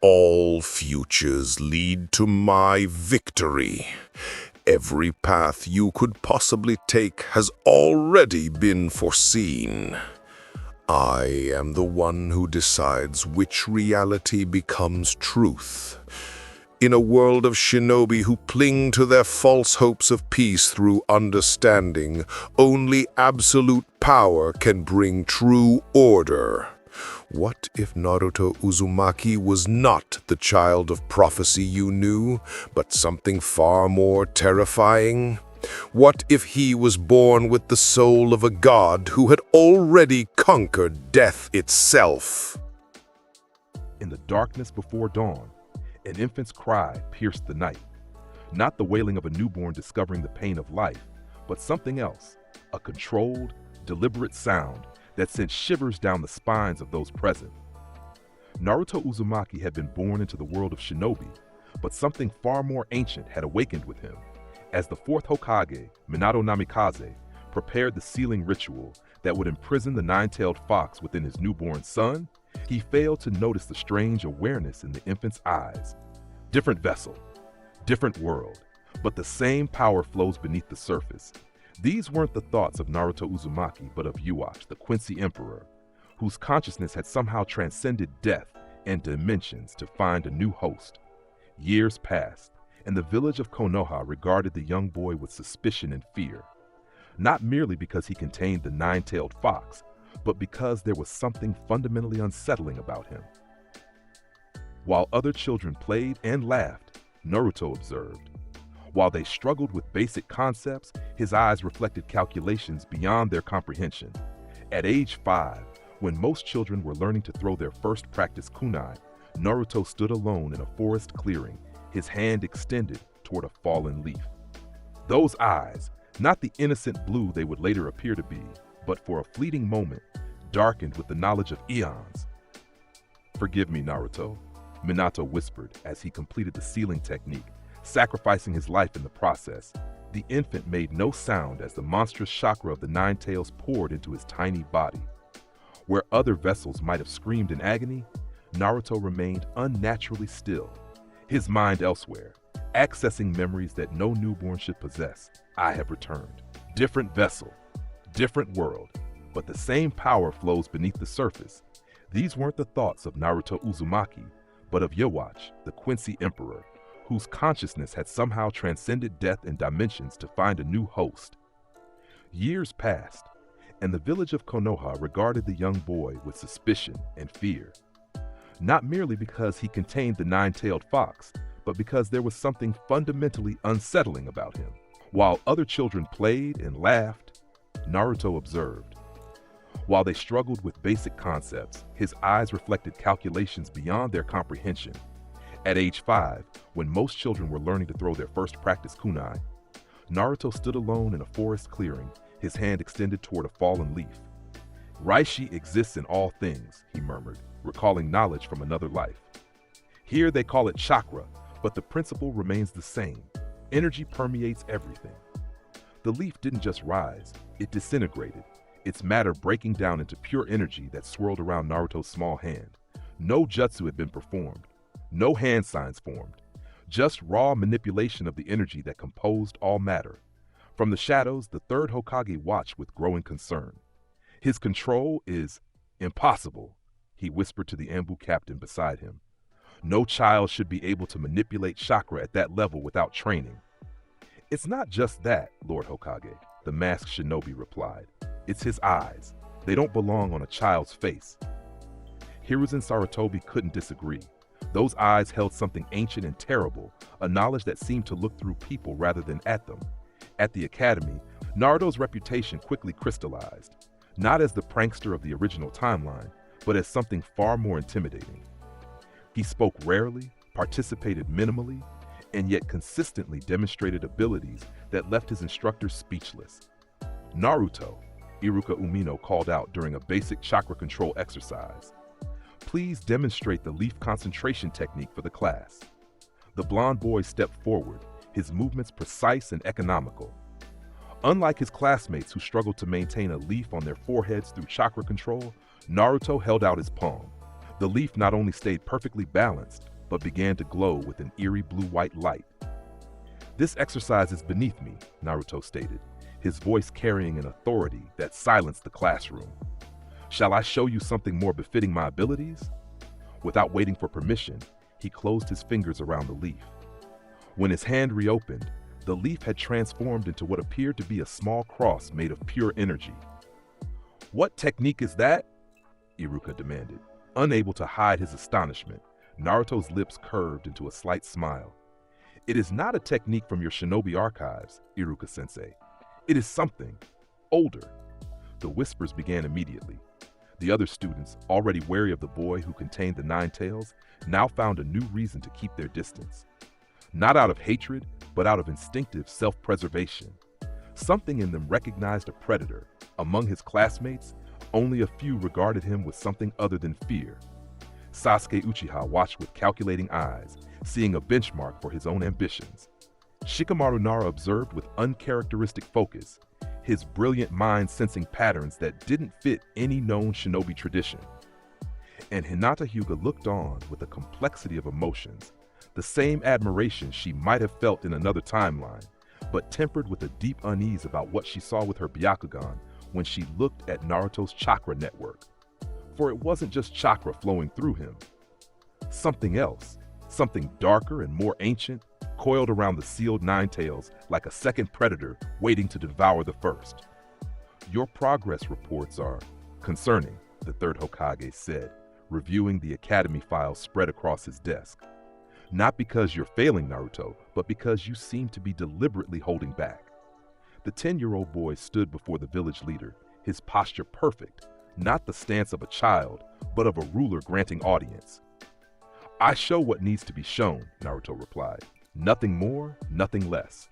All futures lead to my victory. Every path you could possibly take has already been foreseen. I am the one who decides which reality becomes truth. In a world of shinobi who cling to their false hopes of peace through understanding, only absolute power can bring true order. What if Naruto Uzumaki was not the child of prophecy you knew, but something far more terrifying? What if he was born with the soul of a god who had already conquered death itself? In the darkness before dawn, an infant's cry pierced the night. Not the wailing of a newborn discovering the pain of life, but something else, a controlled, deliberate sound that sent shivers down the spines of those present. Naruto Uzumaki had been born into the world of shinobi, but something far more ancient had awakened with him. As the fourth Hokage, Minato Namikaze, prepared the sealing ritual that would imprison the nine-tailed fox within his newborn son, he failed to notice the strange awareness in the infant's eyes. Different vessel, different world, but the same power flows beneath the surface. These weren't the thoughts of Naruto Uzumaki, but of Yhwach, the Quincy Emperor, whose consciousness had somehow transcended death and dimensions to find a new host. Years passed, and the village of Konoha regarded the young boy with suspicion and fear, not merely because he contained the nine-tailed fox, but because there was something fundamentally unsettling about him. While other children played and laughed, Naruto observed. While they struggled with basic concepts, his eyes reflected calculations beyond their comprehension. At age 5, when most children were learning to throw their first practice kunai, Naruto stood alone in a forest clearing, his hand extended toward a fallen leaf. Those eyes, not the innocent blue they would later appear to be, but for a fleeting moment, darkened with the knowledge of eons. "Forgive me, Naruto," Minato whispered as he completed the sealing technique, sacrificing his life in the process. The infant made no sound as the monstrous chakra of the nine tails poured into his tiny body. Where other vessels might have screamed in agony, Naruto remained unnaturally still, his mind elsewhere, accessing memories that no newborn should possess. I have returned. Different vessel, different world, but the same power flows beneath the surface. These weren't the thoughts of Naruto Uzumaki, but of Yhwach, the Quincy Emperor, whose consciousness had somehow transcended death and dimensions to find a new host. Years passed, and the village of Konoha regarded the young boy with suspicion and fear. Not merely because he contained the nine-tailed fox, but because there was something fundamentally unsettling about him. While other children played and laughed, Naruto observed. While they struggled with basic concepts, his eyes reflected calculations beyond their comprehension. At age 5, when most children were learning to throw their first practice kunai, Naruto stood alone in a forest clearing, his hand extended toward a fallen leaf. "Reishi exists in all things," he murmured, recalling knowledge from another life. "Here they call it chakra, but the principle remains the same. Energy permeates everything." The leaf didn't just rise, it disintegrated, its matter breaking down into pure energy that swirled around Naruto's small hand. No jutsu had been performed, no hand signs formed, just raw manipulation of the energy that composed all matter. From the shadows, the third Hokage watched with growing concern. "His control is impossible," he whispered to the Anbu captain beside him. "No child should be able to manipulate chakra at that level without training." "It's not just that, Lord Hokage," the masked shinobi replied. "It's his eyes. They don't belong on a child's face." Hiruzen Sarutobi couldn't disagree. Those eyes held something ancient and terrible, a knowledge that seemed to look through people rather than at them. At the academy, Naruto's reputation quickly crystallized, not as the prankster of the original timeline, but as something far more intimidating. He spoke rarely, participated minimally, and yet consistently demonstrated abilities that left his instructors speechless. "Naruto," Iruka Umino called out during a basic chakra control exercise. "Please demonstrate the leaf concentration technique for the class." The blond boy stepped forward, his movements precise and economical. Unlike his classmates who struggled to maintain a leaf on their foreheads through chakra control, Naruto held out his palm. The leaf not only stayed perfectly balanced, but began to glow with an eerie blue-white light. "This exercise is beneath me," Naruto stated, his voice carrying an authority that silenced the classroom. "Shall I show you something more befitting my abilities?" Without waiting for permission, he closed his fingers around the leaf. When his hand reopened, the leaf had transformed into what appeared to be a small cross made of pure energy. "What technique is that?" Iruka demanded. Unable to hide his astonishment, Naruto's lips curved into a slight smile. "It is not a technique from your shinobi archives, Iruka-sensei. It is something older." The whispers began immediately. The other students, already wary of the boy who contained the nine tails, now found a new reason to keep their distance. Not out of hatred, but out of instinctive self-preservation. Something in them recognized a predator. Among his classmates, only a few regarded him with something other than fear. Sasuke Uchiha watched with calculating eyes, seeing a benchmark for his own ambitions. Shikamaru Nara observed with uncharacteristic focus, his brilliant mind sensing patterns that didn't fit any known shinobi tradition. And Hinata Hyuga looked on with a complexity of emotions, the same admiration she might have felt in another timeline, but tempered with a deep unease about what she saw with her Byakugan when she looked at Naruto's chakra network. For it wasn't just chakra flowing through him. Something else, something darker and more ancient, coiled around the sealed nine tails like a second predator waiting to devour the first. "Your progress reports are concerning," the third Hokage said, reviewing the academy files spread across his desk. "Not because you're failing, Naruto, but because you seem to be deliberately holding back." The 10-year-old boy stood before the village leader, his posture perfect, not the stance of a child, but of a ruler granting audience. "I show what needs to be shown," Naruto replied. "Nothing more, nothing less."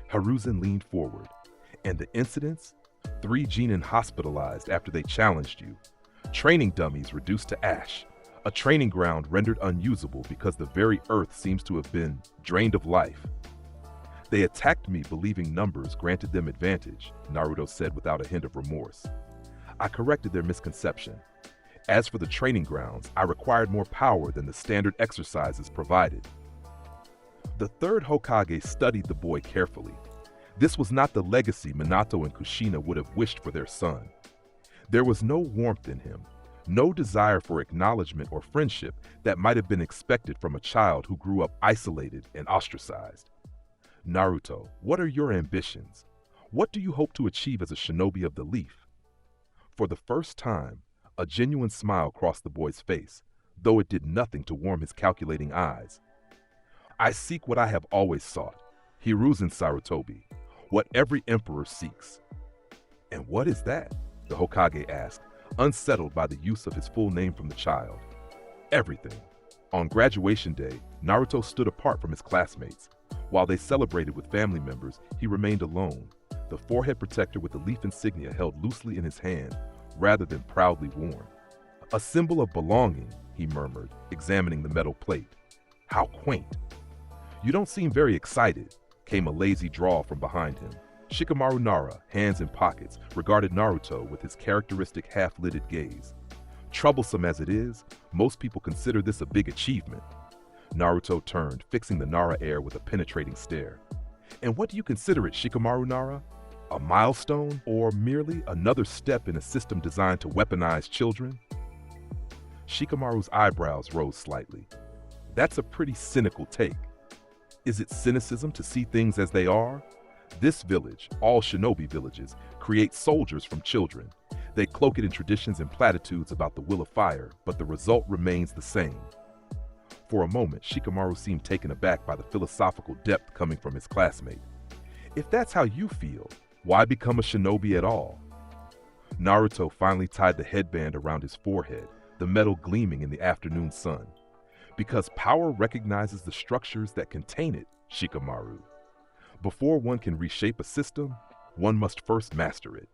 Hiruzen leaned forward. "And the incidents? 3 genin hospitalized after they challenged you. Training dummies reduced to ash. A training ground rendered unusable because the very earth seems to have been drained of life." "They attacked me believing numbers granted them advantage," Naruto said without a hint of remorse. "I corrected their misconception. As for the training grounds, I required more power than the standard exercises provided." The third Hokage studied the boy carefully. This was not the legacy Minato and Kushina would have wished for their son. There was no warmth in him, no desire for acknowledgement or friendship that might have been expected from a child who grew up isolated and ostracized. "Naruto, what are your ambitions? What do you hope to achieve as a shinobi of the leaf?" For the first time, a genuine smile crossed the boy's face, though it did nothing to warm his calculating eyes. "I seek what I have always sought, Hiruzen Sarutobi, what every emperor seeks." "And what is that?" the Hokage asked, unsettled by the use of his full name from the child. "Everything." On graduation day, Naruto stood apart from his classmates. While they celebrated with family members, he remained alone, the forehead protector with the leaf insignia held loosely in his hand, rather than proudly worn. "A symbol of belonging," he murmured, examining the metal plate. "How quaint." "You don't seem very excited," came a lazy drawl from behind him. Shikamaru Nara, hands in pockets, regarded Naruto with his characteristic half-lidded gaze. "Troublesome as it is, most people consider this a big achievement." Naruto turned, fixing the Nara air with a penetrating stare. "And what do you consider it, Shikamaru Nara? A milestone, or merely another step in a system designed to weaponize children?" Shikamaru's eyebrows rose slightly. "That's a pretty cynical take. Is it cynicism to see things as they are? This village, all shinobi villages, creates soldiers from children. They cloak it in traditions and platitudes about the will of fire, but the result remains the same." For a moment, Shikamaru seemed taken aback by the philosophical depth coming from his classmate. "If that's how you feel, why become a shinobi at all?" Naruto finally tied the headband around his forehead, the metal gleaming in the afternoon sun. "Because power recognizes the structures that contain it, Shikamaru. Before one can reshape a system, one must first master it."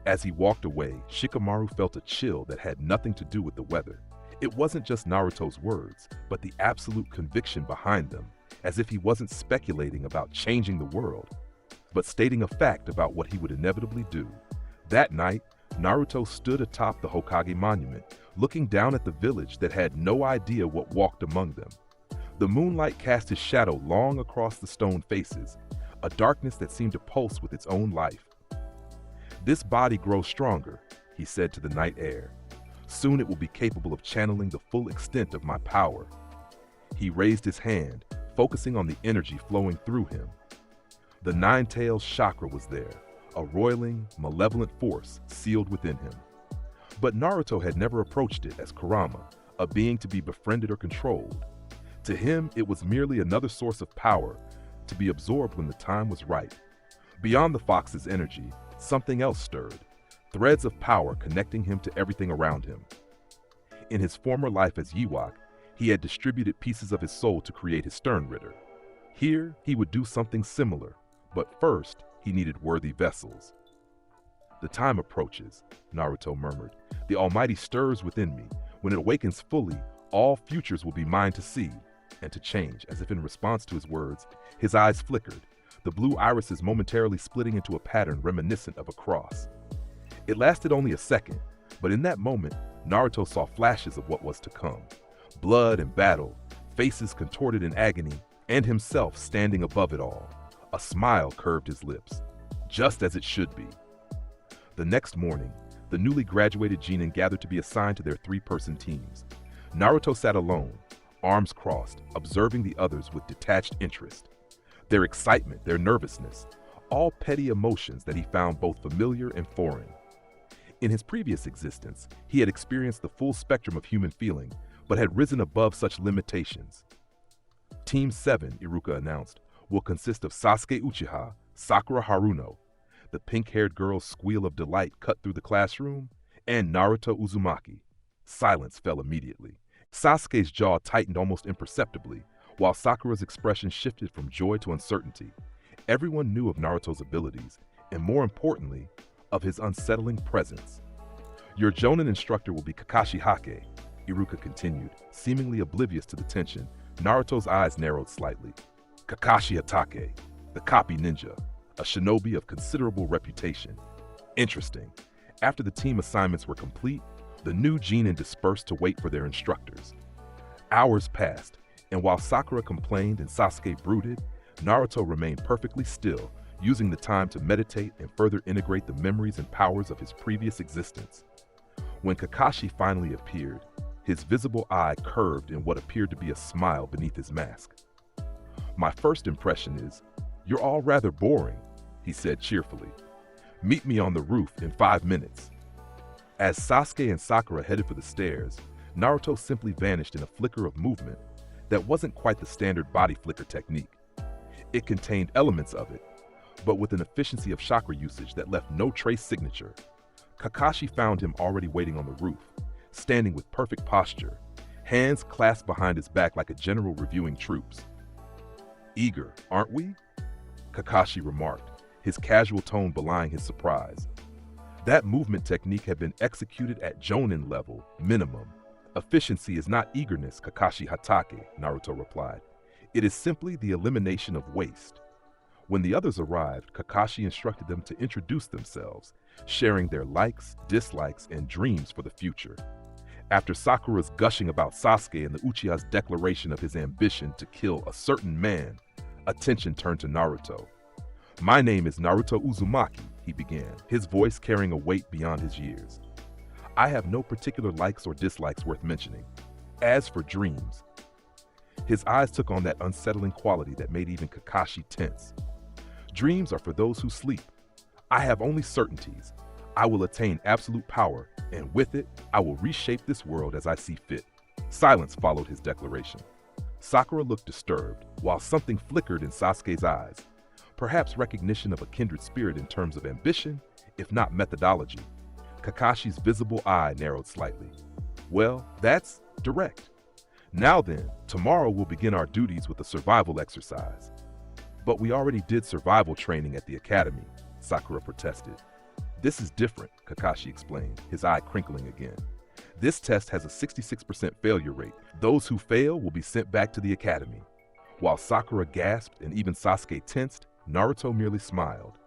As he walked away, Shikamaru felt a chill that had nothing to do with the weather. It wasn't just Naruto's words, but the absolute conviction behind them, as if he wasn't speculating about changing the world, but stating a fact about what he would inevitably do. That night, Naruto stood atop the Hokage monument, looking down at the village that had no idea what walked among them. The moonlight cast his shadow long across the stone faces, a darkness that seemed to pulse with its own life. "This body grows stronger," he said to the night air. "Soon it will be capable of channeling the full extent of my power." He raised his hand, focusing on the energy flowing through him. The nine-tailed chakra was there, a roiling, malevolent force sealed within him. But Naruto had never approached it as Kurama, a being to be befriended or controlled. To him, it was merely another source of power to be absorbed when the time was right. Beyond the fox's energy, something else stirred, threads of power connecting him to everything around him. In his former life as Yhwach, he had distributed pieces of his soul to create his Stern Ritter. Here, he would do something similar, but first, he needed worthy vessels. "The time approaches," Naruto murmured. "The Almighty stirs within me. When it awakens fully, all futures will be mine to see and to change." As if in response to his words, his eyes flickered, the blue irises momentarily splitting into a pattern reminiscent of a cross. It lasted only a second, but in that moment, Naruto saw flashes of what was to come. Blood and battle, faces contorted in agony, and himself standing above it all. A smile curved his lips, just as it should be. The next morning, the newly graduated genin gathered to be assigned to their three-person teams. Naruto sat alone, arms crossed, observing the others with detached interest. Their excitement, their nervousness, all petty emotions that he found both familiar and foreign. In his previous existence, he had experienced the full spectrum of human feeling, but had risen above such limitations. Team 7, Iruka announced, will consist of Sasuke Uchiha, Sakura Haruno, the pink-haired girl's squeal of delight cut through the classroom, and Naruto Uzumaki. Silence fell immediately. Sasuke's jaw tightened almost imperceptibly, while Sakura's expression shifted from joy to uncertainty. Everyone knew of Naruto's abilities, and more importantly, of his unsettling presence. "Your Jonin instructor will be Kakashi Hake," Iruka continued, seemingly oblivious to the tension. Naruto's eyes narrowed slightly. "Kakashi Hatake, the copy ninja, a shinobi of considerable reputation." Interesting. After the team assignments were complete, the new genin dispersed to wait for their instructors. Hours passed, and while Sakura complained and Sasuke brooded, Naruto remained perfectly still, using the time to meditate and further integrate the memories and powers of his previous existence. When Kakashi finally appeared, his visible eye curved in what appeared to be a smile beneath his mask. "My first impression is, you're all rather boring," he said cheerfully. "Meet me on the roof in 5 minutes." As Sasuke and Sakura headed for the stairs, Naruto simply vanished in a flicker of movement that wasn't quite the standard body flicker technique. It contained elements of it, but with an efficiency of chakra usage that left no trace signature. Kakashi found him already waiting on the roof, standing with perfect posture, hands clasped behind his back like a general reviewing troops. "Eager, aren't we?" Kakashi remarked, his casual tone belying his surprise. That movement technique had been executed at Jonin level, minimum. "Efficiency is not eagerness, Kakashi Hatake," Naruto replied. "It is simply the elimination of waste." When the others arrived, Kakashi instructed them to introduce themselves, sharing their likes, dislikes, and dreams for the future. After Sakura's gushing about Sasuke and the Uchiha's declaration of his ambition to kill a certain man, attention turned to Naruto. "My name is Naruto Uzumaki," he began, his voice carrying a weight beyond his years. "I have no particular likes or dislikes worth mentioning. As for dreams..." His eyes took on that unsettling quality that made even Kakashi tense. "Dreams are for those who sleep. I have only certainties. I will attain absolute power, and with it, I will reshape this world as I see fit." Silence followed his declaration. Sakura looked disturbed, while something flickered in Sasuke's eyes. Perhaps recognition of a kindred spirit in terms of ambition, if not methodology. Kakashi's visible eye narrowed slightly. "Well, that's direct. Now then, tomorrow we'll begin our duties with a survival exercise." "But we already did survival training at the academy," Sakura protested. "This is different," Kakashi explained, his eye crinkling again. "This test has a 66% failure rate. Those who fail will be sent back to the academy." While Sakura gasped and even Sasuke tensed, Naruto merely smiled.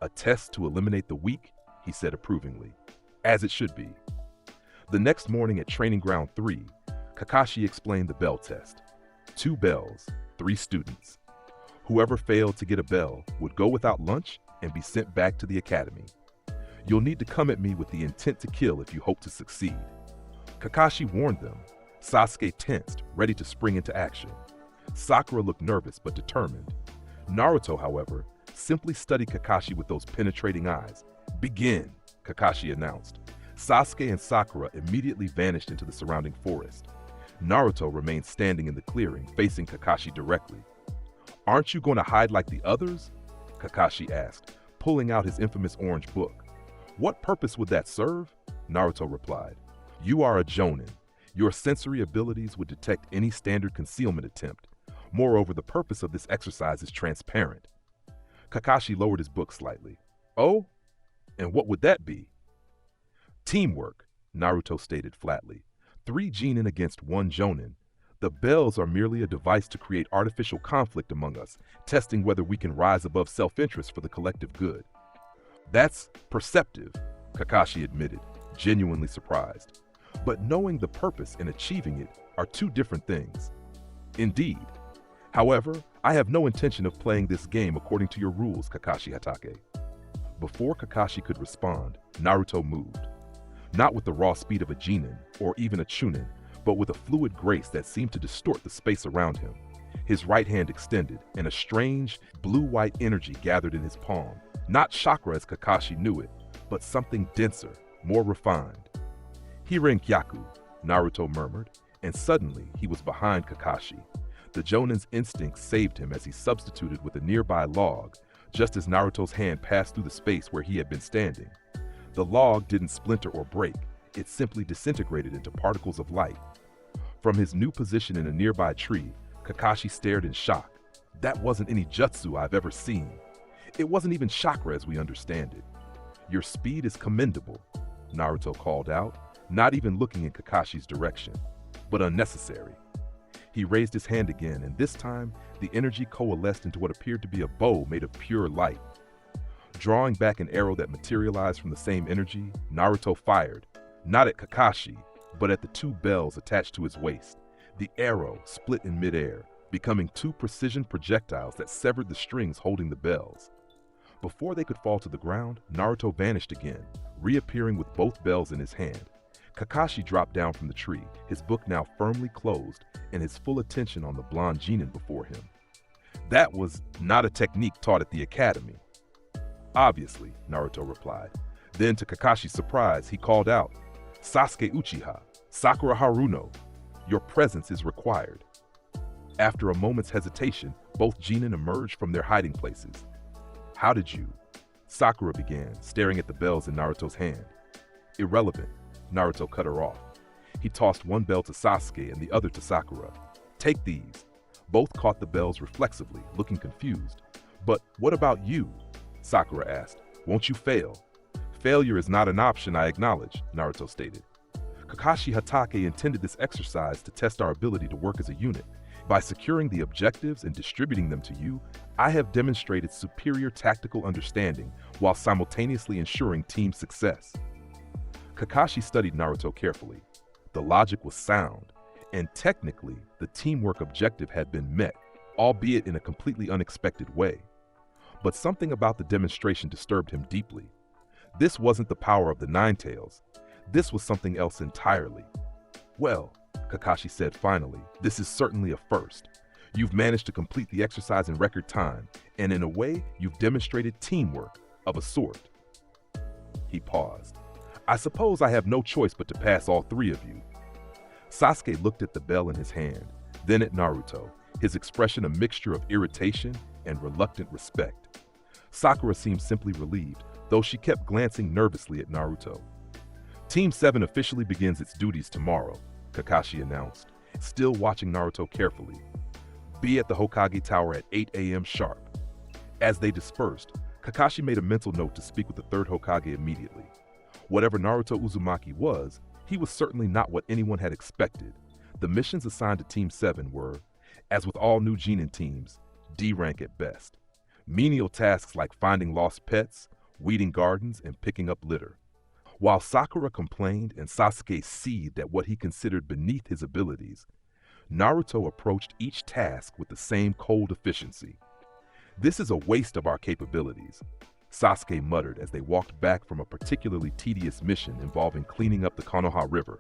"A test to eliminate the weak," he said approvingly. "As it should be." The next morning at Training Ground 3, Kakashi explained the bell test. 2 bells, 3 students. Whoever failed to get a bell would go without lunch and be sent back to the academy. You'll need to come at me with the intent to kill if you hope to succeed. Kakashi warned them. Sasuke tensed, ready to spring into action. Sakura looked nervous but determined. Naruto, however, simply studied Kakashi with those penetrating eyes. "Begin," Kakashi announced. Sasuke and Sakura immediately vanished into the surrounding forest. Naruto remained standing in the clearing, facing Kakashi directly. "Aren't you going to hide like the others?" Kakashi asked, pulling out his infamous orange book. "What purpose would that serve?" Naruto replied. "You are a jonin. Your sensory abilities would detect any standard concealment attempt. Moreover, the purpose of this exercise is transparent." Kakashi lowered his book slightly. "Oh? And what would that be?" "Teamwork," Naruto stated flatly. 3 genin against 1 jonin. The bells are merely a device to create artificial conflict among us, testing whether we can rise above self-interest for the collective good. "That's perceptive," Kakashi admitted, genuinely surprised. "But knowing the purpose and achieving it are 2 different things." "Indeed. However, I have no intention of playing this game according to your rules, Kakashi Hatake." Before Kakashi could respond, Naruto moved. Not with the raw speed of a genin, or even a chunin, but with a fluid grace that seemed to distort the space around him. His right hand extended, and a strange, blue-white energy gathered in his palm. Not chakra as Kakashi knew it, but something denser, more refined. "Hirankyaku," Naruto murmured, and suddenly he was behind Kakashi. The Jonin's instinct saved him as he substituted with a nearby log, just as Naruto's hand passed through the space where he had been standing. The log didn't splinter or break, it simply disintegrated into particles of light. From his new position in a nearby tree, Kakashi stared in shock. That wasn't any jutsu I've ever seen. It wasn't even chakra as we understand it. "Your speed is commendable," Naruto called out, not even looking in Kakashi's direction, "but unnecessary." He raised his hand again, and this time, the energy coalesced into what appeared to be a bow made of pure light. Drawing back an arrow that materialized from the same energy, Naruto fired, not at Kakashi, but at the 2 bells attached to his waist. The arrow split in midair, becoming 2 precision projectiles that severed the strings holding the bells. Before they could fall to the ground, Naruto vanished again, reappearing with both bells in his hand. Kakashi dropped down from the tree, his book now firmly closed, and his full attention on the blonde genin before him. "That was not a technique taught at the academy." "Obviously," Naruto replied. Then, to Kakashi's surprise, he called out, "Sasuke Uchiha, Sakura Haruno, your presence is required." After a moment's hesitation, both genin emerged from their hiding places. "How did you?" Sakura began, staring at the bells in Naruto's hand. "Irrelevant," Naruto cut her off. He tossed 1 bell to Sasuke and the other to Sakura. "Take these." Both caught the bells reflexively, looking confused. "But what about you?" Sakura asked. "Won't you fail?" "Failure is not an option, I acknowledge," Naruto stated. Kakashi Hatake intended this exercise to test our ability to work as a unit. By securing the objectives and distributing them to you, I have demonstrated superior tactical understanding while simultaneously ensuring team success. Kakashi studied Naruto carefully. The logic was sound, and technically, the teamwork objective had been met, albeit in a completely unexpected way. But something about the demonstration disturbed him deeply. This wasn't the power of the Nine Tails. This was something else entirely. "Well," Kakashi said finally, "this is certainly a first. You've managed to complete the exercise in record time, and in a way, you've demonstrated teamwork, of a sort." He paused. "I suppose I have no choice but to pass all 3 of you." Sasuke looked at the bell in his hand, then at Naruto, his expression a mixture of irritation and reluctant respect. Sakura seemed simply relieved, though she kept glancing nervously at Naruto. "Team 7 officially begins its duties tomorrow," Kakashi announced, still watching Naruto carefully. "Be at the Hokage Tower at 8 a.m. sharp." As they dispersed, Kakashi made a mental note to speak with the 3rd Hokage immediately. Whatever Naruto Uzumaki was, he was certainly not what anyone had expected. The missions assigned to Team 7 were, as with all new genin teams, D rank at best. Menial tasks like finding lost pets, weeding gardens, and picking up litter. While Sakura complained and Sasuke seethed at what he considered beneath his abilities, Naruto approached each task with the same cold efficiency. "This is a waste of our capabilities," Sasuke muttered as they walked back from a particularly tedious mission involving cleaning up the Konoha River.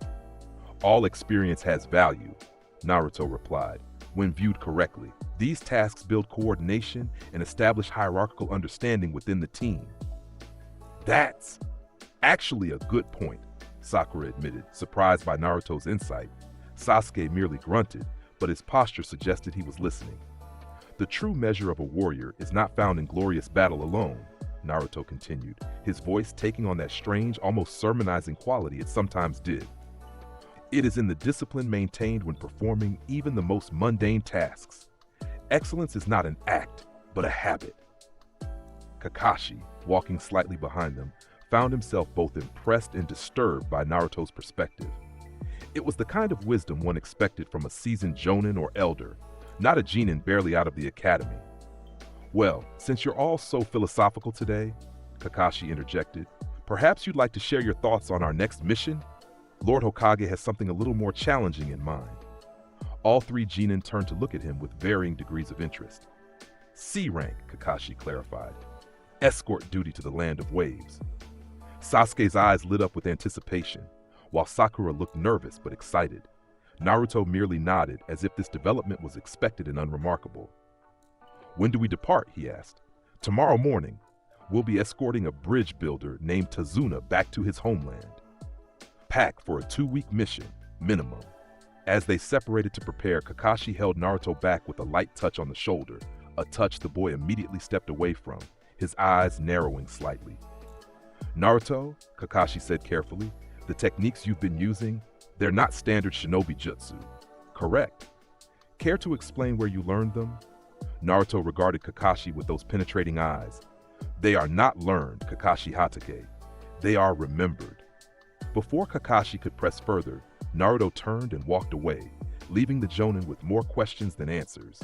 "All experience has value," Naruto replied, "when viewed correctly. These tasks build coordination and establish hierarchical understanding within the team." "That's actually a good point," Sakura admitted, surprised by Naruto's insight. Sasuke merely grunted, but his posture suggested he was listening. "The true measure of a warrior is not found in glorious battle alone," Naruto continued, his voice taking on that strange, almost sermonizing quality it sometimes did. "It is in the discipline maintained when performing even the most mundane tasks. Excellence is not an act, but a habit." Kakashi, walking slightly behind them, found himself both impressed and disturbed by Naruto's perspective. It was the kind of wisdom one expected from a seasoned jonin or elder, not a genin barely out of the academy. "Well, since you're all so philosophical today," Kakashi interjected, "perhaps you'd like to share your thoughts on our next mission? Lord Hokage has something a little more challenging in mind." All three genin turned to look at him with varying degrees of interest. "C rank," Kakashi clarified. "Escort duty to the Land of Waves." Sasuke's eyes lit up with anticipation, while Sakura looked nervous but excited. Naruto merely nodded as if this development was expected and unremarkable. "When do we depart?" he asked. "Tomorrow morning. We'll be escorting a bridge builder named Tazuna back to his homeland. Pack for a 2-week mission, minimum." As they separated to prepare, Kakashi held Naruto back with a light touch on the shoulder, a touch the boy immediately stepped away from, his eyes narrowing slightly. "Naruto," Kakashi said carefully, "the techniques you've been using, they're not standard shinobi jutsu. Correct? Care to explain where you learned them?" Naruto regarded Kakashi with those penetrating eyes. "They are not learned, Kakashi Hatake. They are remembered." Before Kakashi could press further, Naruto turned and walked away, leaving the jonin with more questions than answers.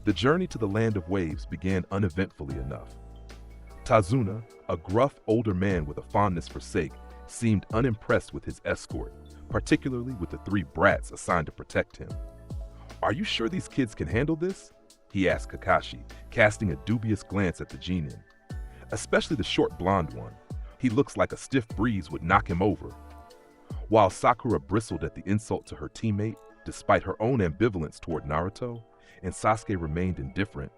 The journey to the Land of Waves began uneventfully enough. Tazuna, a gruff older man with a fondness for sake, seemed unimpressed with his escort, particularly with the 3 brats assigned to protect him. "Are you sure these kids can handle this?" he asked Kakashi, casting a dubious glance at the genin. "Especially the short blonde one. He looks like a stiff breeze would knock him over." While Sakura bristled at the insult to her teammate, despite her own ambivalence toward Naruto, and Sasuke remained indifferent,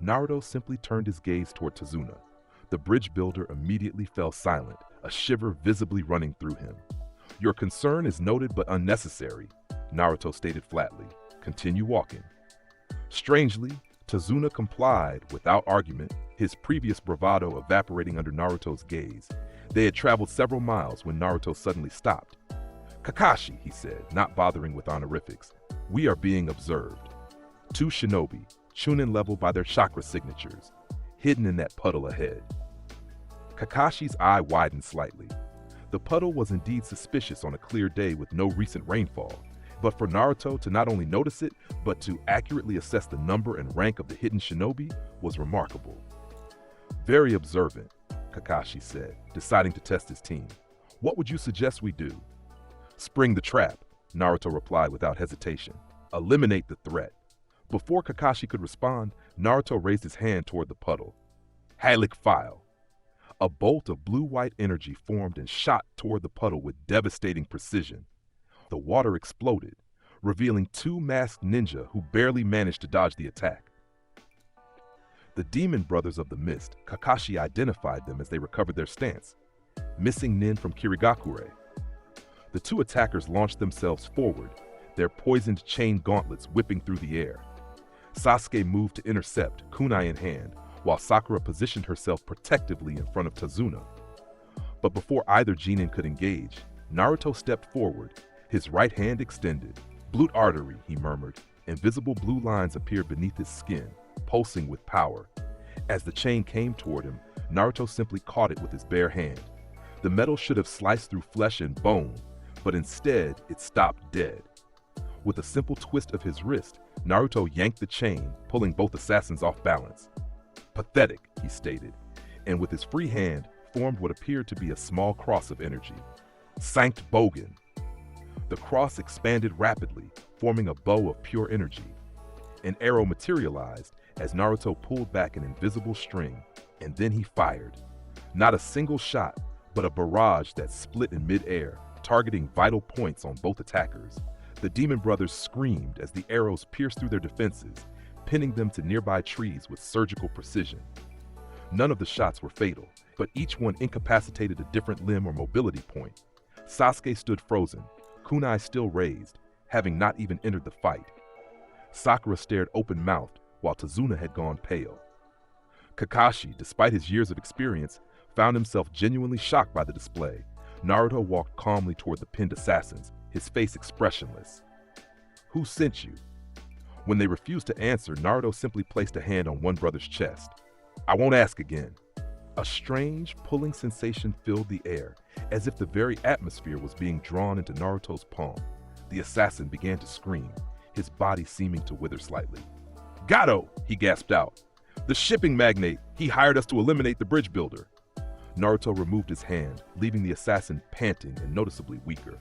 Naruto simply turned his gaze toward Tazuna. The bridge builder immediately fell silent, a shiver visibly running through him. "Your concern is noted but unnecessary," Naruto stated flatly. "Continue walking." Strangely, Tazuna complied without argument, his previous bravado evaporating under Naruto's gaze. They had traveled several miles when Naruto suddenly stopped. "Kakashi," he said, not bothering with honorifics, "we are being observed. 2 shinobi, chunin level by their chakra signatures, hidden in that puddle ahead." Kakashi's eye widened slightly. The puddle was indeed suspicious on a clear day with no recent rainfall, but for Naruto to not only notice it, but to accurately assess the number and rank of the hidden shinobi was remarkable. "Very observant," Kakashi said, deciding to test his team. "What would you suggest we do?" "Spring the trap," Naruto replied without hesitation. "Eliminate the threat." Before Kakashi could respond, Naruto raised his hand toward the puddle. "Hylic file." A bolt of blue-white energy formed and shot toward the puddle with devastating precision. The water exploded, revealing 2 masked ninja who barely managed to dodge the attack. The Demon Brothers of the Mist, Kakashi identified them as they recovered their stance. Missing nin from Kirigakure. The 2 attackers launched themselves forward, their poisoned chain gauntlets whipping through the air. Sasuke moved to intercept, kunai in hand, while Sakura positioned herself protectively in front of Tazuna. But before either genin could engage, Naruto stepped forward, his right hand extended. "Blute artery," he murmured. Invisible blue lines appeared beneath his skin, pulsing with power. As the chain came toward him, Naruto simply caught it with his bare hand. The metal should have sliced through flesh and bone, but instead it stopped dead. With a simple twist of his wrist, Naruto yanked the chain, pulling both assassins off balance. "Pathetic," he stated, and with his free hand formed what appeared to be a small cross of energy. "Sanct Bogan." The cross expanded rapidly, forming a bow of pure energy. An arrow materialized as Naruto pulled back an invisible string, and then he fired. Not a single shot, but a barrage that split in mid-air, targeting vital points on both attackers. The Demon Brothers screamed as the arrows pierced through their defenses, pinning them to nearby trees with surgical precision. None of the shots were fatal, but each one incapacitated a different limb or mobility point. Sasuke stood frozen, kunai still raised, having not even entered the fight. Sakura stared open-mouthed, while Tazuna had gone pale. Kakashi, despite his years of experience, found himself genuinely shocked by the display. Naruto walked calmly toward the pinned assassins, his face expressionless. "Who sent you?" When they refused to answer, Naruto simply placed a hand on one brother's chest. "I won't ask again." A strange, pulling sensation filled the air, as if the very atmosphere was being drawn into Naruto's palm. The assassin began to scream, his body seeming to wither slightly. "Gato!" he gasped out. "The shipping magnate, he hired us to eliminate the bridge builder." Naruto removed his hand, leaving the assassin panting and noticeably weaker.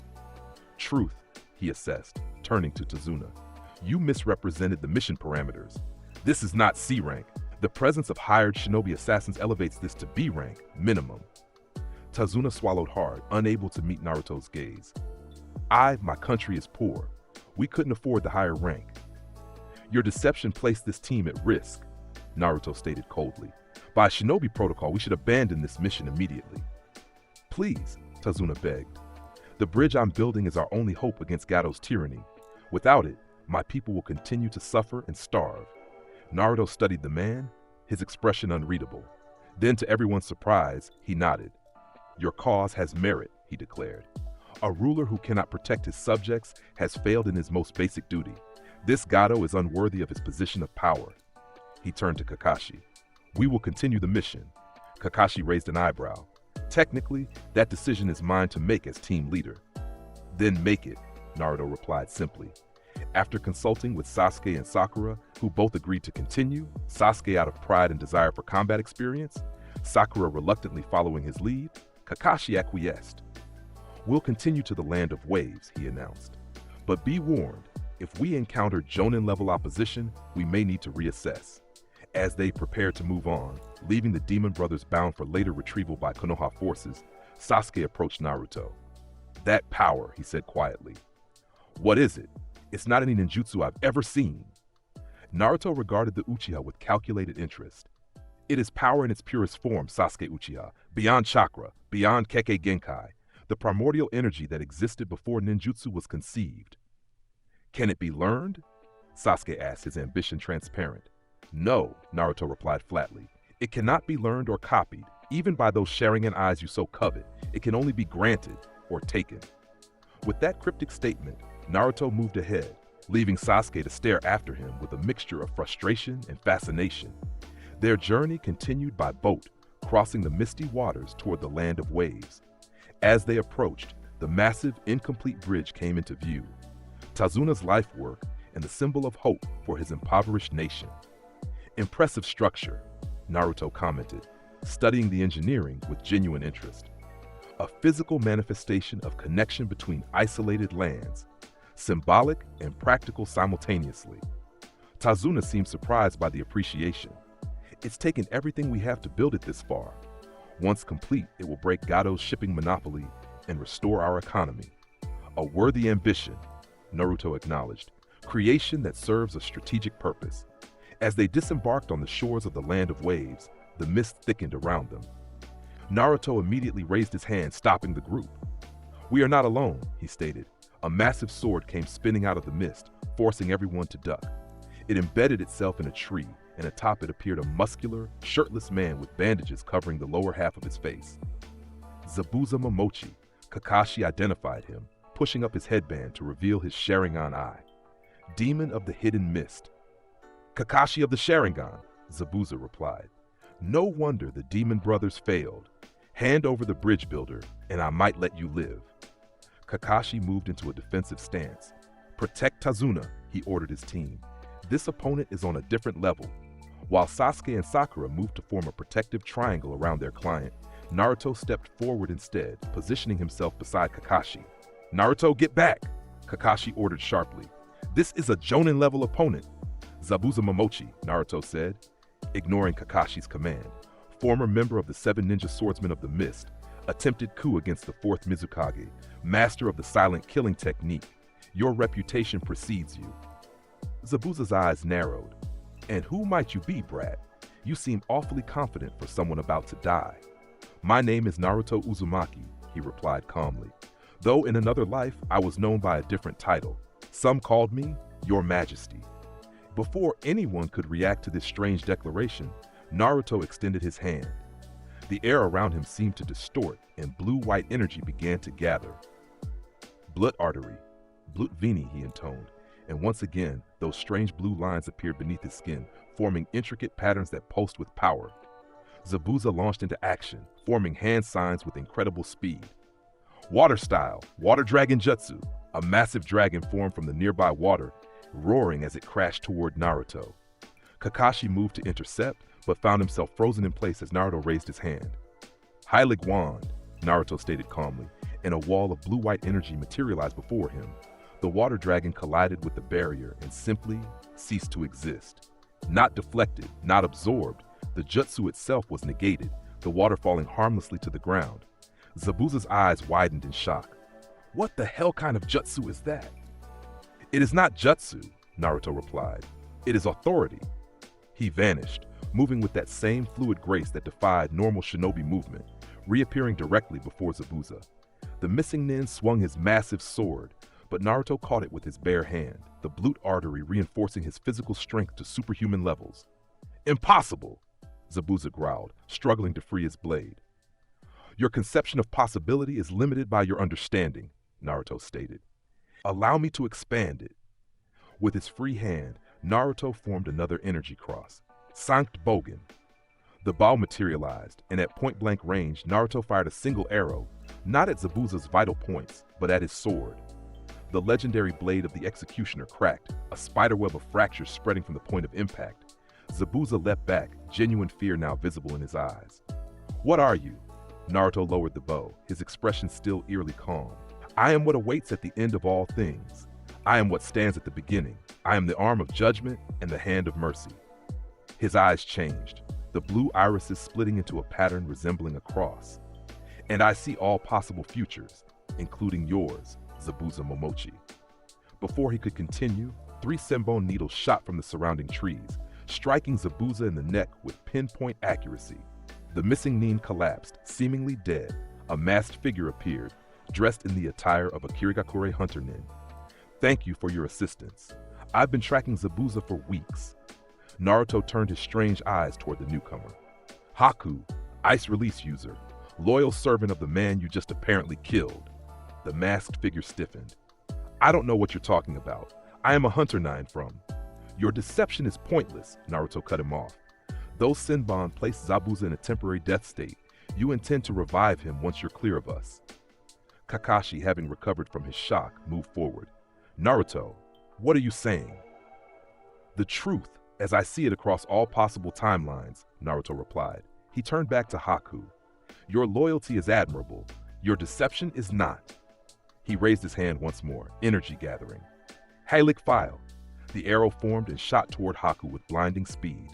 "Truth," he assessed, turning to Tazuna. "You misrepresented the mission parameters. This is not C rank. The presence of hired shinobi assassins elevates this to B rank, minimum." Tazuna swallowed hard, unable to meet Naruto's gaze. My country is poor. We couldn't afford the higher rank." "Your deception placed this team at risk," Naruto stated coldly. "By shinobi protocol, we should abandon this mission immediately." "Please," Tazuna begged. "The bridge I'm building is our only hope against Gato's tyranny. Without it, my people will continue to suffer and starve." Naruto studied the man, his expression unreadable. Then, to everyone's surprise, he nodded. "Your cause has merit," he declared. "A ruler who cannot protect his subjects has failed in his most basic duty. This Gato is unworthy of his position of power." He turned to Kakashi. "We will continue the mission." Kakashi raised an eyebrow. "Technically, that decision is mine to make as team leader." "Then make it," Naruto replied simply. After consulting with Sasuke and Sakura, who both agreed to continue, Sasuke out of pride and desire for combat experience, Sakura reluctantly following his lead, Kakashi acquiesced. "We'll continue to the land of waves," he announced. "But be warned, if we encounter Jonin-level opposition, we may need to reassess." As they prepared to move on, leaving the Demon Brothers bound for later retrieval by Konoha forces, Sasuke approached Naruto. "That power," he said quietly. "What is it? It's not any ninjutsu I've ever seen." Naruto regarded the Uchiha with calculated interest. "It is power in its purest form, Sasuke Uchiha, beyond chakra, beyond Kekkei Genkai, the primordial energy that existed before ninjutsu was conceived." "Can it be learned?" Sasuke asked, his ambition transparent. "No," Naruto replied flatly. "It cannot be learned or copied, even by those Sharingan eyes you so covet. It can only be granted or taken." With that cryptic statement, Naruto moved ahead, leaving Sasuke to stare after him with a mixture of frustration and fascination. Their journey continued by boat, crossing the misty waters toward the land of waves. As they approached, the massive, incomplete bridge came into view. Tazuna's life work and the symbol of hope for his impoverished nation. "Impressive structure," Naruto commented, studying the engineering with genuine interest. "A physical manifestation of connection between isolated lands, symbolic and practical simultaneously." Tazuna seemed surprised by the appreciation. "It's taken everything we have to build it this far. Once complete, it will break Gato's shipping monopoly and restore our economy." "A worthy ambition," Naruto acknowledged, "creation that serves a strategic purpose." As they disembarked on the shores of the land of waves, the mist thickened around them. Naruto immediately raised his hand, stopping the group. "We are not alone," he stated. A massive sword came spinning out of the mist, forcing everyone to duck. It embedded itself in a tree, and atop it appeared a muscular, shirtless man with bandages covering the lower half of his face. Zabuza Momochi, Kakashi identified him, pushing up his headband to reveal his Sharingan eye. "Demon of the Hidden Mist." "Kakashi of the Sharingan," Zabuza replied. "No wonder the Demon Brothers failed. Hand over the bridge builder, and I might let you live." Kakashi moved into a defensive stance. "Protect Tazuna," he ordered his team. "This opponent is on a different level." While Sasuke and Sakura moved to form a protective triangle around their client, Naruto stepped forward instead, positioning himself beside Kakashi. Naruto, get back! Kakashi ordered sharply. This is a Jonin-level opponent. Zabuza Momochi, Naruto said, ignoring Kakashi's command. Former member of the 7 Ninja Swordsmen of the Mist, attempted coup against the 4th Mizukage, master of the silent killing technique. Your reputation precedes you. Zabuza's eyes narrowed. And who might you be, brat? You seem awfully confident for someone about to die. My name is Naruto Uzumaki, he replied calmly. Though in another life, I was known by a different title. Some called me Your Majesty. Before anyone could react to this strange declaration, Naruto extended his hand. The air around him seemed to distort, and blue-white energy began to gather. Blood artery, Blut Vini, he intoned, and once again, those strange blue lines appeared beneath his skin, forming intricate patterns that pulsed with power. Zabuza launched into action, forming hand signs with incredible speed. Water style, Water Dragon Jutsu, a massive dragon formed from the nearby water, roaring as it crashed toward Naruto. Kakashi moved to intercept, but found himself frozen in place as Naruto raised his hand. Heilig Wand, Naruto stated calmly, and a wall of blue-white energy materialized before him. The water dragon collided with the barrier and simply ceased to exist. Not deflected, not absorbed, the jutsu itself was negated, the water falling harmlessly to the ground. Zabuza's eyes widened in shock. What the hell kind of jutsu is that? It is not jutsu, Naruto replied. It is authority. He vanished, moving with that same fluid grace that defied normal shinobi movement, reappearing directly before Zabuza. The missing nin swung his massive sword, but Naruto caught it with his bare hand, the blut artery reinforcing his physical strength to superhuman levels. Impossible, Zabuza growled, struggling to free his blade. Your conception of possibility is limited by your understanding, Naruto stated. Allow me to expand it. With his free hand, Naruto formed another energy cross, Sankt Bogen. The bow materialized, and at point-blank range, Naruto fired a single arrow, not at Zabuza's vital points, but at his sword. The legendary blade of the executioner cracked, a spiderweb of fractures spreading from the point of impact. Zabuza leapt back, genuine fear now visible in his eyes. What are you? Naruto lowered the bow, his expression still eerily calm. I am what awaits at the end of all things. I am what stands at the beginning. I am the arm of judgment and the hand of mercy. His eyes changed, the blue irises splitting into a pattern resembling a cross. And I see all possible futures, including yours, Zabuza Momochi. Before he could continue, 3 senbon needles shot from the surrounding trees, striking Zabuza in the neck with pinpoint accuracy. The missing nin collapsed, seemingly dead. A masked figure appeared, dressed in the attire of a Kirigakure hunter nin. Thank you for your assistance. I've been tracking Zabuza for weeks. Naruto turned his strange eyes toward the newcomer. Haku, ice release user, loyal servant of the man you just apparently killed. The masked figure stiffened. I don't know what you're talking about. I am a hunter nin from. Your deception is pointless, Naruto cut him off. Though Senbon placed Zabuza in a temporary death state, you intend to revive him once you're clear of us. Kakashi, having recovered from his shock, moved forward. Naruto, what are you saying? The truth, as I see it across all possible timelines, Naruto replied. He turned back to Haku. Your loyalty is admirable. Your deception is not. He raised his hand once more, energy gathering. Heilig File. The arrow formed and shot toward Haku with blinding speed.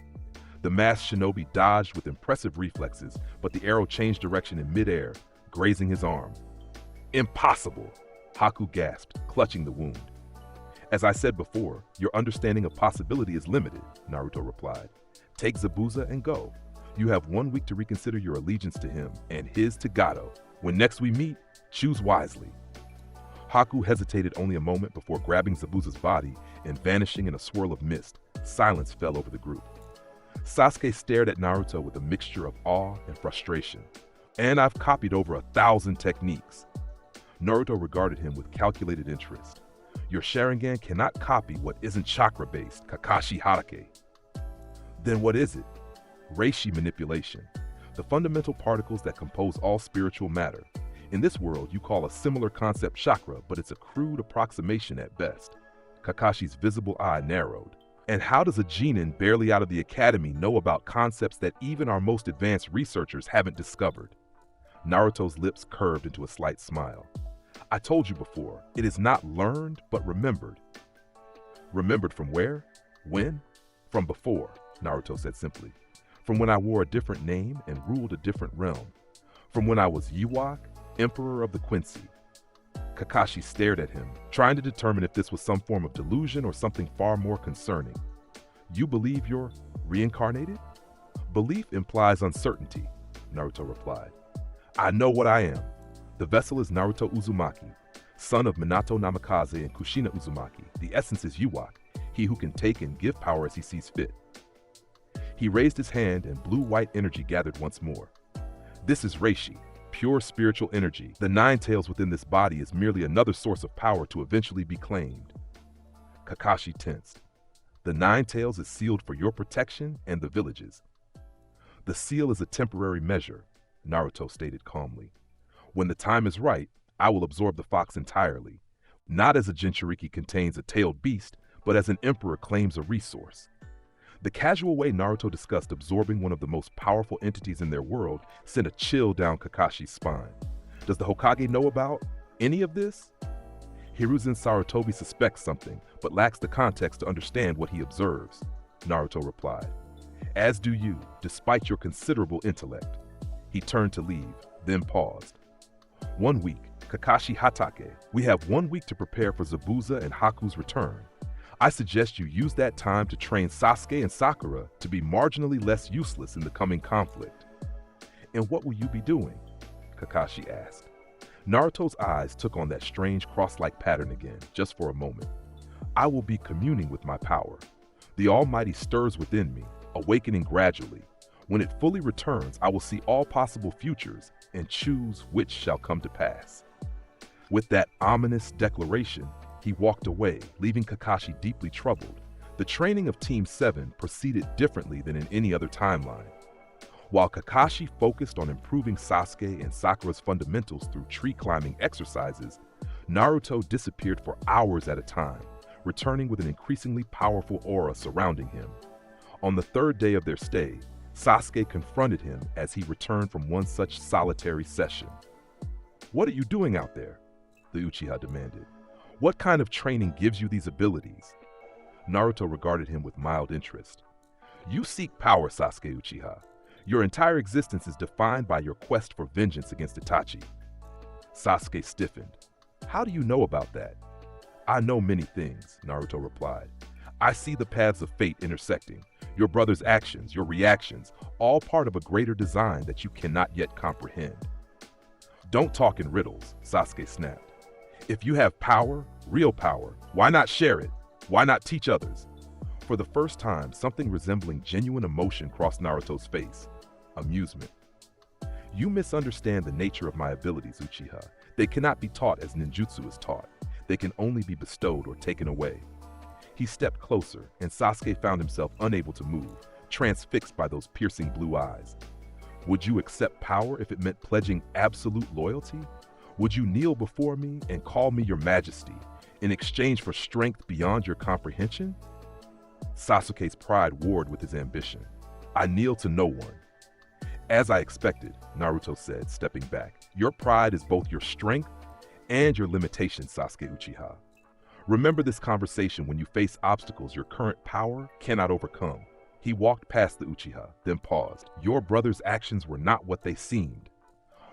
The masked shinobi dodged with impressive reflexes, but the arrow changed direction in midair, grazing his arm. Impossible, Haku gasped, clutching the wound. As I said before, your understanding of possibility is limited, Naruto replied. Take Zabuza and go. You have 1 week to reconsider your allegiance to him and his to Gato. When next we meet, choose wisely. Haku hesitated only a moment before grabbing Zabuza's body and vanishing in a swirl of mist. Silence fell over the group. Sasuke stared at Naruto with a mixture of awe and frustration. And I've copied over 1,000 techniques. Naruto regarded him with calculated interest. Your Sharingan cannot copy what isn't chakra-based, Kakashi Hatake. Then what is it? Reishi manipulation, the fundamental particles that compose all spiritual matter. In this world, you call a similar concept chakra, but it's a crude approximation at best. Kakashi's visible eye narrowed. And how does a genin barely out of the academy know about concepts that even our most advanced researchers haven't discovered? Naruto's lips curved into a slight smile. I told you before, it is not learned, but remembered. Remembered from where? When? From before, Naruto said simply. From when I wore a different name and ruled a different realm. From when I was Yhwach, Emperor of the Quincy. Kakashi stared at him, trying to determine if this was some form of delusion or something far more concerning. You believe you're reincarnated? Belief implies uncertainty, Naruto replied. I know what I am. The vessel is Naruto Uzumaki, son of Minato Namikaze and Kushina Uzumaki. The essence is Yhwach, he who can take and give power as he sees fit. He raised his hand and blue-white energy gathered once more. This is Reishi, pure spiritual energy. The nine tails within this body is merely another source of power to eventually be claimed. Kakashi tensed. The nine tails is sealed for your protection and the village's. The seal is a temporary measure, Naruto stated calmly. When the time is right, I will absorb the fox entirely, not as a Jinchuriki contains a tailed beast, but as an emperor claims a resource. The casual way Naruto discussed absorbing one of the most powerful entities in their world sent a chill down Kakashi's spine. Does the Hokage know about any of this? Hiruzen Sarutobi suspects something, but lacks the context to understand what he observes, Naruto replied. As do you, despite your considerable intellect. He turned to leave, then paused. 1 week, Kakashi Hatake. We have 1 week to prepare for Zabuza and Haku's return. I suggest you use that time to train Sasuke and Sakura to be marginally less useless in the coming conflict. And what will you be doing? Kakashi asked. Naruto's eyes took on that strange cross-like pattern again, just for a moment. I will be communing with my power. The Almighty stirs within me, awakening gradually. When it fully returns, I will see all possible futures and choose which shall come to pass. With that ominous declaration, he walked away, leaving Kakashi deeply troubled. The training of Team 7 proceeded differently than in any other timeline. While Kakashi focused on improving Sasuke and Sakura's fundamentals through tree climbing exercises, Naruto disappeared for hours at a time, returning with an increasingly powerful aura surrounding him. On the third day of their stay, Sasuke confronted him as he returned from one such solitary session. What are you doing out there? The Uchiha demanded. What kind of training gives you these abilities? Naruto regarded him with mild interest. You seek power, Sasuke Uchiha. Your entire existence is defined by your quest for vengeance against Itachi. Sasuke stiffened. How do you know about that? I know many things, Naruto replied. I see the paths of fate intersecting. Your brother's actions, your reactions, all part of a greater design that you cannot yet comprehend. Don't talk in riddles, Sasuke snapped. If you have power, real power, why not share it? Why not teach others? For the first time, something resembling genuine emotion crossed Naruto's face. Amusement. You misunderstand the nature of my abilities, Uchiha. They cannot be taught as ninjutsu is taught. They can only be bestowed or taken away. He stepped closer, and Sasuke found himself unable to move, transfixed by those piercing blue eyes. Would you accept power if it meant pledging absolute loyalty? Would you kneel before me and call me your majesty in exchange for strength beyond your comprehension? Sasuke's pride warred with his ambition. I kneel to no one. As I expected, Naruto said, stepping back. Your pride is both your strength and your limitation, Sasuke Uchiha. Remember this conversation when you face obstacles your current power cannot overcome. He walked past the Uchiha, then paused. Your brother's actions were not what they seemed.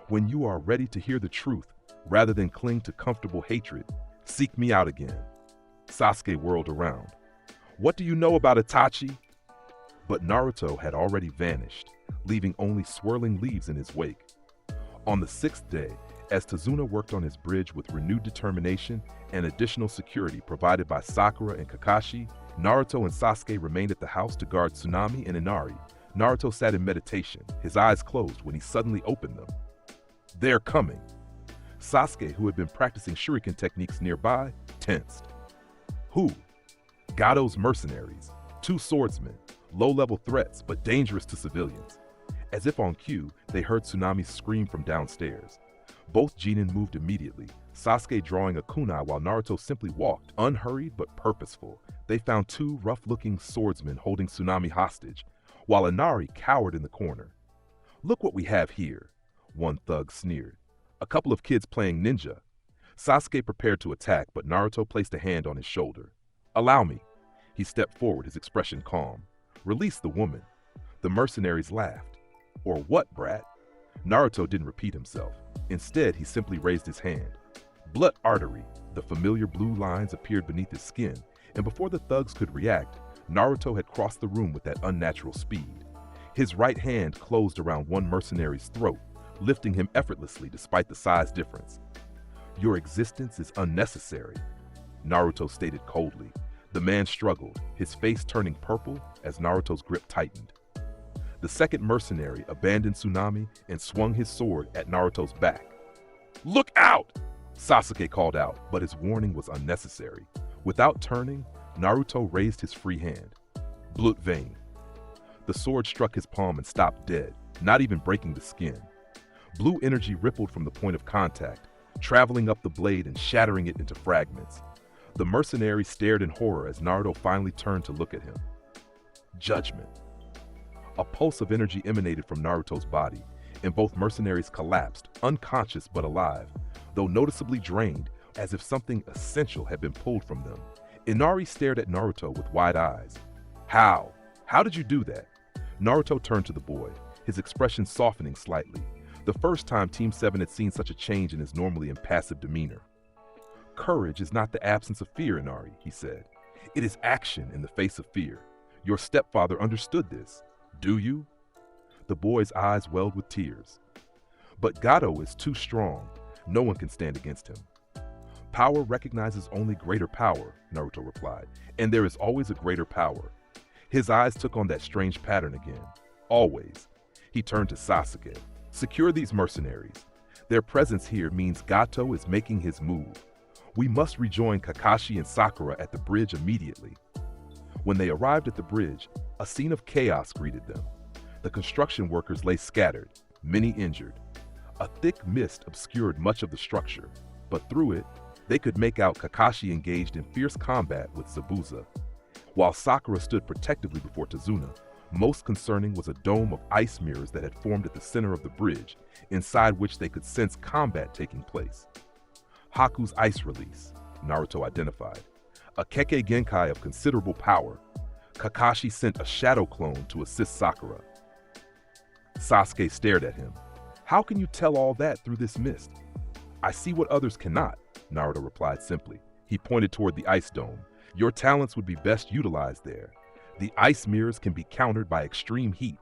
When you are ready to hear the truth, rather than cling to comfortable hatred, seek me out again. Sasuke whirled around. What do you know about Itachi? But Naruto had already vanished, leaving only swirling leaves in his wake. On the 6th day, as Tazuna worked on his bridge with renewed determination and additional security provided by Sakura and Kakashi, Naruto and Sasuke remained at the house to guard Tsunami and Inari. Naruto sat in meditation, his eyes closed when he suddenly opened them. They're coming. Sasuke, who had been practicing shuriken techniques nearby, tensed. Who? Gado's mercenaries, 2 swordsmen, low-level threats but dangerous to civilians. As if on cue, they heard Tsunami scream from downstairs. Both Genin moved immediately, Sasuke drawing a kunai while Naruto simply walked, unhurried but purposeful. They found 2 rough-looking swordsmen holding Tsunami hostage, while Inari cowered in the corner. Look what we have here, one thug sneered. A couple of kids playing ninja. Sasuke prepared to attack, but Naruto placed a hand on his shoulder. "Allow me." He stepped forward, his expression calm. "Release the woman." The mercenaries laughed. "Or what, brat?" Naruto didn't repeat himself. Instead, he simply raised his hand. Blood artery. The familiar blue lines appeared beneath his skin, and before the thugs could react, Naruto had crossed the room with that unnatural speed. His right hand closed around one mercenary's throat, lifting him effortlessly despite the size difference. "Your existence is unnecessary," Naruto stated coldly. The man struggled, his face turning purple as Naruto's grip tightened. The second mercenary abandoned Tsunami and swung his sword at Naruto's back. "Look out!" Sasuke called out, but his warning was unnecessary. Without turning, Naruto raised his free hand. Blood vein. The sword struck his palm and stopped dead, not even breaking the skin. Blue energy rippled from the point of contact, traveling up the blade and shattering it into fragments. The mercenary stared in horror as Naruto finally turned to look at him. Judgment. A pulse of energy emanated from Naruto's body, and both mercenaries collapsed, unconscious but alive, though noticeably drained, as if something essential had been pulled from them. Inari stared at Naruto with wide eyes. "How? How did you do that?" Naruto turned to the boy, his expression softening slightly, the first time Team 7 had seen such a change in his normally impassive demeanor. "Courage is not the absence of fear, Inari," he said. "It is action in the face of fear. Your stepfather understood this. Do you?" The boy's eyes welled with tears. "But Gato is too strong. No one can stand against him." "Power recognizes only greater power," Naruto replied, "and there is always a greater power." His eyes took on that strange pattern again. Always. He turned to Sasuke. "Secure these mercenaries. Their presence here means Gato is making his move. We must rejoin Kakashi and Sakura at the bridge immediately." When they arrived at the bridge, a scene of chaos greeted them. The construction workers lay scattered, many injured. A thick mist obscured much of the structure, but through it, they could make out Kakashi engaged in fierce combat with Zabuza. While Sakura stood protectively before Tazuna, most concerning was a dome of ice mirrors that had formed at the center of the bridge, inside which they could sense combat taking place. Haku's ice release, Naruto identified. A Kekkei Genkai of considerable power. Kakashi sent a shadow clone to assist Sakura. Sasuke stared at him. "How can you tell all that through this mist?" "I see what others cannot," Naruto replied simply. He pointed toward the ice dome. "Your talents would be best utilized there. The ice mirrors can be countered by extreme heat,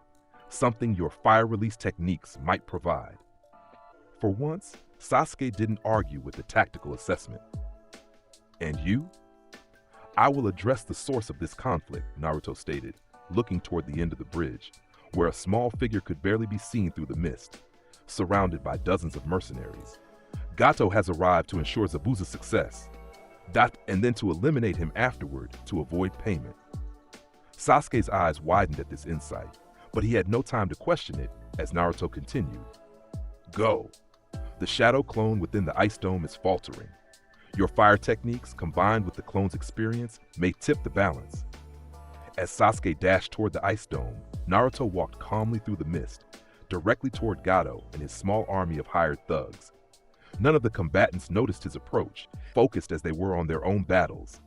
something your fire release techniques might provide." For once, Sasuke didn't argue with the tactical assessment. "And you?" "I will address the source of this conflict," Naruto stated, looking toward the end of the bridge, where a small figure could barely be seen through the mist, surrounded by dozens of mercenaries. "Gato has arrived to ensure Zabuza's success, and then to eliminate him afterward to avoid payment." Sasuke's eyes widened at this insight, but he had no time to question it as Naruto continued. "Go. The shadow clone within the ice dome is faltering. Your fire techniques, combined with the clone's experience, may tip the balance." As Sasuke dashed toward the ice dome, Naruto walked calmly through the mist, directly toward Gato and his small army of hired thugs. None of the combatants noticed his approach, focused as they were on their own battles.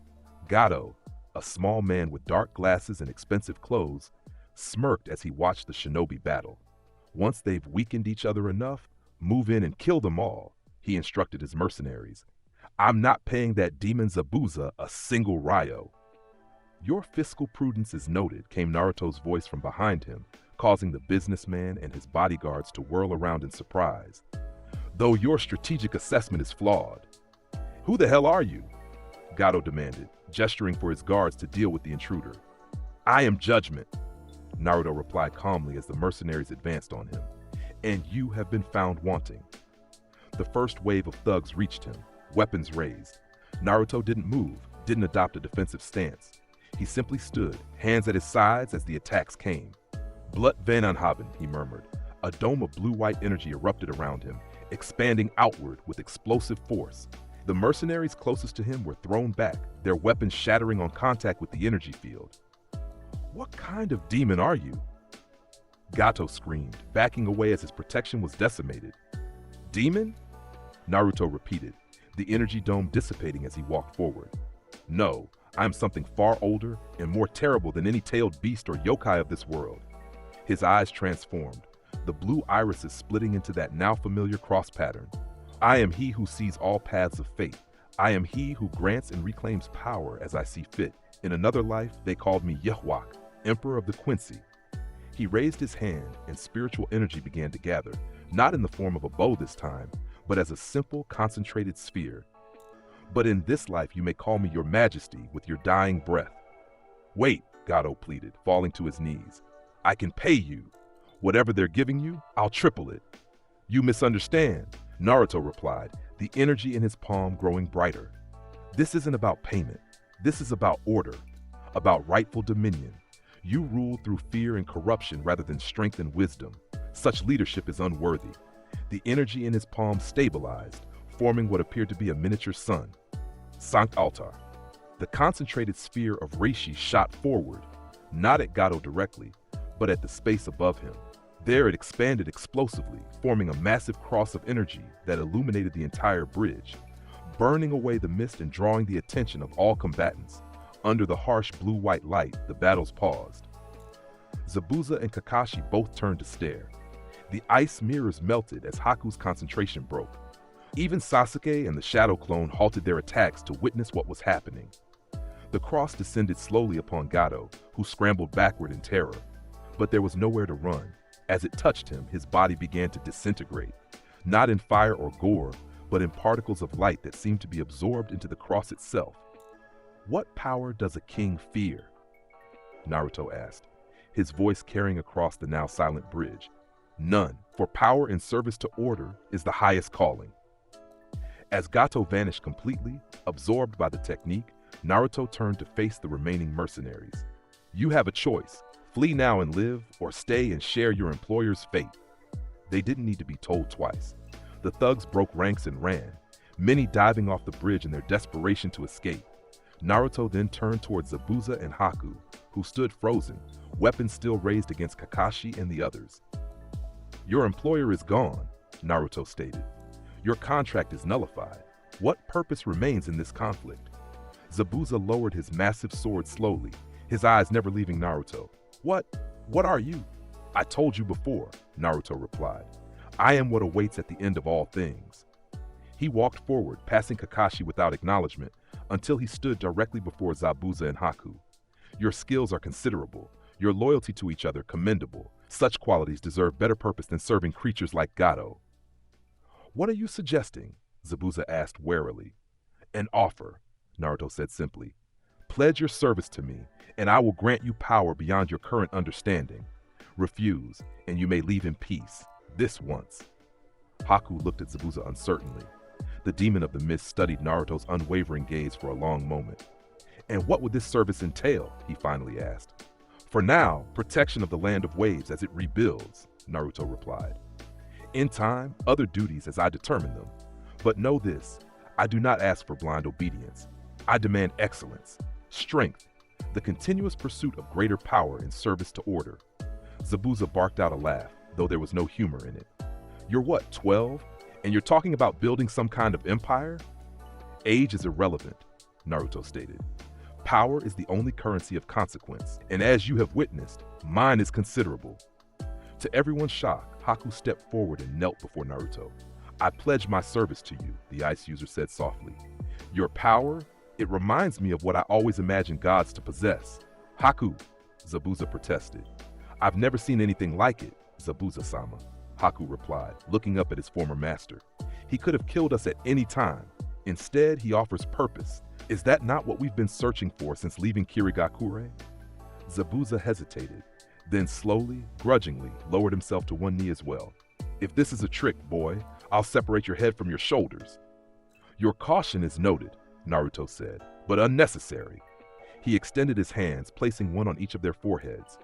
Gato, a small man with dark glasses and expensive clothes, smirked as he watched the shinobi battle. "Once they've weakened each other enough, move in and kill them all," he instructed his mercenaries. "I'm not paying that demon Zabuza a single ryo." "Your fiscal prudence is noted," came Naruto's voice from behind him, causing the businessman and his bodyguards to whirl around in surprise. "Though your strategic assessment is flawed." "Who the hell are you?" Gato demanded, gesturing for his guards to deal with the intruder. "I am Judgment," Naruto replied calmly as the mercenaries advanced on him. "And you have been found wanting." The first wave of thugs reached him, weapons raised. Naruto didn't move, didn't adopt a defensive stance. He simply stood, hands at his sides as the attacks came. "Blood Van Anhaben," he murmured. A dome of blue-white energy erupted around him, expanding outward with explosive force. The mercenaries closest to him were thrown back, their weapons shattering on contact with the energy field. "What kind of demon are you?" Gato screamed, backing away as his protection was decimated. "Demon?" Naruto repeated. the energy dome dissipating as he walked forward. No, I am something far older and more terrible than any tailed beast or yokai of this world. His eyes transformed, the blue irises splitting into that now familiar cross pattern. I am he who sees all paths of fate. I am he who grants and reclaims power as I see fit. In another life, they called me Yhwach, Emperor of the Quincy. He raised his hand and spiritual energy began to gather, not in the form of a bow this time, but as a simple, concentrated sphere. But in this life you may call me your majesty with your dying breath. Wait, Gato pleaded, falling to his knees. I can pay you. Whatever they're giving you, I'll triple it. You misunderstand, Naruto replied, the energy in his palm growing brighter. This isn't about payment. This is about order, about rightful dominion. You rule through fear and corruption rather than strength and wisdom. Such leadership is unworthy. The energy in his palm stabilized, forming what appeared to be a miniature sun. Sankt Altar. The concentrated sphere of Reishi shot forward, not at Gato directly, but at the space above him. There it expanded explosively, forming a massive cross of energy that illuminated the entire bridge, burning away the mist and drawing the attention of all combatants. Under the harsh blue-white light, the battles paused. Zabuza and Kakashi both turned to stare. The ice mirrors melted as Haku's concentration broke. Even Sasuke and the Shadow Clone halted their attacks to witness what was happening. The cross descended slowly upon Gato, who scrambled backward in terror. But there was nowhere to run. As it touched him, his body began to disintegrate, not in fire or gore, but in particles of light that seemed to be absorbed into the cross itself. What power does a king fear? Naruto asked, his voice carrying across the now silent bridge. None, for power in service to order is the highest calling. As Gato vanished completely, absorbed by the technique, Naruto turned to face the remaining mercenaries. You have a choice. Flee now and live, or stay and share your employer's fate. They didn't need to be told twice. The thugs broke ranks and ran, many diving off the bridge in their desperation to escape. Naruto then turned towards Zabuza and Haku, who stood frozen, weapons still raised against Kakashi and the others. Your employer is gone, Naruto stated. Your contract is nullified. What purpose remains in this conflict? Zabuza lowered his massive sword slowly, his eyes never leaving Naruto. What are you? I told you before, Naruto replied. I am what awaits at the end of all things. He walked forward, passing Kakashi without acknowledgement, until he stood directly before Zabuza and Haku. Your skills are considerable, your loyalty to each other commendable. Such qualities deserve better purpose than serving creatures like Gato. What are you suggesting? Zabuza asked warily. An offer, Naruto said simply. Pledge your service to me, and I will grant you power beyond your current understanding. Refuse, and you may leave in peace, this once. Haku looked at Zabuza uncertainly. The demon of the mist studied Naruto's unwavering gaze for a long moment. And what would this service entail? He finally asked. For now, protection of the land of waves as it rebuilds, Naruto replied. In time, other duties as I determine them. But know this, I do not ask for blind obedience. I demand excellence, strength, the continuous pursuit of greater power in service to order. Zabuza barked out a laugh, though there was no humor in it. You're what, 12? And you're talking about building some kind of empire? Age is irrelevant, Naruto stated. Power is the only currency of consequence, and as you have witnessed, mine is considerable. To everyone's shock, Haku stepped forward and knelt before Naruto. I pledge my service to you, the ice user said softly. Your power? It reminds me of what I always imagined gods to possess. Haku, Zabuza protested. I've never seen anything like it, Zabuza-sama, Haku replied, looking up at his former master. He could have killed us at any time. Instead, he offers purpose. Is that not what we've been searching for since leaving Kirigakure? Zabuza hesitated, then slowly, grudgingly, lowered himself to one knee as well. If this is a trick, boy, I'll separate your head from your shoulders. Your caution is noted, Naruto said, but unnecessary. He extended his hands, placing one on each of their foreheads.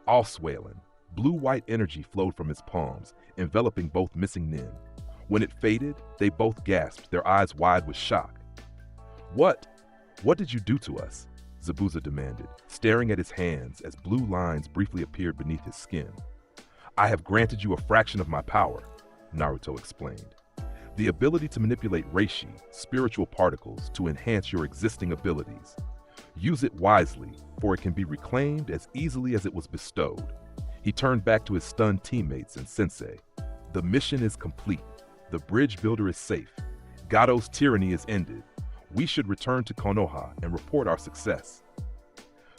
Allswalen, blue-white energy flowed from his palms, enveloping both missing nin. When it faded, they both gasped, their eyes wide with shock. What did you do to us? Zabuza demanded, staring at his hands as blue lines briefly appeared beneath his skin. I have granted you a fraction of my power, Naruto explained. The ability to manipulate reishi, spiritual particles, to enhance your existing abilities. Use it wisely, for it can be reclaimed as easily as it was bestowed. He turned back to his stunned teammates and sensei. The mission is complete. The bridge builder is safe. Gado's tyranny is ended. We should return to Konoha and report our success.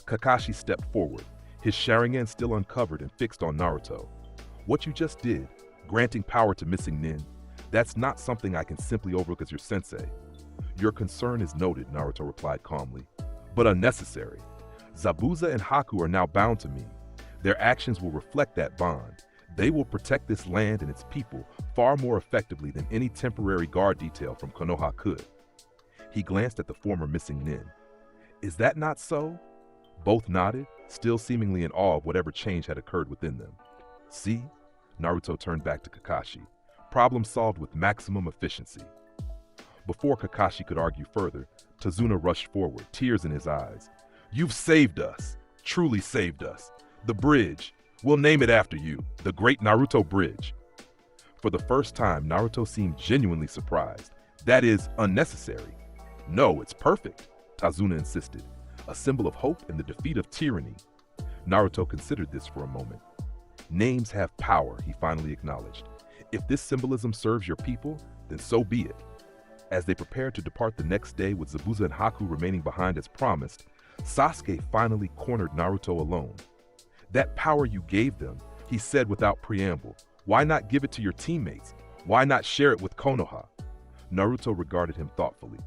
Kakashi stepped forward, his Sharingan still uncovered and fixed on Naruto. What you just did, granting power to missing nin, that's not something I can simply overlook as your sensei. Your concern is noted, Naruto replied calmly, but unnecessary. Zabuza and Haku are now bound to me. Their actions will reflect that bond. They will protect this land and its people far more effectively than any temporary guard detail from Konoha could. He glanced at the former missing nin. Is that not so? Both nodded, still seemingly in awe of whatever change had occurred within them. See? Naruto turned back to Kakashi. Problem solved with maximum efficiency. Before Kakashi could argue further, Tazuna rushed forward, tears in his eyes. You've saved us. Truly saved us. The bridge. We'll name it after you. The Great Naruto Bridge. For the first time, Naruto seemed genuinely surprised. That is unnecessary. No, it's perfect, Tazuna insisted. A symbol of hope in the defeat of tyranny. Naruto considered this for a moment. Names have power, he finally acknowledged. If this symbolism serves your people, then so be it. As they prepared to depart the next day with Zabuza and Haku remaining behind as promised, Sasuke finally cornered Naruto alone. That power you gave them, he said without preamble. Why not give it to your teammates? Why not share it with Konoha? Naruto regarded him thoughtfully.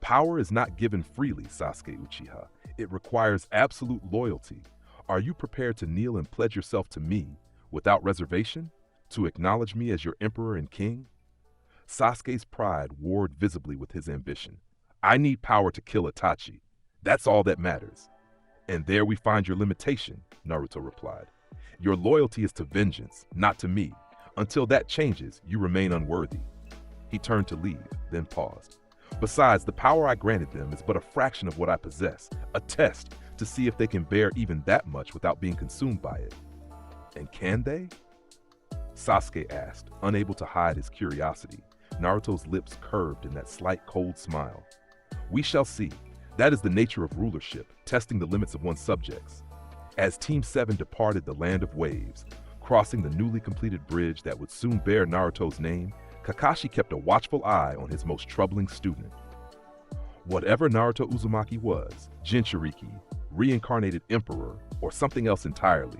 Power is not given freely, Sasuke Uchiha. It requires absolute loyalty. Are you prepared to kneel and pledge yourself to me, without reservation? To acknowledge me as your emperor and king? Sasuke's pride warred visibly with his ambition. I need power to kill Itachi. That's all that matters. And there we find your limitation, Naruto replied. Your loyalty is to vengeance, not to me. Until that changes, you remain unworthy. He turned to leave, then paused. Besides, the power I granted them is but a fraction of what I possess, a test to see if they can bear even that much without being consumed by it. And can they? Sasuke asked, unable to hide his curiosity. Naruto's lips curved in that slight cold smile. We shall see. That is the nature of rulership, testing the limits of one's subjects. As Team 7 departed the Land of Waves, crossing the newly completed bridge that would soon bear Naruto's name, Kakashi kept a watchful eye on his most troubling student. Whatever Naruto Uzumaki was, Jinchuriki, reincarnated emperor, or something else entirely,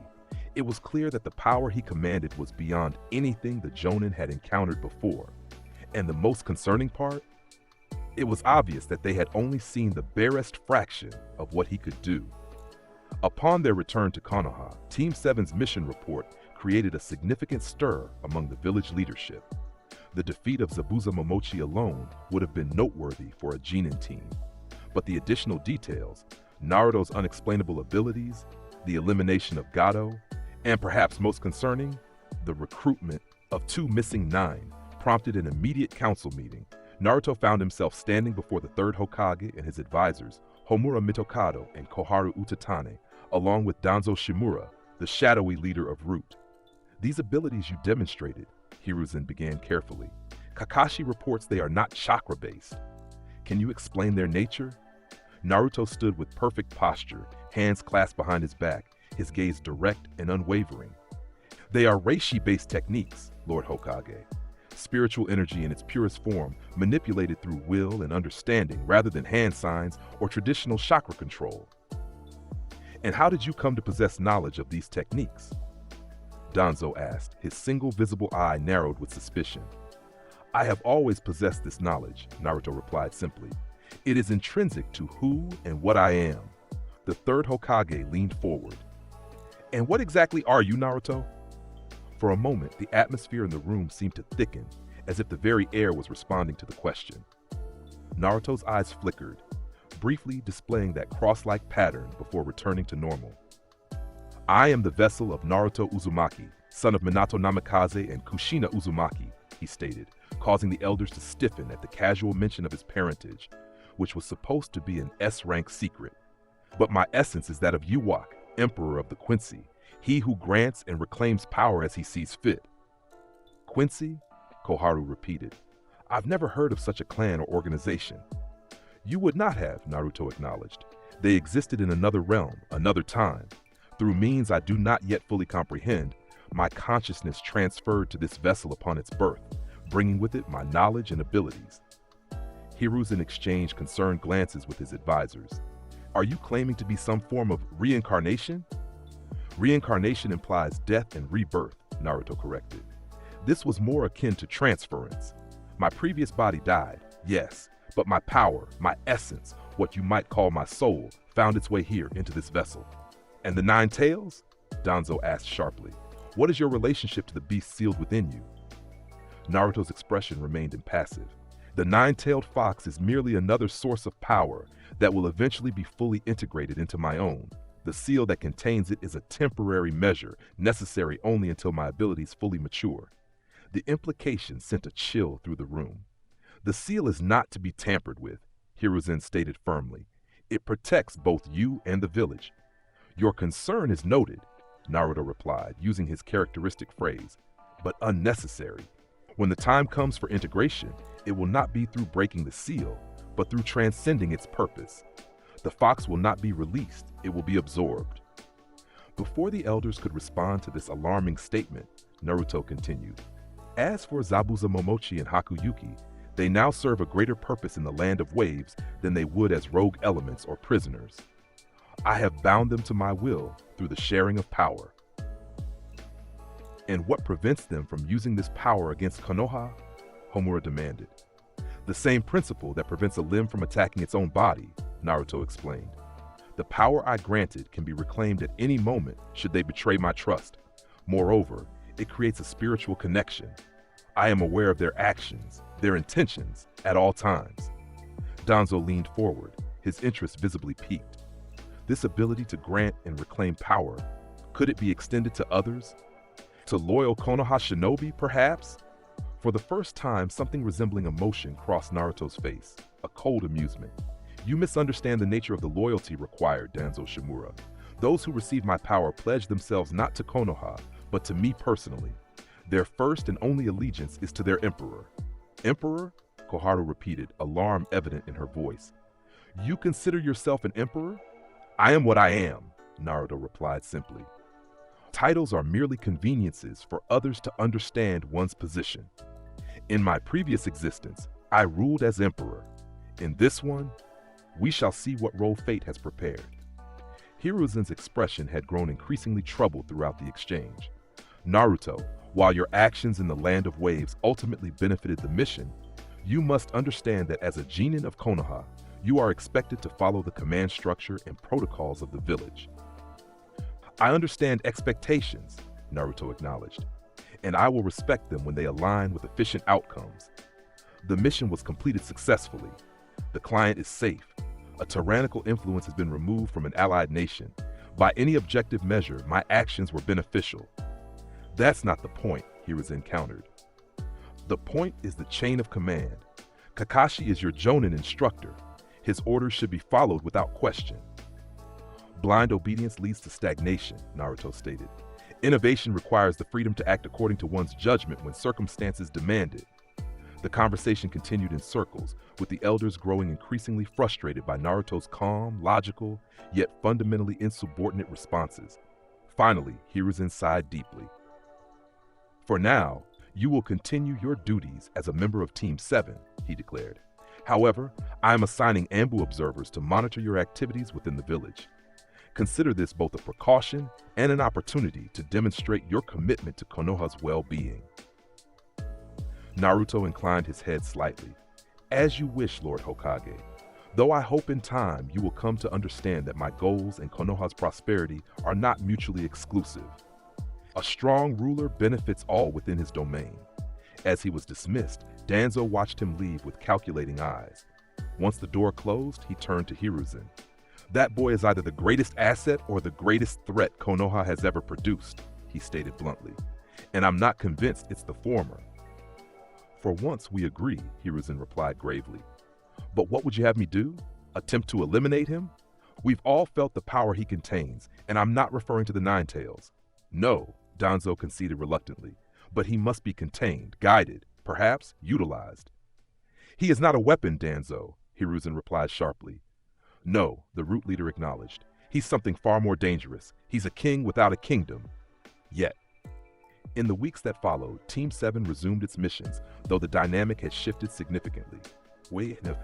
it was clear that the power he commanded was beyond anything the Jonin had encountered before. And the most concerning part? It was obvious that they had only seen the barest fraction of what he could do. Upon their return to Konoha, Team 7's mission report created a significant stir among the village leadership. The defeat of Zabuza Momochi alone would have been noteworthy for a Genin team. But the additional details, Naruto's unexplainable abilities, the elimination of Gado, and perhaps most concerning, the recruitment of 2 missing 9, prompted an immediate council meeting. Naruto found himself standing before the 3rd Hokage and his advisors, Homura Mitokado and Koharu Utatane, along with Danzo Shimura, the shadowy leader of Root. These abilities you demonstrated, Hiruzen began carefully. Kakashi reports they are not chakra-based. Can you explain their nature? Naruto stood with perfect posture, hands clasped behind his back, his gaze direct and unwavering. They are reishi-based techniques, Lord Hokage. Spiritual energy in its purest form, manipulated through will and understanding rather than hand signs or traditional chakra control. And how did you come to possess knowledge of these techniques? Danzo asked, his single visible eye narrowed with suspicion. I have always possessed this knowledge, Naruto replied simply. It is intrinsic to who and what I am. The 3rd Hokage leaned forward. And what exactly are you, Naruto? For a moment, the atmosphere in the room seemed to thicken, as if the very air was responding to the question. Naruto's eyes flickered, briefly displaying that cross-like pattern before returning to normal. I am the vessel of Naruto Uzumaki, son of Minato Namikaze and Kushina Uzumaki, he stated, causing the elders to stiffen at the casual mention of his parentage, which was supposed to be an S-rank secret. But my essence is that of Yhwach, emperor of the Quincy, he who grants and reclaims power as he sees fit. Quincy? Koharu repeated. I've never heard of such a clan or organization. You would not have, Naruto acknowledged. They existed in another realm, another time. Through means I do not yet fully comprehend, my consciousness transferred to this vessel upon its birth, bringing with it my knowledge and abilities. Hiruzen exchanged concerned glances with his advisors. Are you claiming to be some form of reincarnation? Reincarnation implies death and rebirth, Naruto corrected. This was more akin to transference. My previous body died, yes, but my power, my essence, what you might call my soul, found its way here into this vessel. And the nine tails? Danzo asked sharply. What is your relationship to the beast sealed within you? Naruto's expression remained impassive. The nine-tailed fox is merely another source of power that will eventually be fully integrated into my own. The seal that contains it is a temporary measure, necessary only until my abilities fully mature. The implication sent a chill through the room. The seal is not to be tampered with, Hiruzen stated firmly. It protects both you and the village. Your concern is noted, Naruto replied, using his characteristic phrase, but unnecessary. When the time comes for integration, it will not be through breaking the seal, but through transcending its purpose. The fox will not be released, it will be absorbed. Before the elders could respond to this alarming statement, Naruto continued. As for Zabuza Momochi and Hakuyuki, they now serve a greater purpose in the land of waves than they would as rogue elements or prisoners. I have bound them to my will through the sharing of power. And what prevents them from using this power against Konoha? Homura demanded. The same principle that prevents a limb from attacking its own body, Naruto explained. The power I granted can be reclaimed at any moment should they betray my trust. Moreover, it creates a spiritual connection. I am aware of their actions, their intentions, at all times. Danzo leaned forward, his interest visibly piqued. This ability to grant and reclaim power, could it be extended to others? To loyal Konoha shinobi, perhaps? For the first time, something resembling emotion crossed Naruto's face, a cold amusement. You misunderstand the nature of the loyalty required, Danzo Shimura. Those who receive my power pledge themselves not to Konoha, but to me personally. Their first and only allegiance is to their emperor. Emperor? Koharu repeated, alarm evident in her voice. You consider yourself an emperor? I am what I am, Naruto replied simply. Titles are merely conveniences for others to understand one's position. In my previous existence, I ruled as emperor. In this one, we shall see what role fate has prepared. Hiruzen's expression had grown increasingly troubled throughout the exchange. Naruto, while your actions in the land of waves ultimately benefited the mission, you must understand that as a genin of Konoha, you are expected to follow the command structure and protocols of the village. I understand expectations, Naruto acknowledged, and I will respect them when they align with efficient outcomes. The mission was completed successfully. The client is safe. A tyrannical influence has been removed from an allied nation. By any objective measure, my actions were beneficial. That's not the point, Hiruzen countered. The point is the chain of command. Kakashi is your Jonin instructor. His orders should be followed without question. Blind obedience leads to stagnation, Naruto stated. Innovation requires the freedom to act according to one's judgment when circumstances demand it. The conversation continued in circles, with the elders growing increasingly frustrated by Naruto's calm, logical, yet fundamentally insubordinate responses. Finally, Hiruzen sighed deeply. For now, you will continue your duties as a member of Team 7, he declared. However, I am assigning Ambu observers to monitor your activities within the village. Consider this both a precaution and an opportunity to demonstrate your commitment to Konoha's well-being. Naruto inclined his head slightly. As you wish, Lord Hokage. Though I hope in time you will come to understand that my goals and Konoha's prosperity are not mutually exclusive. A strong ruler benefits all within his domain. As he was dismissed, Danzo watched him leave with calculating eyes. Once the door closed, he turned to Hiruzen. That boy is either the greatest asset or the greatest threat Konoha has ever produced, he stated bluntly. And I'm not convinced it's the former. For once we agree, Hiruzen replied gravely. But what would you have me do? Attempt to eliminate him? We've all felt the power he contains, and I'm not referring to the Nine Tails. No, Danzo conceded reluctantly, but he must be contained, guided, perhaps utilized. He is not a weapon, Danzo, Hiruzen replied sharply. No, the root leader acknowledged. He's something far more dangerous. He's a king without a kingdom. Yet. In the weeks that followed, Team 7 resumed its missions, though the dynamic had shifted significantly.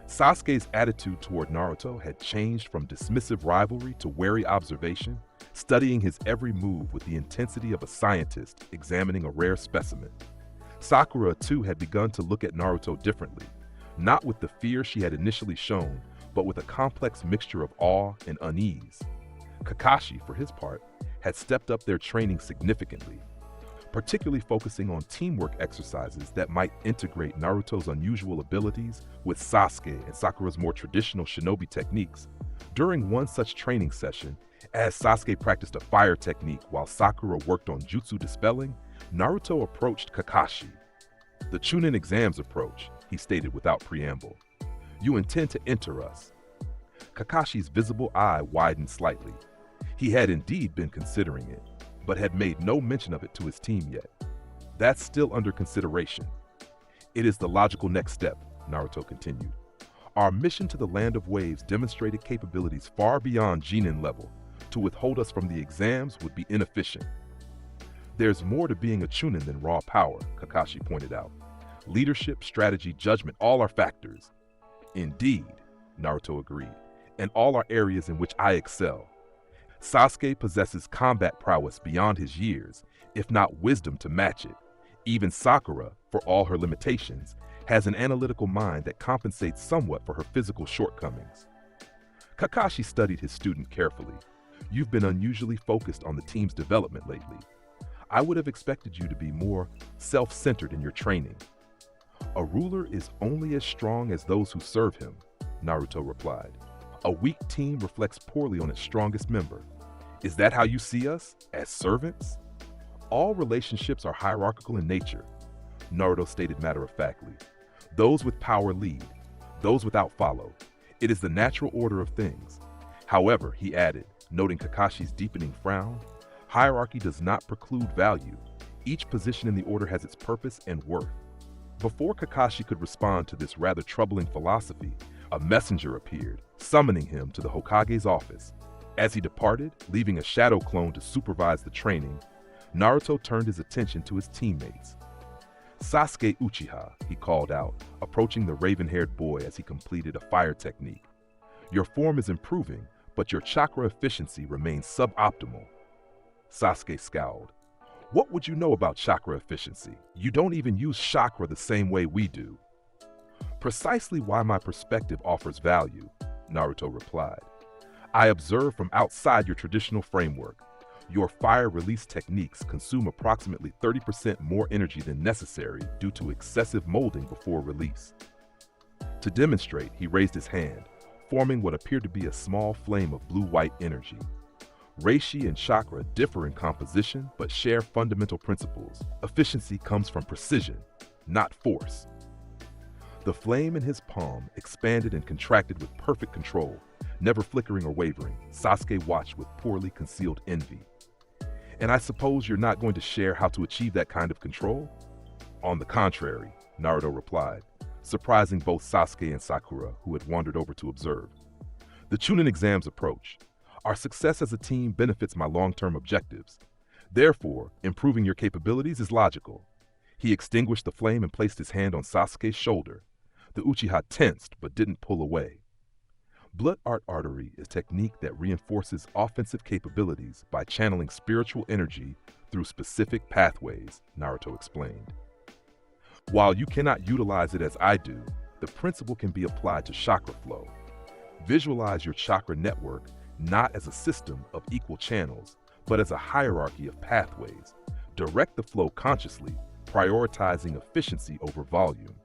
Sasuke's attitude toward Naruto had changed from dismissive rivalry to wary observation, studying his every move with the intensity of a scientist examining a rare specimen. Sakura, too, had begun to look at Naruto differently, not with the fear she had initially shown, but with a complex mixture of awe and unease. Kakashi, for his part, had stepped up their training significantly, particularly focusing on teamwork exercises that might integrate Naruto's unusual abilities with Sasuke and Sakura's more traditional shinobi techniques. During one such training session, as Sasuke practiced a fire technique while Sakura worked on jutsu dispelling, Naruto approached Kakashi. The Chunin exams approach, he stated without preamble. You intend to enter us. Kakashi's visible eye widened slightly. He had indeed been considering it, but had made no mention of it to his team yet. That's still under consideration. It is the logical next step, Naruto continued. Our mission to the Land of Waves demonstrated capabilities far beyond Genin level. To withhold us from the exams would be inefficient. There's more to being a Chunin than raw power, Kakashi pointed out. Leadership, strategy, judgment, all are factors. Indeed, Naruto agreed, and all are areas in which I excel. Sasuke possesses combat prowess beyond his years, if not wisdom to match it. Even Sakura, for all her limitations, has an analytical mind that compensates somewhat for her physical shortcomings. Kakashi studied his student carefully. You've been unusually focused on the team's development lately. I would have expected you to be more self-centered in your training. A ruler is only as strong as those who serve him, Naruto replied. A weak team reflects poorly on its strongest member. Is that how you see us, as servants? All relationships are hierarchical in nature, Naruto stated matter-of-factly. Those with power lead, those without follow. It is the natural order of things. However, he added, noting Kakashi's deepening frown, hierarchy does not preclude value. Each position in the order has its purpose and worth. Before Kakashi could respond to this rather troubling philosophy, a messenger appeared, summoning him to the Hokage's office. As he departed, leaving a shadow clone to supervise the training, Naruto turned his attention to his teammates. Sasuke Uchiha, he called out, approaching the raven-haired boy as he completed a fire technique. Your form is improving, but your chakra efficiency remains suboptimal. Sasuke scowled. What would you know about chakra efficiency? You don't even use chakra the same way we do. Precisely why my perspective offers value, Naruto replied. I observe from outside your traditional framework. Your fire release techniques consume approximately 30% more energy than necessary due to excessive molding before release. To demonstrate, he raised his hand, forming what appeared to be a small flame of blue-white energy. Reishi and chakra differ in composition but share fundamental principles. Efficiency comes from precision, not force. The flame in his palm expanded and contracted with perfect control, never flickering or wavering. Sasuke watched with poorly concealed envy. And I suppose you're not going to share how to achieve that kind of control? On the contrary, Naruto replied, surprising both Sasuke and Sakura, who had wandered over to observe. The Chunin exams approach. Our success as a team benefits my long-term objectives. Therefore, improving your capabilities is logical. He extinguished the flame and placed his hand on Sasuke's shoulder. The Uchiha tensed but didn't pull away. Blood art artery is a technique that reinforces offensive capabilities by channeling spiritual energy through specific pathways, Naruto explained. While you cannot utilize it as I do, the principle can be applied to chakra flow. Visualize your chakra network not as a system of equal channels, but as a hierarchy of pathways. Direct the flow consciously, prioritizing efficiency over volume.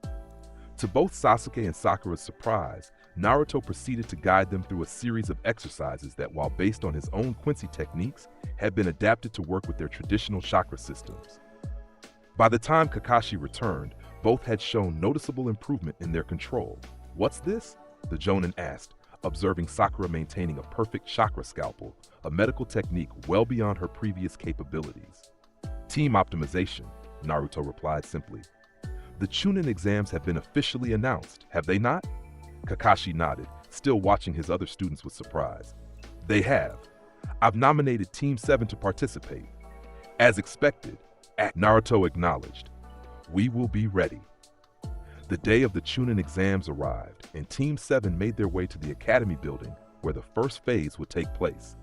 To both Sasuke and Sakura's surprise, Naruto proceeded to guide them through a series of exercises that, while based on his own Quincy techniques, had been adapted to work with their traditional chakra systems. By the time Kakashi returned, both had shown noticeable improvement in their control. What's this? The Jonin asked, observing Sakura maintaining a perfect chakra scalpel, a medical technique well beyond her previous capabilities. Team optimization, Naruto replied simply. The Chunin exams have been officially announced, have they not? Kakashi nodded, still watching his other students with surprise. They have. I've nominated Team 7 to participate. As expected, Naruto acknowledged. We will be ready. The day of the Chunin exams arrived, and Team 7 made their way to the academy building where the first phase would take place.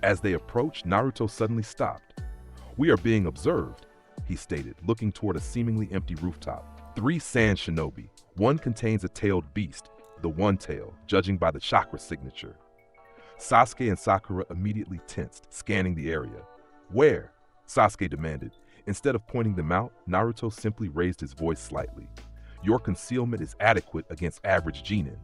As they approached, Naruto suddenly stopped. We are being observed, he stated, looking toward a seemingly empty rooftop. 3 sand shinobi. One contains a tailed beast, the one tail, judging by the chakra signature. Sasuke and Sakura immediately tensed, scanning the area. Where? Sasuke demanded. Instead of pointing them out, Naruto simply raised his voice slightly. Your concealment is adequate against average genin.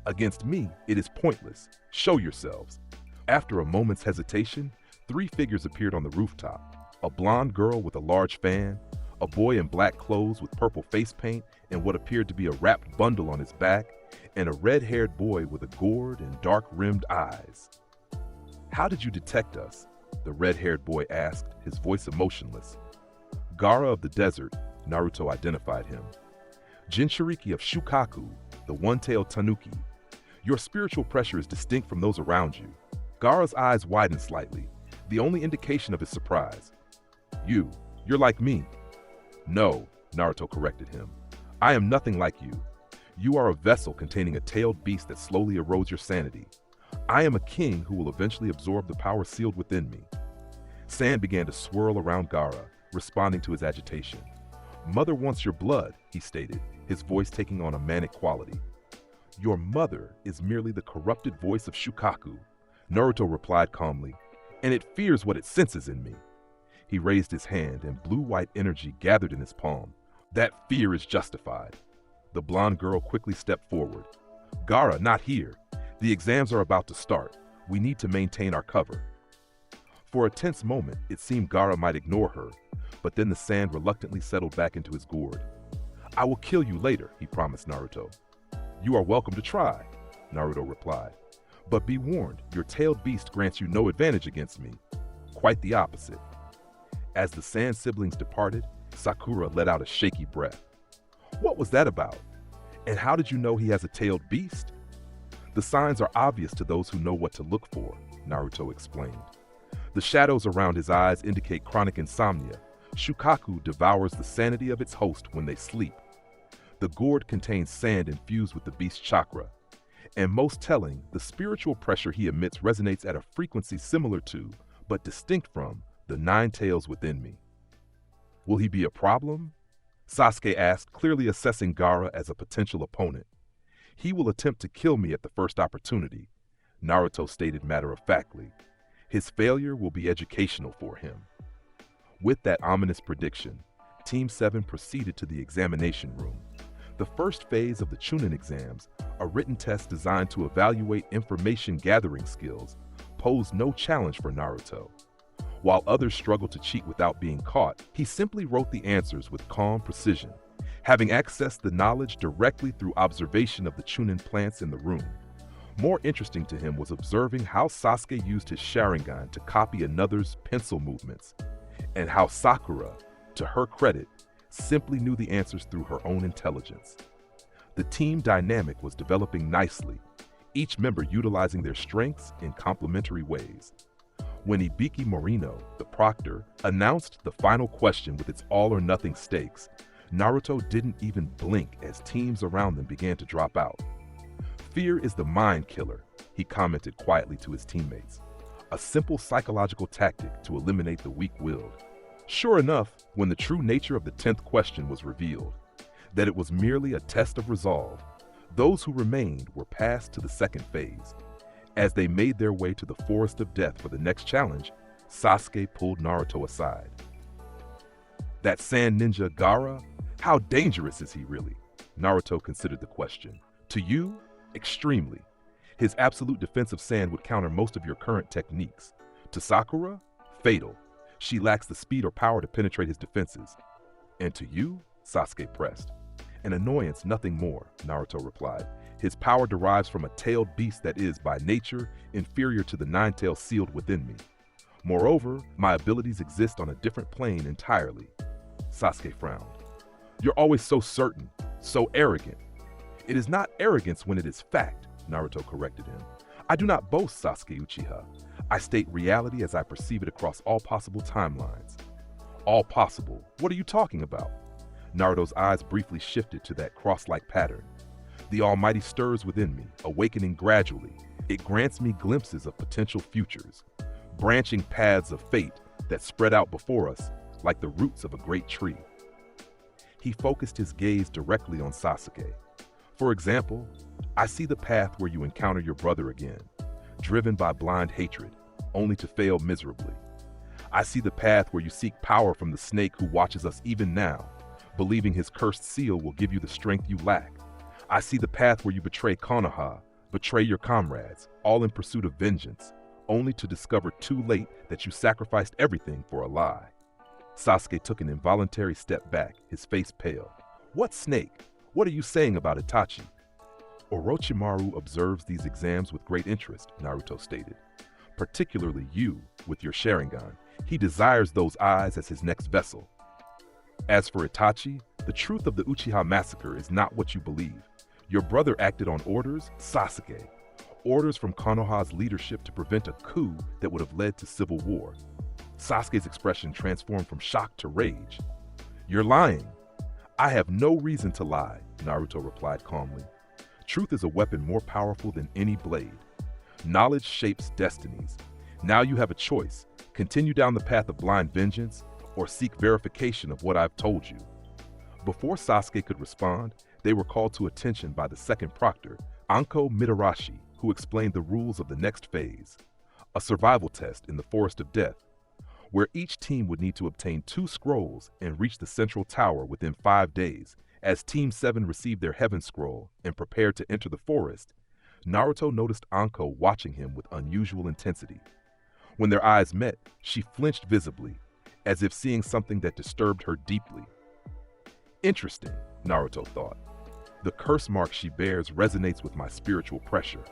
Against me, it is pointless. Show yourselves. After a moment's hesitation, 3 figures appeared on the rooftop. A blonde girl with a large fan, a boy in black clothes with purple face paint and what appeared to be a wrapped bundle on his back, and a red-haired boy with a gourd and dark-rimmed eyes. How did you detect us? The red-haired boy asked, his voice emotionless. Gaara of the desert, Naruto identified him. Jinchuriki of Shukaku, the one-tailed tanuki. Your spiritual pressure is distinct from those around you. Gaara's eyes widened slightly, the only indication of his surprise. You're like me. No, Naruto corrected him. I am nothing like you. You are a vessel containing a tailed beast that slowly erodes your sanity. I am a king who will eventually absorb the power sealed within me. Sand began to swirl around Gaara, responding to his agitation. Mother wants your blood, he stated, his voice taking on a manic quality. Your mother is merely the corrupted voice of Shukaku, Naruto replied calmly, and it fears what it senses in me. He raised his hand and blue-white energy gathered in his palm. That fear is justified. The blonde girl quickly stepped forward. Gaara, not here. The exams are about to start. We need to maintain our cover. For a tense moment, it seemed Gaara might ignore her, but then the sand reluctantly settled back into his gourd. I will kill you later, he promised Naruto. You are welcome to try, Naruto replied. But be warned, your tailed beast grants you no advantage against me. Quite the opposite. As the sand siblings departed, Sakura let out a shaky breath. What was that about? And how did you know he has a tailed beast? The signs are obvious to those who know what to look for, Naruto explained. The shadows around his eyes indicate chronic insomnia. Shukaku devours the sanity of its host when they sleep. The gourd contains sand infused with the beast's chakra. And most telling, the spiritual pressure he emits resonates at a frequency similar to, but distinct from, the 9 tails within me. Will he be a problem? Sasuke asked, clearly assessing Gaara as a potential opponent. He will attempt to kill me at the first opportunity, Naruto stated matter-of-factly. His failure will be educational for him. With that ominous prediction, Team 7 proceeded to the examination room. The first phase of the Chunin exams, a written test designed to evaluate information gathering skills, posed no challenge for Naruto. While others struggled to cheat without being caught, he simply wrote the answers with calm precision, having accessed the knowledge directly through observation of the Chunin plants in the room. More interesting to him was observing how Sasuke used his Sharingan to copy another's pencil movements, and how Sakura, to her credit, simply knew the answers through her own intelligence. The team dynamic was developing nicely, each member utilizing their strengths in complementary ways. When Ibiki Morino, the proctor, announced the final question with its all-or-nothing stakes, Naruto didn't even blink as teams around them began to drop out. Fear is the mind killer, he commented quietly to his teammates. A simple psychological tactic to eliminate the weak-willed. Sure enough, when the true nature of the 10th question was revealed, that it was merely a test of resolve, those who remained were passed to the second phase. As they made their way to the Forest of Death for the next challenge, Sasuke pulled Naruto aside. That sand ninja Gaara? How dangerous is he really? Naruto considered the question. To you, extremely. His absolute defense of sand would counter most of your current techniques. To Sakura, fatal. She lacks the speed or power to penetrate his defenses. And to you, Sasuke pressed. An annoyance, nothing more, Naruto replied. His power derives from a tailed beast that is, by nature, inferior to the 9 tails sealed within me. Moreover, my abilities exist on a different plane entirely. Sasuke frowned. You're always so certain, so arrogant. It is not arrogance when it is fact, Naruto corrected him. I do not boast, Sasuke Uchiha. I state reality as I perceive it across all possible timelines. All possible? What are you talking about? Naruto's eyes briefly shifted to that cross-like pattern. The Almighty stirs within me, awakening gradually. It grants me glimpses of potential futures, branching paths of fate that spread out before us like the roots of a great tree. He focused his gaze directly on Sasuke. For example, I see the path where you encounter your brother again, driven by blind hatred, only to fail miserably. I see the path where you seek power from the snake who watches us even now, believing his cursed seal will give you the strength you lack. I see the path where you betray Konoha, betray your comrades, all in pursuit of vengeance, only to discover too late that you sacrificed everything for a lie. Sasuke took an involuntary step back, his face pale. What snake? What are you saying about Itachi? Orochimaru observes these exams with great interest, Naruto stated. Particularly you, with your Sharingan. He desires those eyes as his next vessel. As for Itachi, the truth of the Uchiha massacre is not what you believe. Your brother acted on orders, Sasuke. Orders from Konoha's leadership to prevent a coup that would have led to civil war. Sasuke's expression transformed from shock to rage. You're lying. I have no reason to lie, Naruto replied calmly. Truth is a weapon more powerful than any blade. Knowledge shapes destinies. Now you have a choice. Continue down the path of blind vengeance or seek verification of what I've told you. Before Sasuke could respond, they were called to attention by the second proctor, Anko Mitarashi, who explained the rules of the next phase, a survival test in the Forest of Death, where each team would need to obtain 2 scrolls and reach the central tower within 5 days. As Team 7 received their Heaven Scroll and prepared to enter the forest, Naruto noticed Anko watching him with unusual intensity. When their eyes met, she flinched visibly, as if seeing something that disturbed her deeply. Interesting, Naruto thought. The curse mark she bears resonates with my spiritual pressure.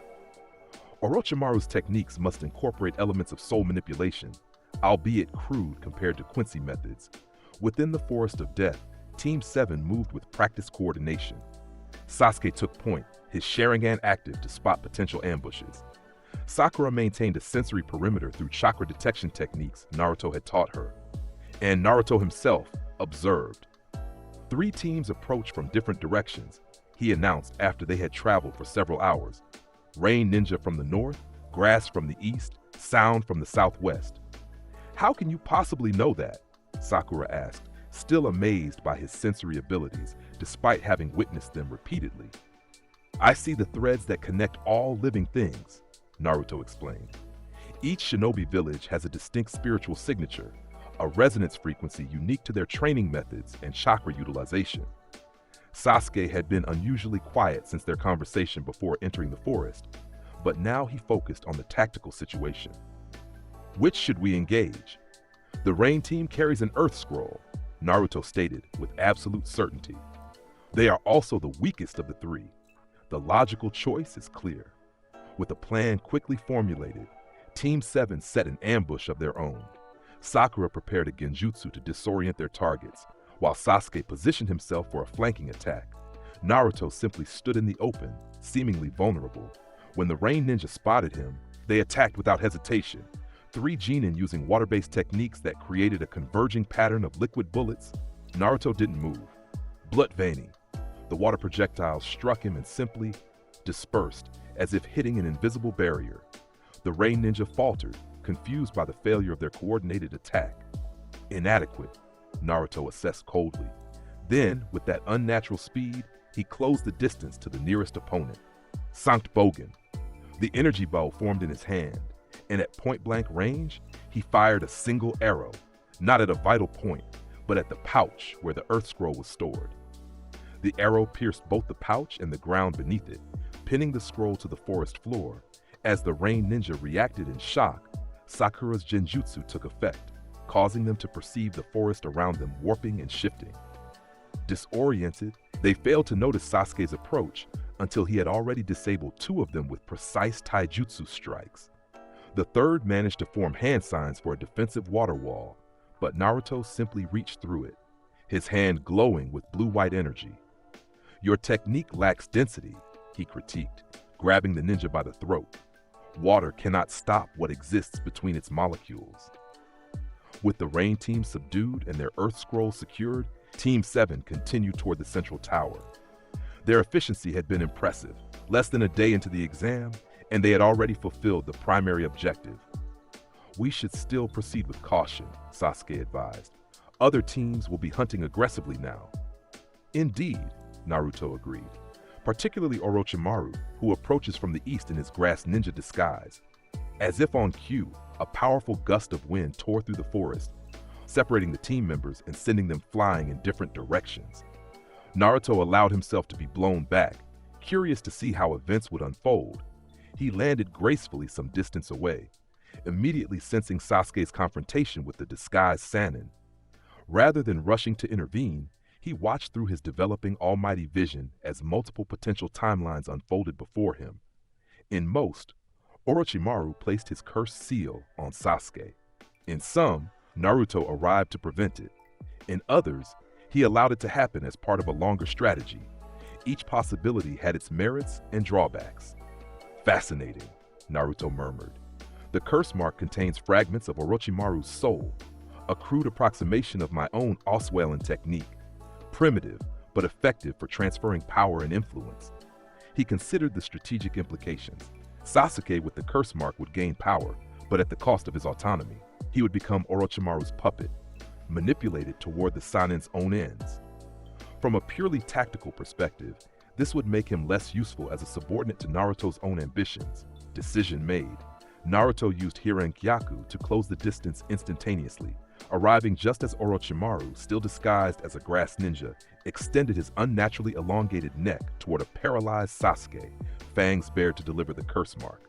Orochimaru's techniques must incorporate elements of soul manipulation, albeit crude compared to Quincy methods. Within the Forest of Death, Team 7 moved with practiced coordination. Sasuke took point, his Sharingan active to spot potential ambushes. Sakura maintained a sensory perimeter through chakra detection techniques Naruto had taught her. And Naruto himself observed. 3 teams approached from different directions, he announced after they had traveled for several hours. Rain Ninja from the north, Grass from the east, Sound from the southwest. How can you possibly know that? Sakura asked, still amazed by his sensory abilities, despite having witnessed them repeatedly. I see the threads that connect all living things, Naruto explained. Each shinobi village has a distinct spiritual signature, a resonance frequency unique to their training methods and chakra utilization. Sasuke had been unusually quiet since their conversation before entering the forest, but now he focused on the tactical situation. Which should we engage? The Rain team carries an Earth Scroll, Naruto stated with absolute certainty. They are also the weakest of the 3. The logical choice is clear. With a plan quickly formulated, Team 7 set an ambush of their own. Sakura prepared a genjutsu to disorient their targets, while Sasuke positioned himself for a flanking attack. Naruto simply stood in the open, seemingly vulnerable. When the Rain Ninja spotted him, they attacked without hesitation. 3 genin using water-based techniques that created a converging pattern of liquid bullets. Naruto didn't move. Blood veining. The water projectiles struck him and simply dispersed, as if hitting an invisible barrier. The Rain Ninja faltered, confused by the failure of their coordinated attack. Inadequate, Naruto assessed coldly. Then, with that unnatural speed, he closed the distance to the nearest opponent. Sankt Bogen. The energy bow formed in his hand, and at point-blank range, he fired a single arrow, not at a vital point, but at the pouch where the Earth Scroll was stored. The arrow pierced both the pouch and the ground beneath it, pinning the scroll to the forest floor. As the Rain Ninja reacted in shock, Sakura's genjutsu took effect, causing them to perceive the forest around them warping and shifting. Disoriented, they failed to notice Sasuke's approach until he had already disabled 2 of them with precise taijutsu strikes. The third managed to form hand signs for a defensive water wall, but Naruto simply reached through it. his hand glowing with blue-white energy. "Your technique lacks density," he critiqued, grabbing the ninja by the throat. "Water cannot stop what exists between its molecules." With the Rain team subdued and their Earth Scroll secured, Team 7 continued toward the central tower. Their efficiency had been impressive, less than a day into the exam, and they had already fulfilled the primary objective. "We should still proceed with caution," Sasuke advised. "Other teams will be hunting aggressively now." "Indeed," Naruto agreed, particularly Orochimaru, who approaches from the east in his grass ninja disguise. As if on cue, a powerful gust of wind tore through the forest, separating the team members and sending them flying in different directions. Naruto allowed himself to be blown back, curious to see how events would unfold. He landed gracefully some distance away, immediately sensing Sasuke's confrontation with the disguised Sannin. Rather than rushing to intervene, he watched through his developing almighty vision as multiple potential timelines unfolded before him. In most, Orochimaru placed his cursed seal on Sasuke. In some, Naruto arrived to prevent it. In others, he allowed it to happen as part of a longer strategy. Each possibility had its merits and drawbacks. "Fascinating," Naruto murmured. "The curse mark contains fragments of Orochimaru's soul, a crude approximation of my own Osweilan technique, primitive but effective for transferring power and influence." He considered the strategic implications. Sasuke with the curse mark would gain power, but at the cost of his autonomy. He would become Orochimaru's puppet, manipulated toward the Sannin's own ends. From a purely tactical perspective, this would make him less useful as a subordinate to Naruto's own ambitions. Decision made. Naruto used Hirankyaku to close the distance instantaneously, arriving just as Orochimaru, still disguised as a grass ninja, extended his unnaturally elongated neck toward a paralyzed Sasuke, fangs bared to deliver the curse mark.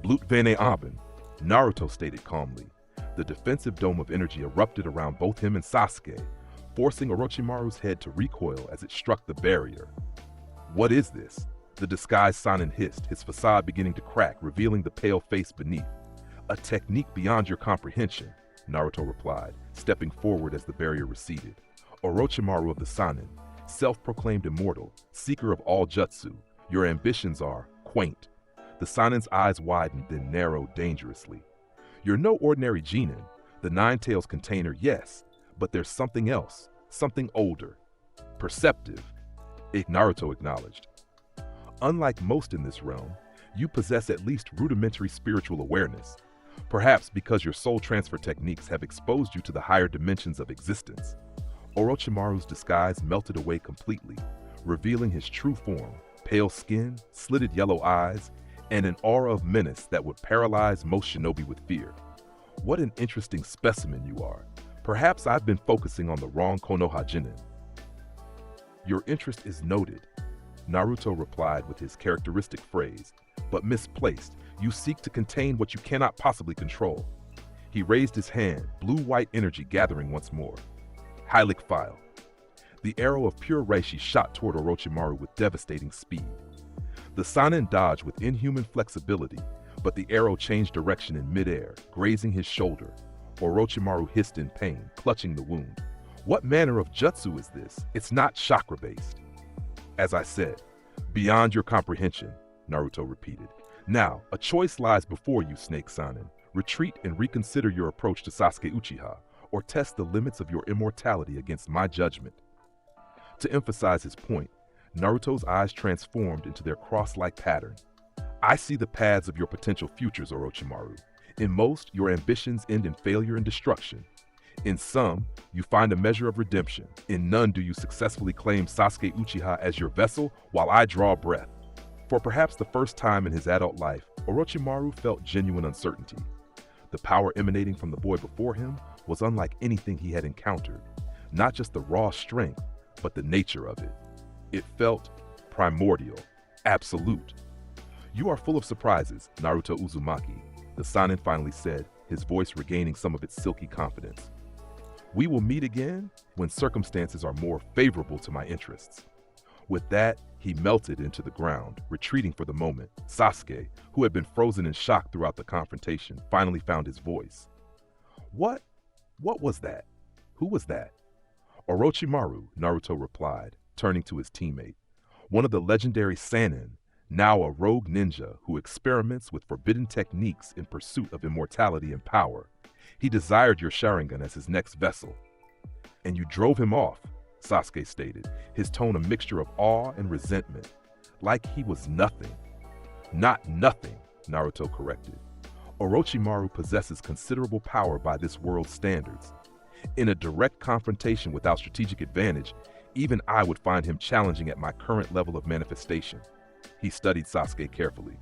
"Blut vene Abend," Naruto stated calmly. The defensive dome of energy erupted around both him and Sasuke, forcing Orochimaru's head to recoil as it struck the barrier. "What is this?" the disguised Sannin hissed, his facade beginning to crack, revealing the pale face beneath. "A technique beyond your comprehension," Naruto replied, stepping forward as the barrier receded. "Orochimaru of the Sannin, self-proclaimed immortal, seeker of all jutsu, your ambitions are quaint." The Sannin's eyes widened, then narrowed dangerously. "You're no ordinary genin, the Nine Tails container, yes, but there's something else, something older. Perceptive," Naruto acknowledged. "Unlike most in this realm, you possess at least rudimentary spiritual awareness, perhaps because your soul transfer techniques have exposed you to the higher dimensions of existence." Orochimaru's disguise melted away completely, revealing his true form, pale skin, slitted yellow eyes, and an aura of menace that would paralyze most shinobi with fear. "What an interesting specimen you are. Perhaps I've been focusing on the wrong Konoha Genin." "Your interest is noted," Naruto replied with his characteristic phrase, "but misplaced. You seek to contain what you cannot possibly control." He raised his hand, blue-white energy gathering once more. "Hylic file." The arrow of pure reishi shot toward Orochimaru with devastating speed. The Sannin dodged with inhuman flexibility, but the arrow changed direction in midair, grazing his shoulder. Orochimaru hissed in pain, clutching the wound. "What manner of jutsu is this? It's not chakra-based." "As I said, beyond your comprehension," Naruto repeated. "Now, a choice lies before you, Snake Sannin. Retreat and reconsider your approach to Sasuke Uchiha, or test the limits of your immortality against my judgment." To emphasize his point, Naruto's eyes transformed into their cross-like pattern. "I see the paths of your potential futures, Orochimaru. In most, your ambitions end in failure and destruction. In some, you find a measure of redemption. In none do you successfully claim Sasuke Uchiha as your vessel while I draw breath." For perhaps the first time in his adult life, Orochimaru felt genuine uncertainty. The power emanating from the boy before him was unlike anything he had encountered. Not just the raw strength, but the nature of it. It felt primordial, absolute. "You are full of surprises, Naruto Uzumaki," the Sannin finally said, his voice regaining some of its silky confidence. "We will meet again when circumstances are more favorable to my interests." With that, he melted into the ground, retreating for the moment. Sasuke, who had been frozen in shock throughout the confrontation, finally found his voice. What was that? Who was that?" Orochimaru, Naruto replied, turning to his teammate. One of the legendary Sannin, now a rogue ninja who experiments with forbidden techniques in pursuit of immortality and power. He desired your Sharingan as his next vessel. And you drove him off, Sasuke stated, his tone a mixture of awe and resentment. Like he was nothing. Not nothing, Naruto corrected. Orochimaru possesses considerable power by this world's standards. In a direct confrontation without strategic advantage, even I would find him challenging at my current level of manifestation. He studied Sasuke carefully.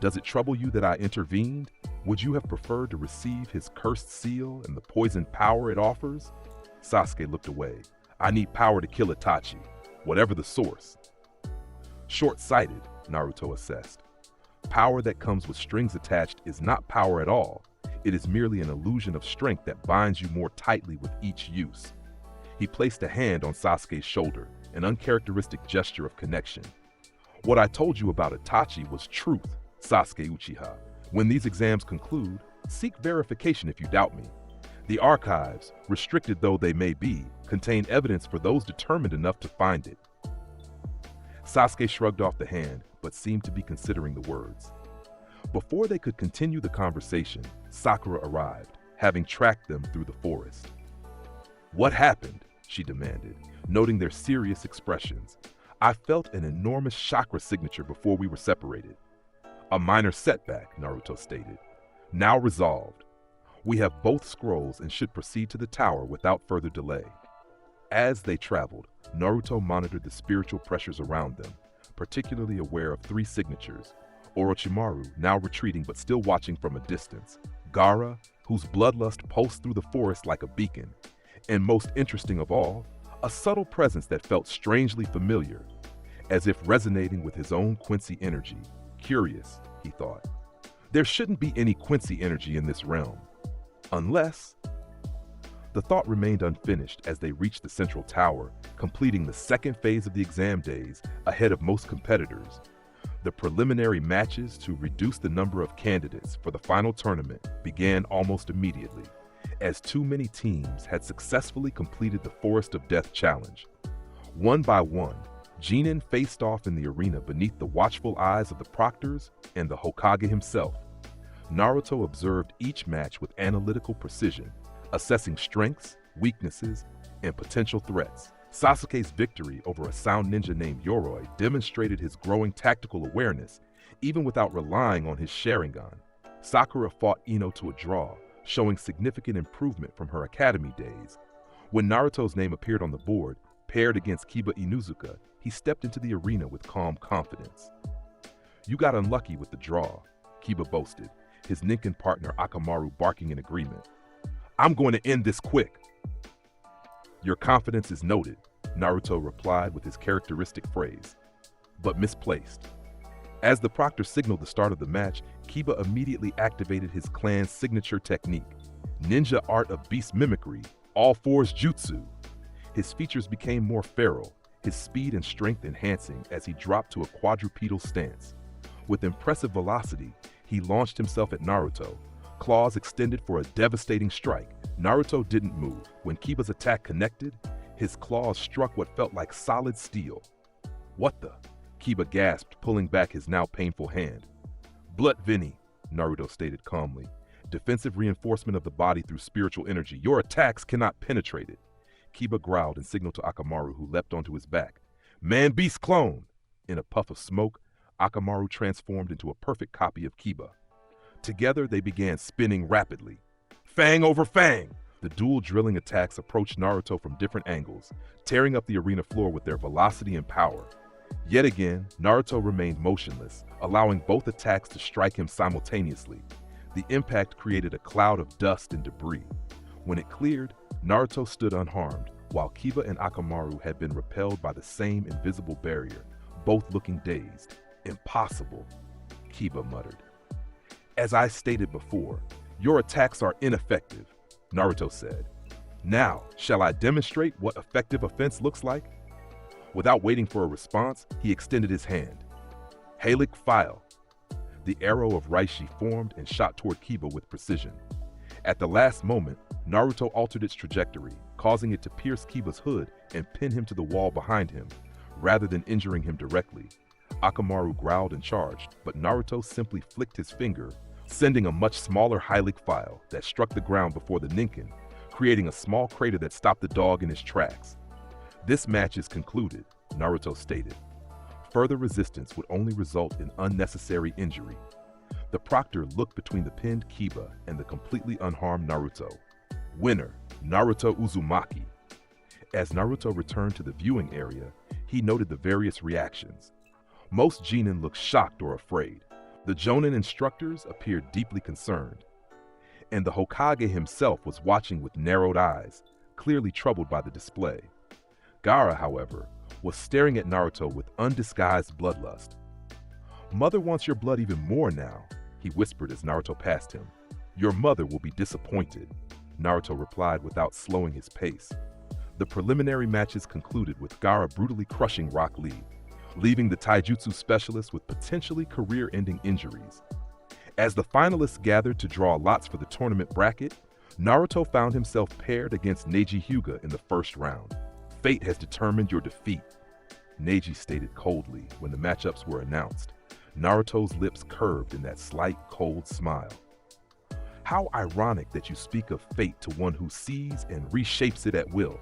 Does it trouble you that I intervened? Would you have preferred to receive his cursed seal and the poisoned power it offers? Sasuke looked away. I need power to kill Itachi, whatever the source. Short-sighted, Naruto assessed. Power that comes with strings attached is not power at all. It is merely an illusion of strength that binds you more tightly with each use. He placed a hand on Sasuke's shoulder, an uncharacteristic gesture of connection. What I told you about Itachi was truth, Sasuke Uchiha. When these exams conclude, seek verification if you doubt me. The archives, restricted though they may be, contain evidence for those determined enough to find it. Sasuke shrugged off the hand, but seemed to be considering the words. Before they could continue the conversation, Sakura arrived, having tracked them through the forest. What happened? She demanded, noting their serious expressions. I felt an enormous chakra signature before we were separated. A minor setback, Naruto stated. Now resolved. We have both scrolls and should proceed to the tower without further delay. As they traveled, Naruto monitored the spiritual pressures around them, particularly aware of three signatures. Orochimaru, now retreating but still watching from a distance. Gaara, whose bloodlust pulsed through the forest like a beacon. And most interesting of all, a subtle presence that felt strangely familiar, as if resonating with his own Quincy energy. Curious, he thought. There shouldn't be any Quincy energy in this realm. Unless... The thought remained unfinished as they reached the central tower, completing the second phase of the exam days ahead of most competitors. The preliminary matches to reduce the number of candidates for the final tournament began almost immediately, as too many teams had successfully completed the Forest of Death challenge. One by one, Genin faced off in the arena beneath the watchful eyes of the proctors and the Hokage himself. Naruto observed each match with analytical precision, assessing strengths, weaknesses, and potential threats. Sasuke's victory over a sound ninja named Yoroi demonstrated his growing tactical awareness, even without relying on his Sharingan. Sakura fought Ino to a draw, showing significant improvement from her academy days. When Naruto's name appeared on the board, paired against Kiba Inuzuka, he stepped into the arena with calm confidence. You got unlucky with the draw, Kiba boasted, his Ninken partner Akamaru barking in agreement. I'm going to end this quick. Your confidence is noted, Naruto replied with his characteristic phrase, but misplaced. As the proctor signaled the start of the match, Kiba immediately activated his clan's signature technique, ninja art of beast mimicry, all fours jutsu. His features became more feral, his speed and strength enhancing as he dropped to a quadrupedal stance. With impressive velocity, he launched himself at Naruto, claws extended for a devastating strike. Naruto didn't move. When Kiba's attack connected, his claws struck what felt like solid steel. What the? Kiba gasped, pulling back his now painful hand. Blood Vini, Naruto stated calmly. Defensive reinforcement of the body through spiritual energy. Your attacks cannot penetrate it. Kiba growled and signaled to Akamaru, who leapt onto his back. Man-beast clone! In a puff of smoke, Akamaru transformed into a perfect copy of Kiba. Together, they began spinning rapidly. Fang over fang! The dual drilling attacks approached Naruto from different angles, tearing up the arena floor with their velocity and power. Yet again, Naruto remained motionless, allowing both attacks to strike him simultaneously. The impact created a cloud of dust and debris. When it cleared, Naruto stood unharmed, while Kiba and Akamaru had been repelled by the same invisible barrier, both looking dazed. Impossible, Kiba muttered. As I stated before, your attacks are ineffective, Naruto said. Now, shall I demonstrate what effective offense looks like? Without waiting for a response, he extended his hand. Halic File. The arrow of Reishi formed and shot toward Kiba with precision. At the last moment, Naruto altered its trajectory, causing it to pierce Kiba's hood and pin him to the wall behind him, rather than injuring him directly. Akamaru growled and charged, but Naruto simply flicked his finger, sending a much smaller hylic file that struck the ground before the Ninken, creating a small crater that stopped the dog in his tracks. "This match is concluded," Naruto stated. Further resistance would only result in unnecessary injury. The proctor looked between the pinned Kiba and the completely unharmed Naruto. Winner, Naruto Uzumaki. As Naruto returned to the viewing area, he noted the various reactions. Most genin looked shocked or afraid. The Jonin instructors appeared deeply concerned. And the Hokage himself was watching with narrowed eyes, clearly troubled by the display. Gaara, however, was staring at Naruto with undisguised bloodlust. "Mother wants your blood even more now," he whispered as Naruto passed him. "Your mother will be disappointed," Naruto replied without slowing his pace. The preliminary matches concluded with Gaara brutally crushing Rock Lee, leaving the taijutsu specialist with potentially career-ending injuries. As the finalists gathered to draw lots for the tournament bracket, Naruto found himself paired against Neji Hyuga in the first round. "Fate has determined your defeat," Neji stated coldly when the matchups were announced. Naruto's lips curved in that slight, cold smile. "How ironic that you speak of fate to one who sees and reshapes it at will."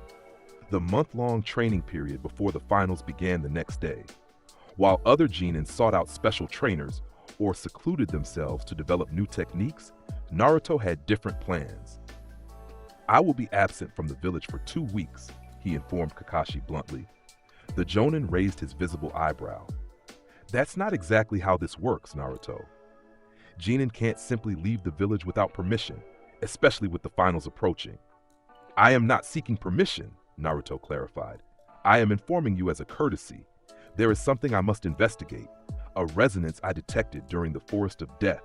The month-long training period before the finals began the next day. While other genin sought out special trainers or secluded themselves to develop new techniques, Naruto had different plans. "I will be absent from the village for 2 weeks," he informed Kakashi bluntly. The Jonin raised his visible eyebrow. "That's not exactly how this works, Naruto. Genin can't simply leave the village without permission, especially with the finals approaching." "I am not seeking permission," Naruto clarified. "I am informing you as a courtesy. There is something I must investigate, a resonance I detected during the Forest of Death,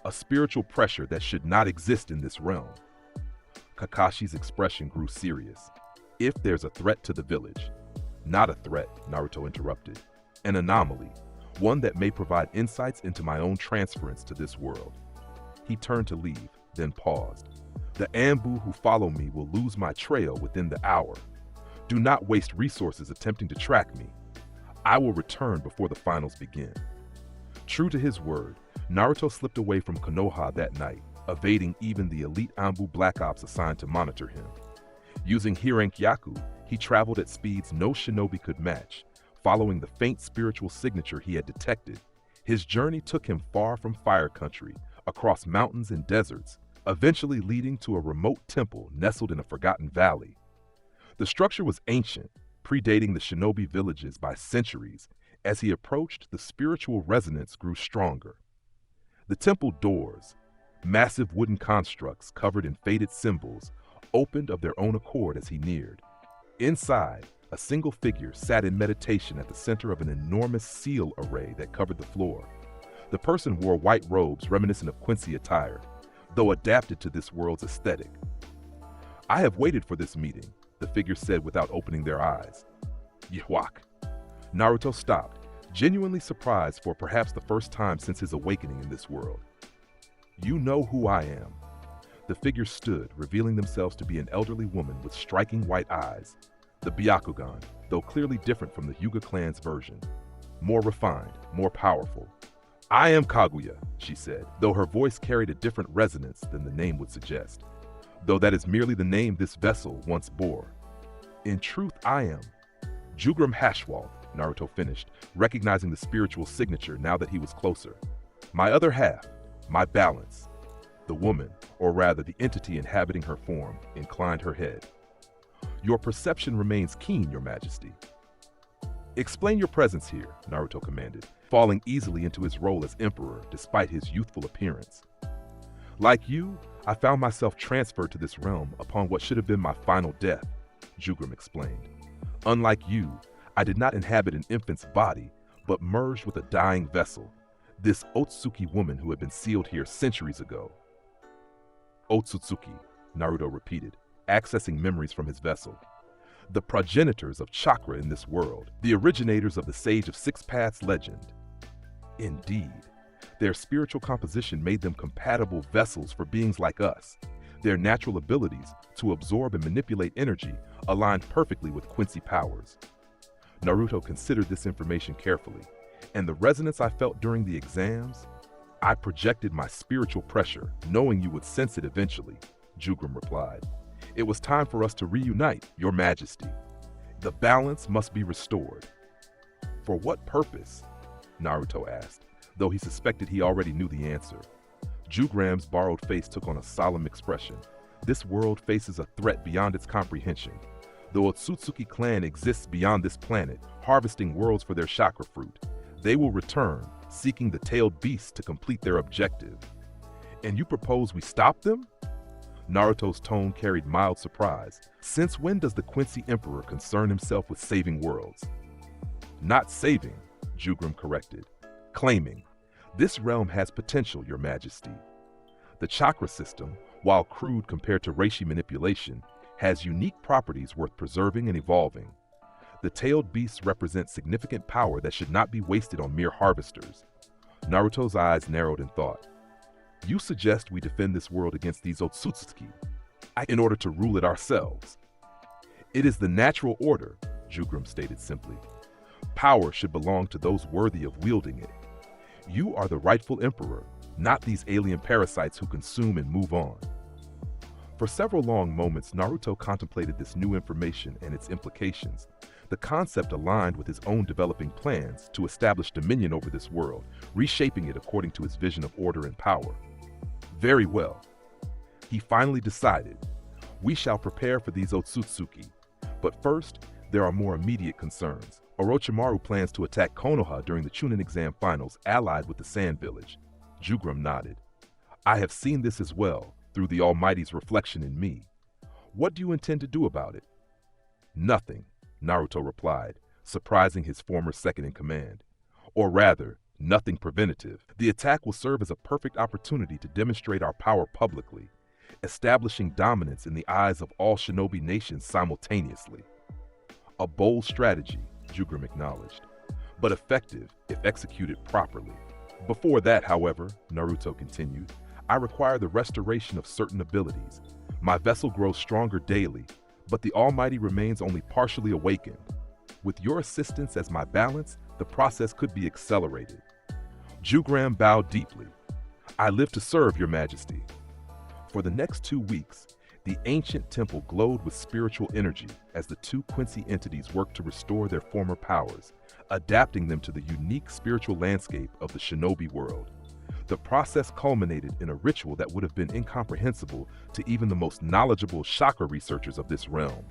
a spiritual pressure that should not exist in this realm." Kakashi's expression grew serious. "If there's a threat to the village—" "Not a threat," Naruto interrupted. "An anomaly, one that may provide insights into my own transference to this world." He turned to leave, then paused. "The Anbu who follow me will lose my trail within the hour. Do not waste resources attempting to track me. I will return before the finals begin." True to his word, Naruto slipped away from Konoha that night, evading even the elite Anbu Black Ops assigned to monitor him. Using Hirenkyaku, he traveled at speeds no shinobi could match, following the faint spiritual signature he had detected. His journey took him far from Fire Country, across mountains and deserts, eventually leading to a remote temple nestled in a forgotten valley. The structure was ancient, predating the shinobi villages by centuries. As he approached, the spiritual resonance grew stronger. The temple doors, massive wooden constructs covered in faded symbols, opened of their own accord as he neared. Inside, a single figure sat in meditation at the center of an enormous seal array that covered the floor. The person wore white robes reminiscent of Quincy attire, though adapted to this world's aesthetic. "I have waited for this meeting," the figure said without opening their eyes. "Yhwach." Naruto stopped, genuinely surprised for perhaps the first time since his awakening in this world. "You know who I am." The figures stood, revealing themselves to be an elderly woman with striking white eyes. The Byakugan, though clearly different from the Hyuga clan's version. More refined, more powerful. "I am Kaguya," she said, though her voice carried a different resonance than the name would suggest. "Though that is merely the name this vessel once bore. In truth, I am Jugram Hashwal," Naruto finished, recognizing the spiritual signature now that he was closer. "My other half, my balance." The woman, or rather the entity inhabiting her form, inclined her head. "Your perception remains keen, Your Majesty." "Explain your presence here," Naruto commanded, falling easily into his role as emperor despite his youthful appearance. "Like you, I found myself transferred to this realm upon what should have been my final death," Jugram explained. "Unlike you, I did not inhabit an infant's body, but merged with a dying vessel, this Otsutsuki woman who had been sealed here centuries ago." "Otsutsuki," Naruto repeated, accessing memories from his vessel. "The progenitors of chakra in this world, the originators of the Sage of Six Paths legend." Indeed, their spiritual composition made them compatible vessels for beings like us. Their natural abilities to absorb and manipulate energy aligned perfectly with Quincy powers. Naruto considered this information carefully, and the resonance I felt during the exams, I projected my spiritual pressure, knowing you would sense it eventually, Jugram replied. It was time for us to reunite, Your Majesty. The balance must be restored. For what purpose? Naruto asked, though he suspected he already knew the answer. Jugram's borrowed face took on a solemn expression. This world faces a threat beyond its comprehension. The Otsutsuki clan exists beyond this planet, harvesting worlds for their chakra fruit. They will return, seeking the tailed beast to complete their objective. And you propose we stop them? Naruto's tone carried mild surprise. Since when does the Quincy Emperor concern himself with saving worlds? Not saving, Jugram corrected, claiming. This realm has potential, Your Majesty. The chakra system, while crude compared to reishi manipulation, has unique properties worth preserving and evolving. The tailed beasts represent significant power that should not be wasted on mere harvesters. Naruto's eyes narrowed in thought. You suggest we defend this world against these Otsutsuki in order to rule it ourselves. It is the natural order, Jugram stated simply. Power should belong to those worthy of wielding it. You are the rightful emperor, not these alien parasites who consume and move on. For several long moments, Naruto contemplated this new information and its implications. The concept aligned with his own developing plans to establish dominion over this world, reshaping it according to his vision of order and power. Very well. He finally decided, we shall prepare for these Otsutsuki. But first, there are more immediate concerns. Orochimaru plans to attack Konoha during the Chunin exam finals, allied with the Sand Village. Jugram nodded. I have seen this as well, through the Almighty's reflection in me. What do you intend to do about it? Nothing, Naruto replied, surprising his former second-in-command. Or rather, nothing preventative. The attack will serve as a perfect opportunity to demonstrate our power publicly, establishing dominance in the eyes of all shinobi nations simultaneously. A bold strategy, Jugram acknowledged, but effective if executed properly. Before that, however, Naruto continued, I require the restoration of certain abilities. My vessel grows stronger daily, but the Almighty remains only partially awakened. With your assistance as my balance, the process could be accelerated. Jugram bowed deeply. I live to serve, Your Majesty. For the next 2 weeks, the ancient temple glowed with spiritual energy as the two Quincy entities worked to restore their former powers, adapting them to the unique spiritual landscape of the shinobi world. The process culminated in a ritual that would have been incomprehensible to even the most knowledgeable chakra researchers of this realm.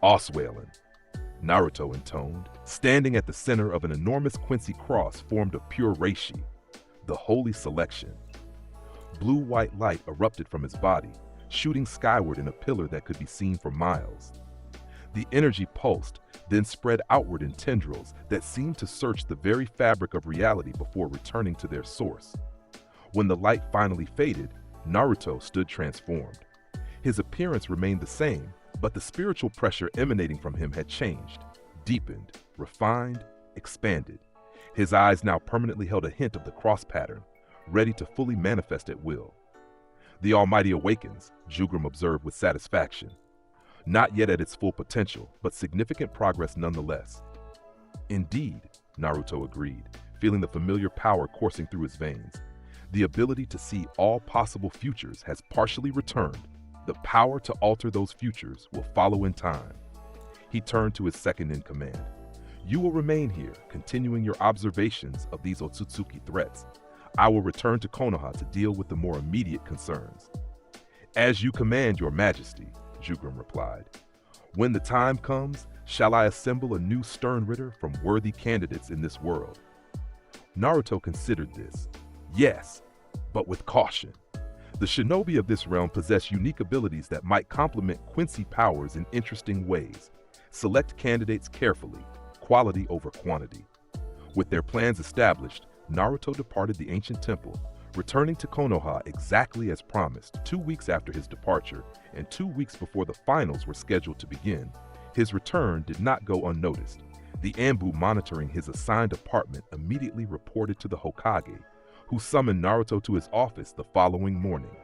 Osweilen, Naruto intoned, standing at the center of an enormous Quincy cross formed of pure reishi, the holy selection. Blue-white light erupted from his body, shooting skyward in a pillar that could be seen for miles. The energy pulsed, then spread outward in tendrils that seemed to search the very fabric of reality before returning to their source. When the light finally faded, Naruto stood transformed. His appearance remained the same, but the spiritual pressure emanating from him had changed, deepened, refined, expanded. His eyes now permanently held a hint of the cross pattern, ready to fully manifest at will. The Almighty awakens, Jugram observed with satisfaction. Not yet at its full potential, but significant progress nonetheless. Indeed, Naruto agreed, feeling the familiar power coursing through his veins. The ability to see all possible futures has partially returned. The power to alter those futures will follow in time. He turned to his second-in-command. You will remain here, continuing your observations of these Otsutsuki threats. I will return to Konoha to deal with the more immediate concerns. As you command, Your Majesty, Jugram replied. When the time comes, shall I assemble a new stern ritter from worthy candidates in this world? Naruto considered this. Yes, but with caution. The shinobi of this realm possess unique abilities that might complement Quincy powers in interesting ways. Select candidates carefully, quality over quantity. With their plans established, Naruto departed the ancient temple, returning to Konoha exactly as promised 2 weeks after his departure and 2 weeks before the finals were scheduled to begin. His return did not go unnoticed. The Anbu monitoring his assigned apartment immediately reported to the Hokage, who summoned Naruto to his office the following morning.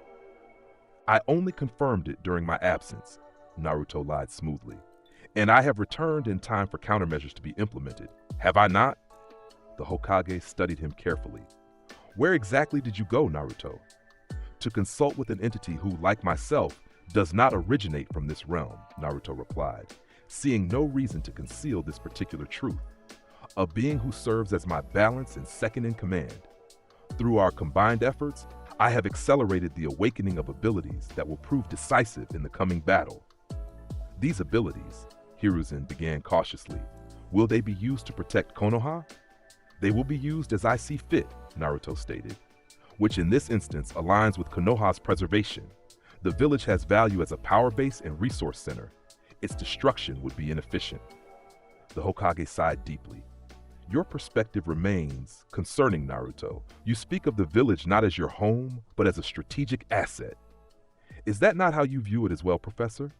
I only confirmed it during my absence, Naruto lied smoothly. And I have returned in time for countermeasures to be implemented. Have I not? The Hokage studied him carefully. Where exactly did you go, Naruto? To consult with an entity who, like myself, does not originate from this realm, Naruto replied, seeing no reason to conceal this particular truth. A being who serves as my balance and second in command. Through our combined efforts, I have accelerated the awakening of abilities that will prove decisive in the coming battle. These abilities, Hiruzen began cautiously, will they be used to protect Konoha? They will be used as I see fit, Naruto stated, which in this instance aligns with Konoha's preservation. The village has value as a power base and resource center. Its destruction would be inefficient. The Hokage sighed deeply. Your perspective remains concerning Naruto. You speak of the village not as your home, but as a strategic asset. Is that not how you view it as well, Professor?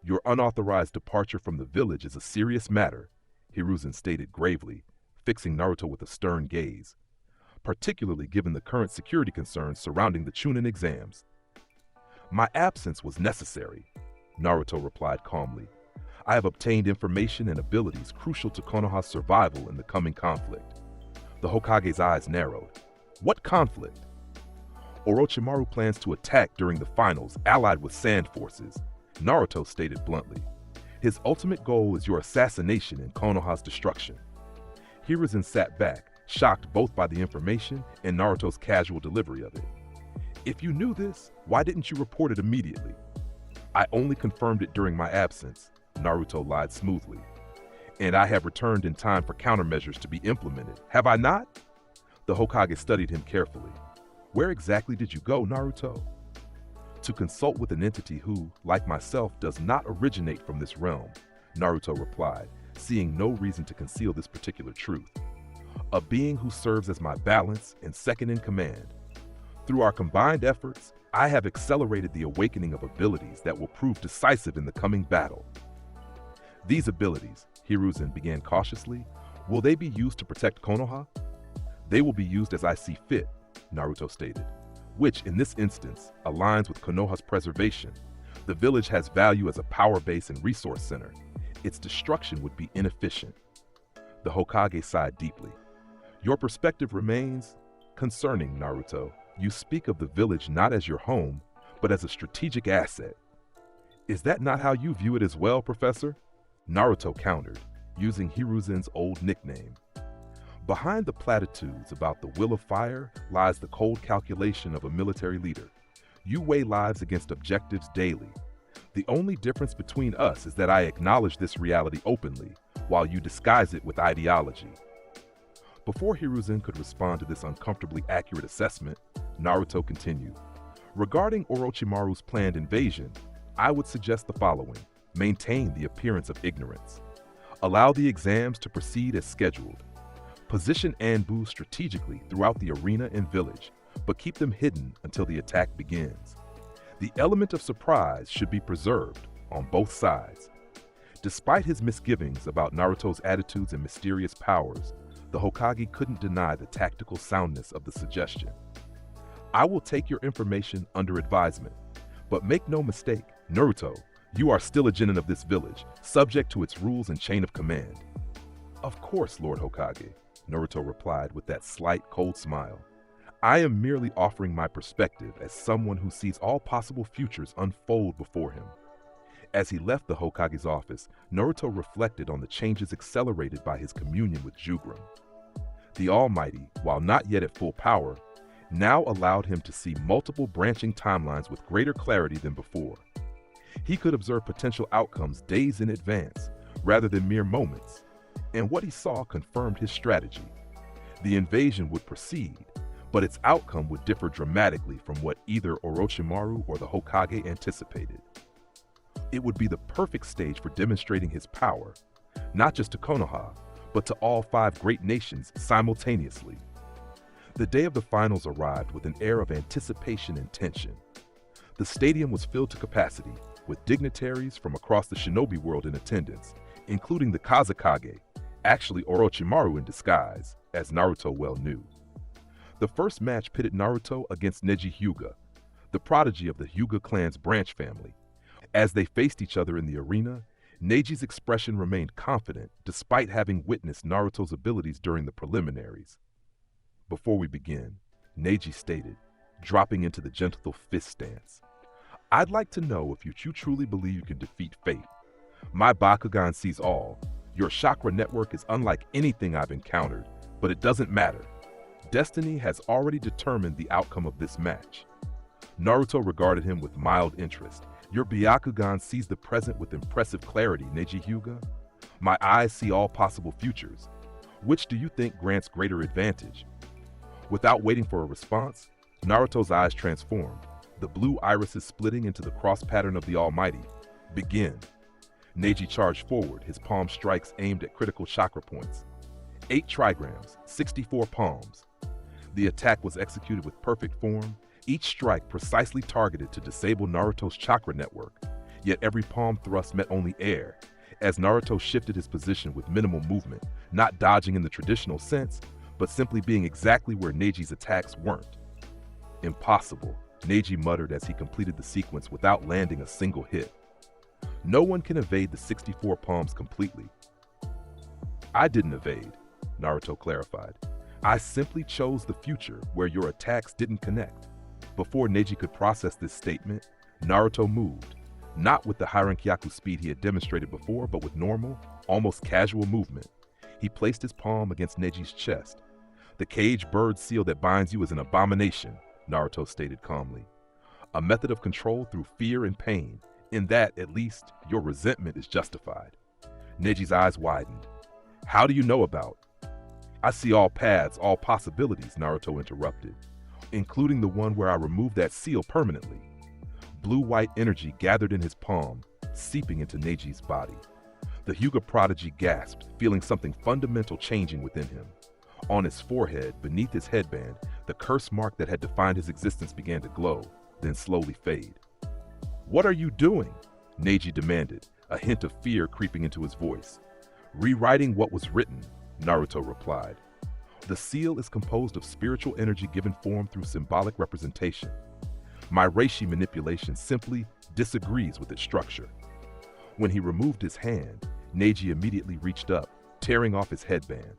Your unauthorized departure from the village is a serious matter, Hiruzen stated gravely, fixing Naruto with a stern gaze, particularly given the current security concerns surrounding the Chunin exams. My absence was necessary, Naruto replied calmly. I have obtained information and abilities crucial to Konoha's survival in the coming conflict. The Hokage's eyes narrowed. What conflict? Orochimaru plans to attack during the finals allied with Sand Forces, Naruto stated bluntly. His ultimate goal is your assassination and Konoha's destruction. Hiruzen sat back, shocked both by the information and Naruto's casual delivery of it. If you knew this, why didn't you report it immediately? I only confirmed it during my absence, Naruto lied smoothly. And I have returned in time for countermeasures to be implemented. Have I not? The Hokage studied him carefully. Where exactly did you go, Naruto? To consult with an entity who, like myself, does not originate from this realm, Naruto replied, seeing no reason to conceal this particular truth. A being who serves as my balance and second in command. Through our combined efforts, I have accelerated the awakening of abilities that will prove decisive in the coming battle. These abilities, Hiruzen began cautiously, will they be used to protect Konoha? They will be used as I see fit, Naruto stated, which in this instance aligns with Konoha's preservation. The village has value as a power base and resource center. Its destruction would be inefficient. The Hokage sighed deeply. Your perspective remains concerning, Naruto. You speak of the village not as your home, but as a strategic asset. Is that not how you view it as well, Professor? Naruto countered, using Hiruzen's old nickname. Behind the platitudes about the will of fire lies the cold calculation of a military leader. You weigh lives against objectives daily. The only difference between us is that I acknowledge this reality openly, while you disguise it with ideology. Before Hiruzen could respond to this uncomfortably accurate assessment, Naruto continued. Regarding Orochimaru's planned invasion, I would suggest the following. Maintain the appearance of ignorance. Allow the exams to proceed as scheduled. Position Anbu strategically throughout the arena and village, but keep them hidden until the attack begins. The element of surprise should be preserved on both sides. Despite his misgivings about Naruto's attitudes and mysterious powers, the Hokage couldn't deny the tactical soundness of the suggestion. I will take your information under advisement, but make no mistake, Naruto, you are still a genin of this village, subject to its rules and chain of command. Of course, Lord Hokage, Naruto replied with that slight, cold smile. I am merely offering my perspective as someone who sees all possible futures unfold before him. As he left the Hokage's office, Naruto reflected on the changes accelerated by his communion with Jugrim. The Almighty, while not yet at full power, now allowed him to see multiple branching timelines with greater clarity than before. He could observe potential outcomes days in advance, rather than mere moments, and what he saw confirmed his strategy. The invasion would proceed, but its outcome would differ dramatically from what either Orochimaru or the Hokage anticipated. It would be the perfect stage for demonstrating his power, not just to Konoha, but to all 5 great nations simultaneously. The day of the finals arrived with an air of anticipation and tension. The stadium was filled to capacity, with dignitaries from across the shinobi world in attendance, including the Kazekage, actually Orochimaru in disguise, as Naruto well knew. The first match pitted Naruto against Neji Hyuga, the prodigy of the Hyuga clan's branch family. As they faced each other in the arena, Neiji's expression remained confident despite having witnessed Naruto's abilities during the preliminaries. "Before we begin," Neji stated, dropping into the gentle fist stance, "I'd like to know if you truly believe you can defeat fate. My Bakugan sees all. Your chakra network is unlike anything I've encountered, but it doesn't matter. Destiny has already determined the outcome of this match." Naruto regarded him with mild interest. "Your Byakugan sees the present with impressive clarity, Neji Hyuga. My eyes see all possible futures. Which do you think grants greater advantage?" Without waiting for a response, Naruto's eyes transformed, the blue irises splitting into the cross pattern of the Almighty. "Begin." Neji charged forward, his palm strikes aimed at critical chakra points. 8 trigrams, 64 palms. The attack was executed with perfect form, each strike precisely targeted to disable Naruto's chakra network. Yet every palm thrust met only air, as Naruto shifted his position with minimal movement, not dodging in the traditional sense, but simply being exactly where Neji's attacks weren't. "Impossible," Neji muttered as he completed the sequence without landing a single hit. "No one can evade the 64 palms completely." "I didn't evade," Naruto clarified. "I simply chose the future where your attacks didn't connect." Before Neji could process this statement, Naruto moved, not with the Harankyaku speed he had demonstrated before, but with normal, almost casual movement. He placed his palm against Neji's chest. "The cage bird seal that binds you is an abomination," Naruto stated calmly. "A method of control through fear and pain. In that, at least, your resentment is justified." Neji's eyes widened. "How do you know about?" "I see all paths, all possibilities," Naruto interrupted, "including the one where I remove that seal permanently." Blue-white energy gathered in his palm, seeping into Neji's body. The Hyuga prodigy gasped, feeling something fundamental changing within him. On his forehead, beneath his headband, the curse mark that had defined his existence began to glow, then slowly fade. "What are you doing?" Neji demanded, a hint of fear creeping into his voice. "Rewriting what was written," Naruto replied. "The seal is composed of spiritual energy given form through symbolic representation. My reishi manipulation simply disagrees with its structure." When he removed his hand, Neji immediately reached up, tearing off his headband.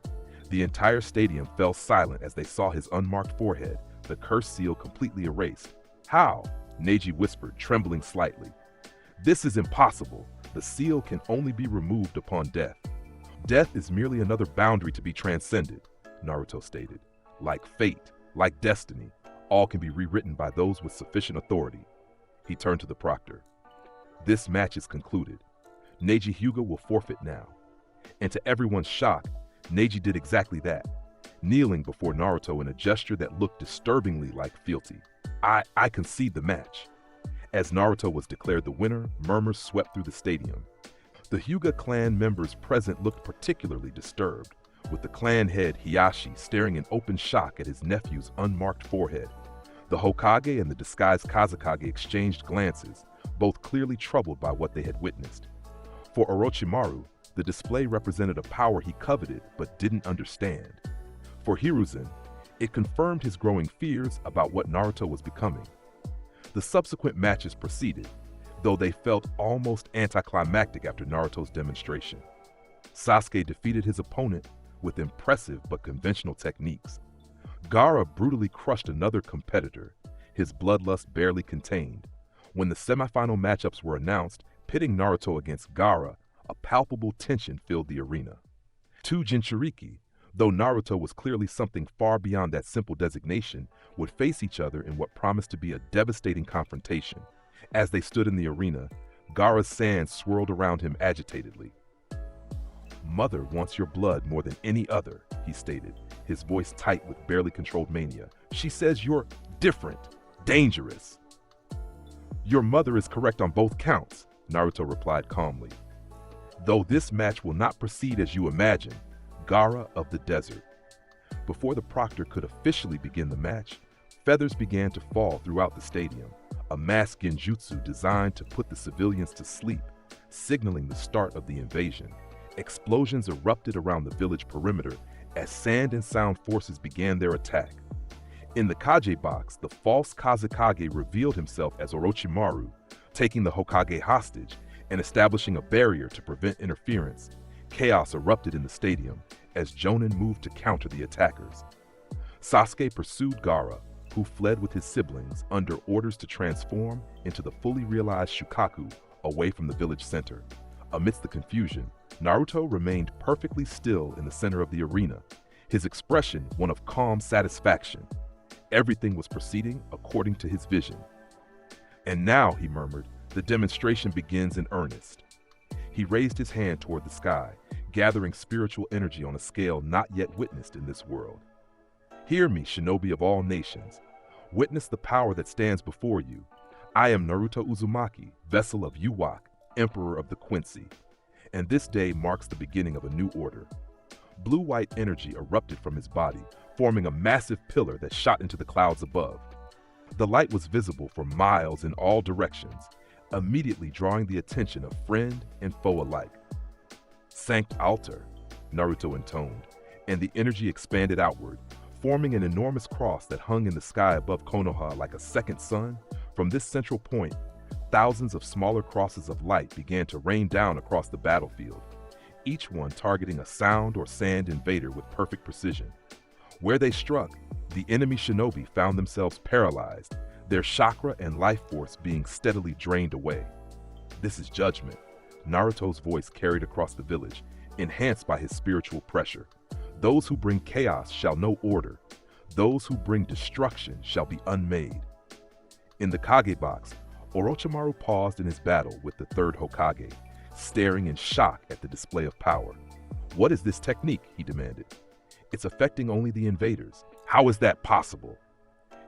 The entire stadium fell silent as they saw his unmarked forehead, the curse seal completely erased. "How?" Neji whispered, trembling slightly. "This is impossible. The seal can only be removed upon death." "Death is merely another boundary to be transcended," Naruto stated. "Like fate, like destiny, all can be rewritten by those with sufficient authority." He turned to the proctor. "This match is concluded. Neji Hyuga will forfeit now." And to everyone's shock, Neji did exactly that, kneeling before Naruto in a gesture that looked disturbingly like fealty. I concede the match." As Naruto was declared the winner, murmurs swept through the stadium. The Hyuga clan members present looked particularly disturbed, with the clan head Hiyashi staring in open shock at his nephew's unmarked forehead. The Hokage and the disguised Kazekage exchanged glances, both clearly troubled by what they had witnessed. For Orochimaru, the display represented a power he coveted but didn't understand. For Hiruzen, it confirmed his growing fears about what Naruto was becoming. The subsequent matches proceeded, though they felt almost anticlimactic after Naruto's demonstration. Sasuke defeated his opponent with impressive but conventional techniques. Gaara brutally crushed another competitor, his bloodlust barely contained. When the semifinal matchups were announced, pitting Naruto against Gaara, a palpable tension filled the arena. Two Jinchuriki, though Naruto was clearly something far beyond that simple designation, would face each other in what promised to be a devastating confrontation. As they stood in the arena, Gaara's sand swirled around him agitatedly. "Mother wants your blood more than any other," he stated, his voice tight with barely controlled mania. "She says you're different, dangerous." "Your mother is correct on both counts," Naruto replied calmly. "Though this match will not proceed as you imagine, Gaara of the Desert." Before the proctor could officially begin the match, feathers began to fall throughout the stadium, a mass genjutsu designed to put the civilians to sleep, signaling the start of the invasion. Explosions erupted around the village perimeter as sand and sound forces began their attack. In the Kage box, the false Kazekage revealed himself as Orochimaru, taking the Hokage hostage and establishing a barrier to prevent interference. Chaos erupted in the stadium as Jonin moved to counter the attackers. Sasuke pursued Gaara, who fled with his siblings under orders to transform into the fully realized Shukaku away from the village center. Amidst the confusion, Naruto remained perfectly still in the center of the arena, his expression one of calm satisfaction. Everything was proceeding according to his vision. And now, he murmured, the demonstration begins in earnest. He raised his hand toward the sky, gathering spiritual energy on a scale not yet witnessed in this world. Hear me, shinobi of all nations. Witness the power that stands before you. I am Naruto Uzumaki, vessel of Yhwach, Emperor of the Quincy, and this day marks the beginning of a new order. Blue-white energy erupted from his body, forming a massive pillar that shot into the clouds above. The light was visible for miles in all directions, immediately drawing the attention of friend and foe alike. Sanct Altar, Naruto intoned, and the energy expanded outward, forming an enormous cross that hung in the sky above Konoha like a second sun. From this central point, thousands of smaller crosses of light began to rain down across the battlefield, each one targeting a sound or sand invader with perfect precision. Where they struck, the enemy shinobi found themselves paralyzed, their chakra and life force being steadily drained away. This is judgment, Naruto's voice carried across the village, enhanced by his spiritual pressure. Those who bring chaos shall know order. Those who bring destruction shall be unmade. In the Kage box, Orochimaru paused in his battle with the third Hokage, staring in shock at the display of power. What is this technique? He demanded. It's affecting only the invaders. How is that possible?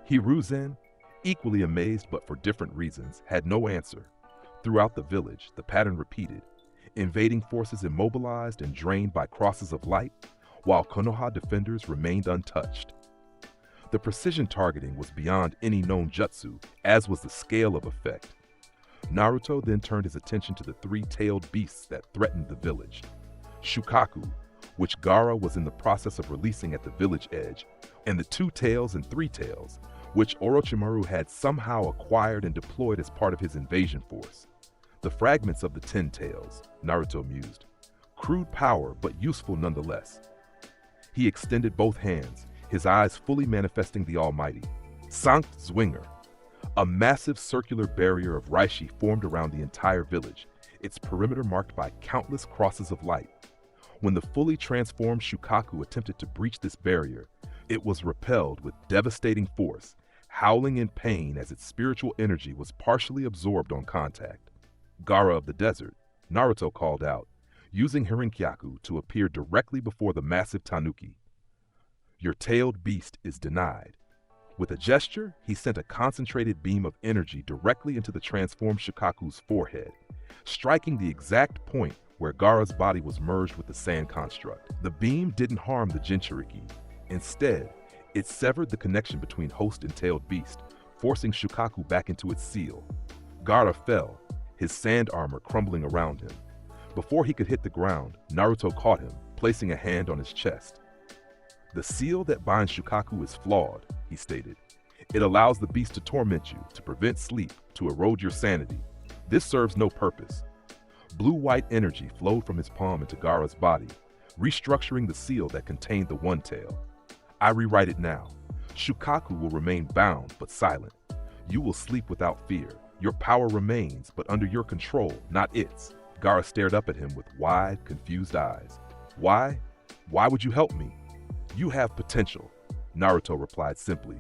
Hiruzen, equally amazed but for different reasons, had no answer. Throughout the village, the pattern repeated, invading forces immobilized and drained by crosses of light, while Konoha defenders remained untouched. The precision targeting was beyond any known jutsu, as was the scale of effect. Naruto then turned his attention to the three-tailed beasts that threatened the village. Shukaku, which Gaara was in the process of releasing at the village edge, and the two tails and three tails, which Orochimaru had somehow acquired and deployed as part of his invasion force. The fragments of the 10 tails, Naruto mused. Crude power, but useful nonetheless. He extended both hands, his eyes fully manifesting the Almighty. Sankt Zwinger. A massive circular barrier of reishi formed around the entire village, its perimeter marked by countless crosses of light. When the fully transformed Shukaku attempted to breach this barrier, it was repelled with devastating force, howling in pain as its spiritual energy was partially absorbed on contact. Gaara of the desert, Naruto called out, using Harinkyaku to appear directly before the massive tanuki. Your tailed beast is denied. With a gesture, he sent a concentrated beam of energy directly into the transformed Shukaku's forehead, striking the exact point where Gaara's body was merged with the sand construct. The beam didn't harm the Jinchuriki. Instead, it severed the connection between host and tailed beast, forcing Shukaku back into its seal. Gaara fell, his sand armor crumbling around him. Before he could hit the ground, Naruto caught him, placing a hand on his chest. The seal that binds Shukaku is flawed, he stated. It allows the beast to torment you, to prevent sleep, to erode your sanity. This serves no purpose. Blue-white energy flowed from his palm into Gaara's body, restructuring the seal that contained the one tail. I rewrite it now. Shukaku will remain bound but silent. You will sleep without fear. Your power remains, but under your control, not its. Gaara stared up at him with wide, confused eyes. Why? Why would you help me? You have potential, Naruto replied simply,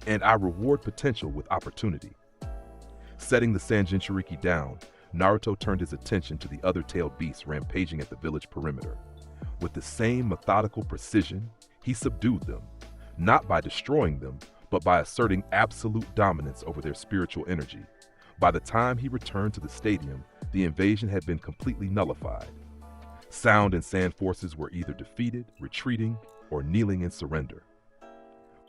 and I reward potential with opportunity. Setting the Sanjinchuriki down, Naruto turned his attention to the other tailed beasts rampaging at the village perimeter. With the same methodical precision, he subdued them, not by destroying them, but by asserting absolute dominance over their spiritual energy. By the time he returned to the stadium, the invasion had been completely nullified. Sound and sand forces were either defeated, retreating, or kneeling in surrender.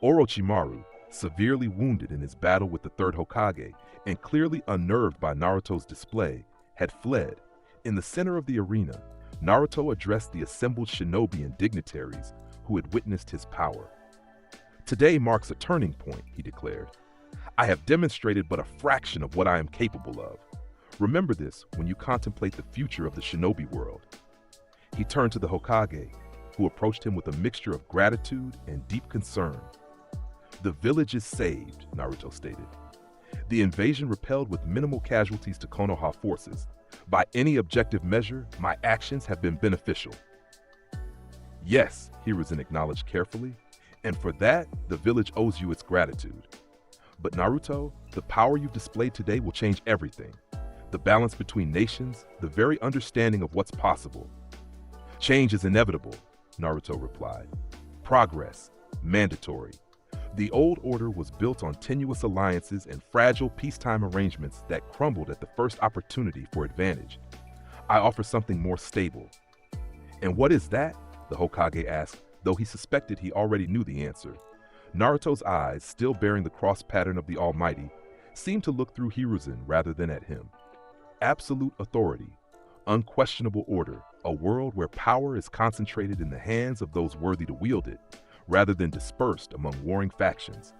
Orochimaru, severely wounded in his battle with the third Hokage and clearly unnerved by Naruto's display, had fled. In the center of the arena, Naruto addressed the assembled shinobi and dignitaries who had witnessed his power. Today marks a turning point, he declared. I have demonstrated but a fraction of what I am capable of. Remember this when you contemplate the future of the shinobi world. He turned to the Hokage, who approached him with a mixture of gratitude and deep concern. The village is saved, Naruto stated. The invasion repelled with minimal casualties to Konoha forces. By any objective measure, my actions have been beneficial. Yes, Hiruzen acknowledged carefully, and for that, the village owes you its gratitude. But Naruto, the power you've displayed today will change everything. The balance between nations, the very understanding of what's possible. Change is inevitable, Naruto replied. Progress, mandatory. The old order was built on tenuous alliances and fragile peacetime arrangements that crumbled at the first opportunity for advantage. I offer something more stable. And what is that? The Hokage asked, though he suspected he already knew the answer. Naruto's eyes, still bearing the cross pattern of the Almighty, seemed to look through Hiruzen rather than at him. Absolute authority, unquestionable order, a world where power is concentrated in the hands of those worthy to wield it, rather than dispersed among warring factions.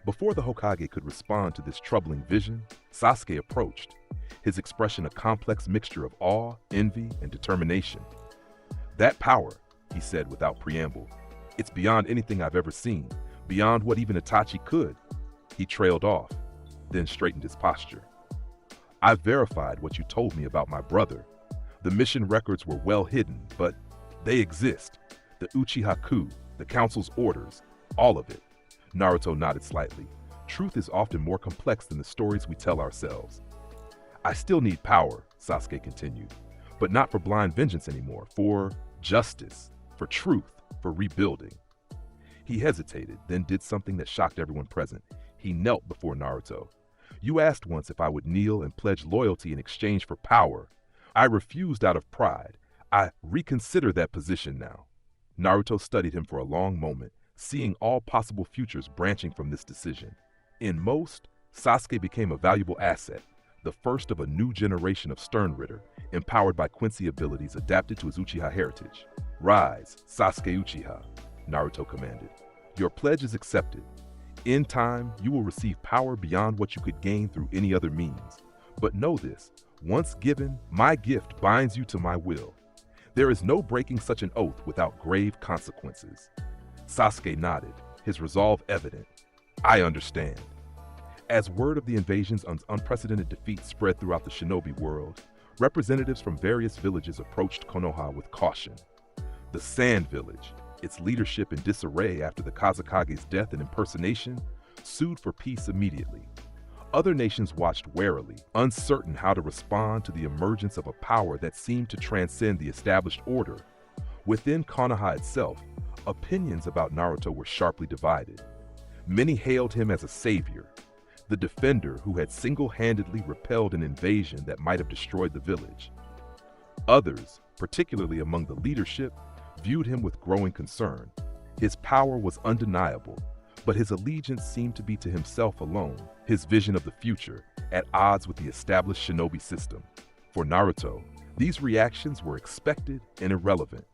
Before the Hokage could respond to this troubling vision, Sasuke approached, his expression a complex mixture of awe, envy, and determination. That power, he said without preamble, it's beyond anything I've ever seen, beyond what even Itachi could. He trailed off, then straightened his posture. I've verified what you told me about my brother. The mission records were well hidden, but they exist. The Uchiha coup, the council's orders, all of it. Naruto nodded slightly. Truth is often more complex than the stories we tell ourselves. I still need power, Sasuke continued, but not for blind vengeance anymore, for justice, for truth, for rebuilding. He hesitated, then did something that shocked everyone present. He knelt before Naruto. You asked once if I would kneel and pledge loyalty in exchange for power. I refused out of pride. I reconsider that position now. Naruto studied him for a long moment, seeing all possible futures branching from this decision. In most, Sasuke became a valuable asset, the first of a new generation of Stern Ritter, empowered by Quincy abilities adapted to his Uchiha heritage. Rise, Sasuke Uchiha, Naruto commanded. Your pledge is accepted. In time, you will receive power beyond what you could gain through any other means. But know this, once given, my gift binds you to my will. There is no breaking such an oath without grave consequences. Sasuke nodded, his resolve evident. I understand. As word of the invasion's unprecedented defeat spread throughout the shinobi world, representatives from various villages approached Konoha with caution. The Sand Village, its leadership in disarray after the Kazekage's death and impersonation, sued for peace immediately. Other nations watched warily, uncertain how to respond to the emergence of a power that seemed to transcend the established order. Within Konoha itself, opinions about Naruto were sharply divided. Many hailed him as a savior, the defender who had single-handedly repelled an invasion that might have destroyed the village. Others, particularly among the leadership, viewed him with growing concern. His power was undeniable, but his allegiance seemed to be to himself alone, his vision of the future, at odds with the established shinobi system. For Naruto, these reactions were expected and irrelevant.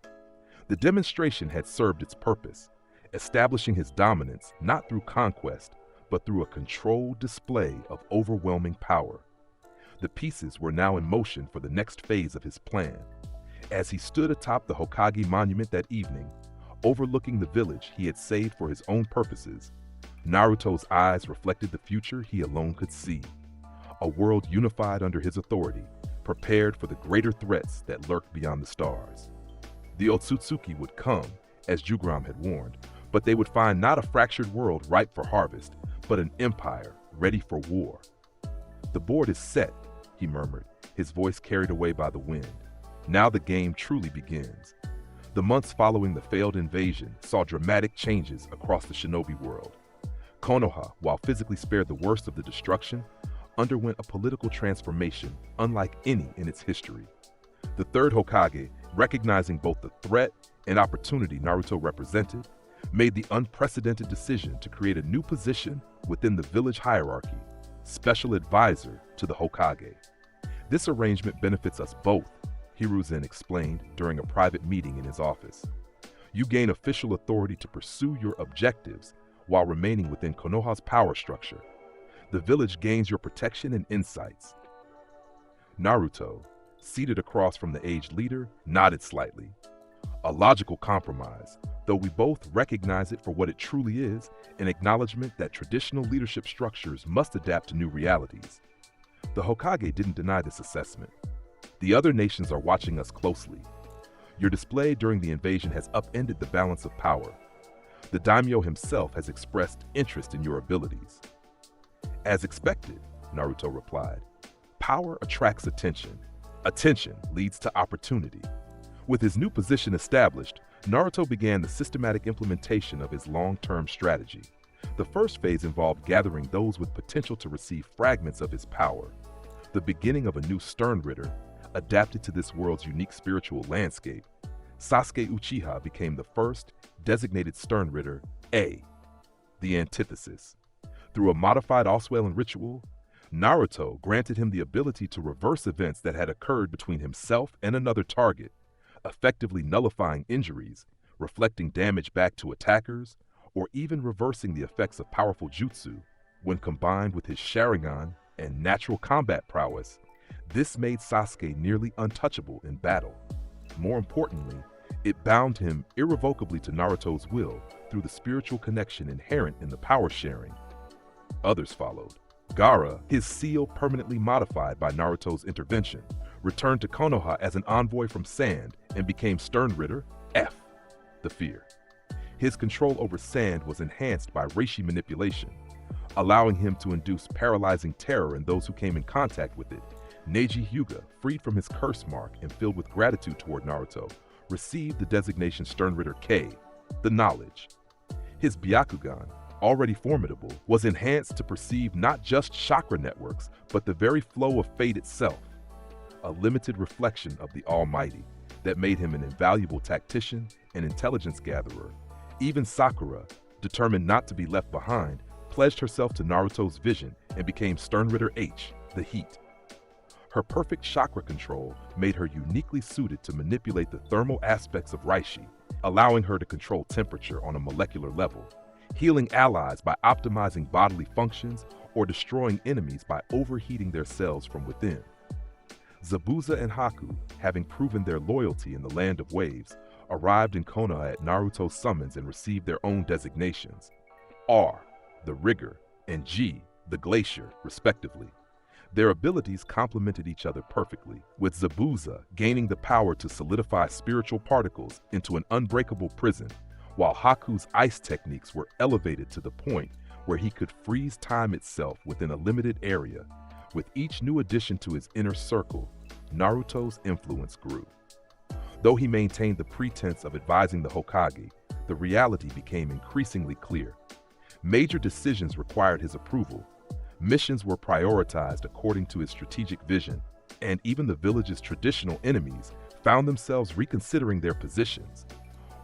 The demonstration had served its purpose, establishing his dominance not through conquest, but through a controlled display of overwhelming power. The pieces were now in motion for the next phase of his plan. As he stood atop the Hokage monument that evening, overlooking the village he had saved for his own purposes, Naruto's eyes reflected the future he alone could see. A world unified under his authority, prepared for the greater threats that lurked beyond the stars. The Otsutsuki would come, as Jugram had warned, but they would find not a fractured world ripe for harvest, but an empire ready for war. The board is set, he murmured, his voice carried away by the wind. Now the game truly begins. The months following the failed invasion saw dramatic changes across the shinobi world. Konoha, while physically spared the worst of the destruction, underwent a political transformation unlike any in its history. The third Hokage, recognizing both the threat and opportunity Naruto represented, made the unprecedented decision to create a new position within the village hierarchy, special advisor to the Hokage. This arrangement benefits us both, Hiruzen explained during a private meeting in his office. You gain official authority to pursue your objectives while remaining within Konoha's power structure. The village gains your protection and insights. Naruto, seated across from the aged leader, nodded slightly. A logical compromise, though we both recognize it for what it truly is, an acknowledgement that traditional leadership structures must adapt to new realities. The Hokage didn't deny this assessment. The other nations are watching us closely. Your display during the invasion has upended the balance of power. The daimyo himself has expressed interest in your abilities. As expected, Naruto replied, power attracts attention. Attention leads to opportunity. With his new position established, Naruto began the systematic implementation of his long-term strategy. The first phase involved gathering those with potential to receive fragments of his power. The beginning of a new Stern Ritter, adapted to this world's unique spiritual landscape. Sasuke Uchiha became the first designated Stern Ritter A, the antithesis. Through a modified Oswelin ritual, Naruto granted him the ability to reverse events that had occurred between himself and another target, effectively nullifying injuries, reflecting damage back to attackers, or even reversing the effects of powerful jutsu. When combined with his Sharingan and natural combat prowess, this made Sasuke nearly untouchable in battle. More importantly, it bound him irrevocably to Naruto's will through the spiritual connection inherent in the power sharing. Others followed. Gaara, his seal permanently modified by Naruto's intervention, returned to Konoha as an envoy from Sand and became Stern Ritter F, the Fear. His control over Sand was enhanced by reishi manipulation, allowing him to induce paralyzing terror in those who came in contact with it. Neji Hyuga, freed from his curse mark and filled with gratitude toward Naruto, received the designation Stern Ritter K, the Knowledge. His Byakugan, already formidable, was enhanced to perceive not just chakra networks, but the very flow of fate itself, a limited reflection of the Almighty that made him an invaluable tactician and intelligence gatherer. Even Sakura, determined not to be left behind, pledged herself to Naruto's vision and became Stern Ritter H, the Heat. Her perfect chakra control made her uniquely suited to manipulate the thermal aspects of reishi, allowing her to control temperature on a molecular level, healing allies by optimizing bodily functions, or destroying enemies by overheating their cells from within. Zabuza and Haku, having proven their loyalty in the Land of Waves, arrived in Konoha at Naruto's summons and received their own designations, R, the Rigger, and G, the Glacier, respectively. Their abilities complemented each other perfectly, with Zabuza gaining the power to solidify spiritual particles into an unbreakable prison, while Haku's ice techniques were elevated to the point where he could freeze time itself within a limited area. With each new addition to his inner circle, Naruto's influence grew. Though he maintained the pretense of advising the Hokage, the reality became increasingly clear. Major decisions required his approval. Missions were prioritized according to his strategic vision, and even the village's traditional enemies found themselves reconsidering their positions.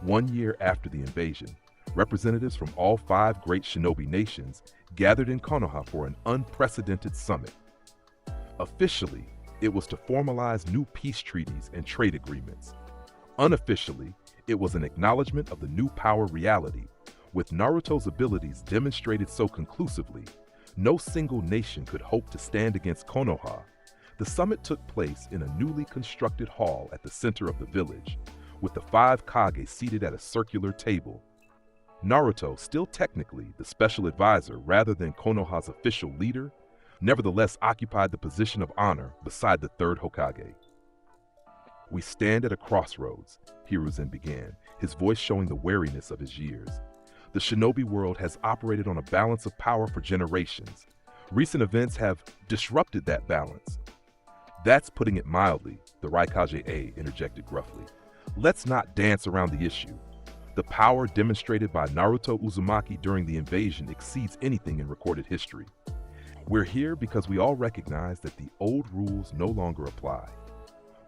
1 year after the invasion, representatives from all 5 great shinobi nations gathered in Konoha for an unprecedented summit. Officially, it was to formalize new peace treaties and trade agreements. Unofficially, it was an acknowledgement of the new power reality. With Naruto's abilities demonstrated so conclusively, no single nation could hope to stand against Konoha. The summit took place in a newly constructed hall at the center of the village, with the 5 Kage seated at a circular table. Naruto, still technically the special advisor rather than Konoha's official leader, nevertheless occupied the position of honor beside the 3rd Hokage. "We stand at a crossroads," Hiruzen began, his voice showing the wariness of his years. "The shinobi world has operated on a balance of power for generations. Recent events have disrupted that balance." "That's putting it mildly," the Raikage A interjected gruffly. "Let's not dance around the issue. The power demonstrated by Naruto Uzumaki during the invasion exceeds anything in recorded history. We're here because we all recognize that the old rules no longer apply."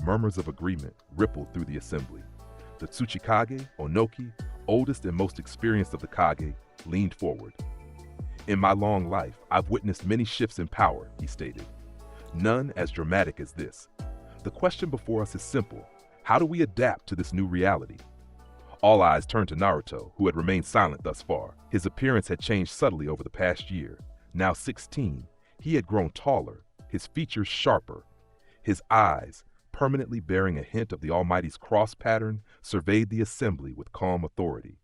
Murmurs of agreement rippled through the assembly. The Tsuchikage, Onoki, oldest and most experienced of the Kage, leaned forward. "In my long life, I've witnessed many shifts in power," he stated. "None as dramatic as this. The question before us is simple. How do we adapt to this new reality?" All eyes turned to Naruto, who had remained silent thus far. His appearance had changed subtly over the past year. Now 16, he had grown taller, his features sharper. His eyes, permanently bearing a hint of the Almighty's cross pattern, surveyed the assembly with calm authority.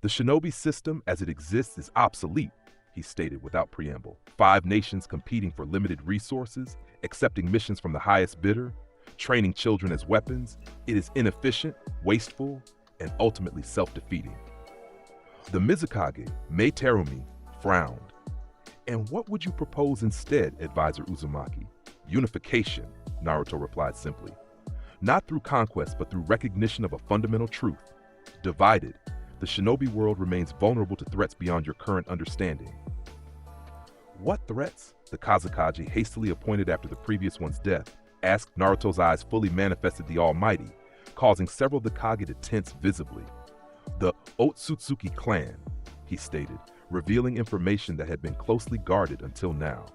The shinobi system as it exists is obsolete, he stated without preamble. 5 nations competing for limited resources, accepting missions from the highest bidder, training children as weapons. It is inefficient, wasteful, and ultimately self-defeating. The Mizukage, Mei Terumi, frowned. And what would you propose instead, Advisor Uzumaki? Unification, Naruto replied simply. Not through conquest, but through recognition of a fundamental truth. Divided, the shinobi world remains vulnerable to threats beyond your current understanding. What threats? The Kazekage, hastily appointed after the previous one's death, asked. Naruto's eyes fully manifested the Almighty, causing several of the Kage to tense visibly. The Otsutsuki clan, he stated, revealing information that had been closely guarded until now.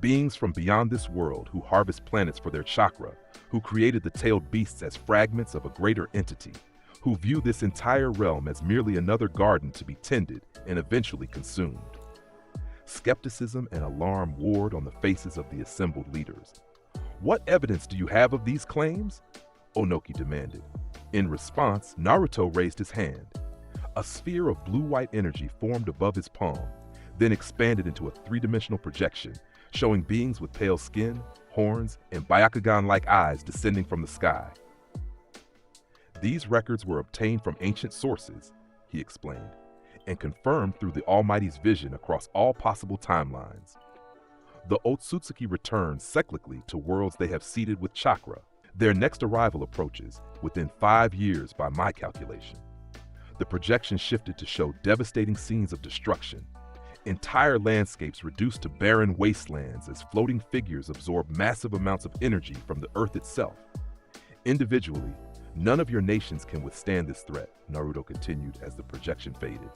Beings from beyond this world who harvest planets for their chakra, who created the tailed beasts as fragments of a greater entity, who view this entire realm as merely another garden to be tended and eventually consumed. Skepticism and alarm warred on the faces of the assembled leaders. What evidence do you have of these claims? Onoki demanded. In response, Naruto raised his hand. A sphere of blue-white energy formed above his palm, then expanded into a 3-dimensional projection, showing beings with pale skin, horns, and Byakugan-like eyes descending from the sky. These records were obtained from ancient sources, he explained, and confirmed through the Almighty's vision across all possible timelines. The Otsutsuki return cyclically to worlds they have seeded with chakra. Their next arrival approaches within 5 years by my calculation. The projection shifted to show devastating scenes of destruction. Entire landscapes reduced to barren wastelands as floating figures absorb massive amounts of energy from the earth itself. Individually, none of your nations can withstand this threat, Naruto continued as the projection faded.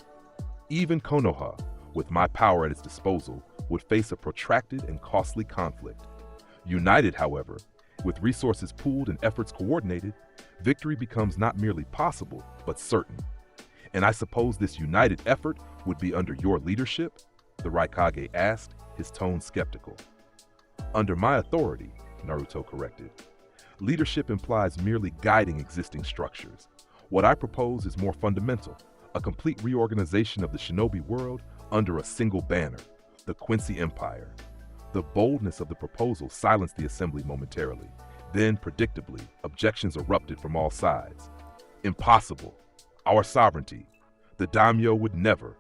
Even Konoha, with my power at its disposal, would face a protracted and costly conflict. United, however, with resources pooled and efforts coordinated, victory becomes not merely possible, but certain. And I suppose this united effort would be under your leadership? The Raikage asked, his tone skeptical. Under my authority, Naruto corrected. Leadership implies merely guiding existing structures. What I propose is more fundamental, a complete reorganization of the shinobi world under a single banner, the Quincy Empire. The boldness of the proposal silenced the assembly momentarily. Then, predictably, objections erupted from all sides. Impossible. Our sovereignty. The daimyo would never.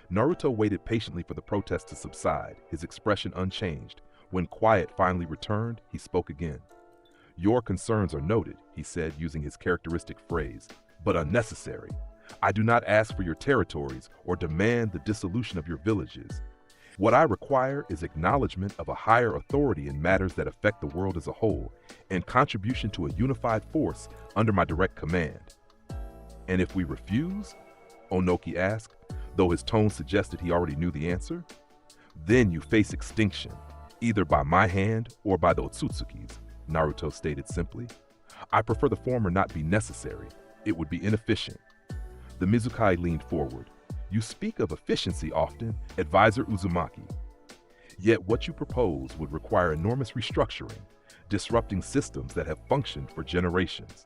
Naruto waited patiently for the protest to subside, his expression unchanged. When quiet finally returned, he spoke again. Your concerns are noted, he said, using his characteristic phrase, but unnecessary. I do not ask for your territories or demand the dissolution of your villages. What I require is acknowledgement of a higher authority in matters that affect the world as a whole, and contribution to a unified force under my direct command. And if we refuse? Onoki asked, though his tone suggested he already knew the answer. Then you face extinction, either by my hand or by the Otsutsukis, Naruto stated simply. I prefer the former not be necessary. It would be inefficient. The Mizukage leaned forward. You speak of efficiency often, Advisor Uzumaki. Yet what you propose would require enormous restructuring, disrupting systems that have functioned for generations.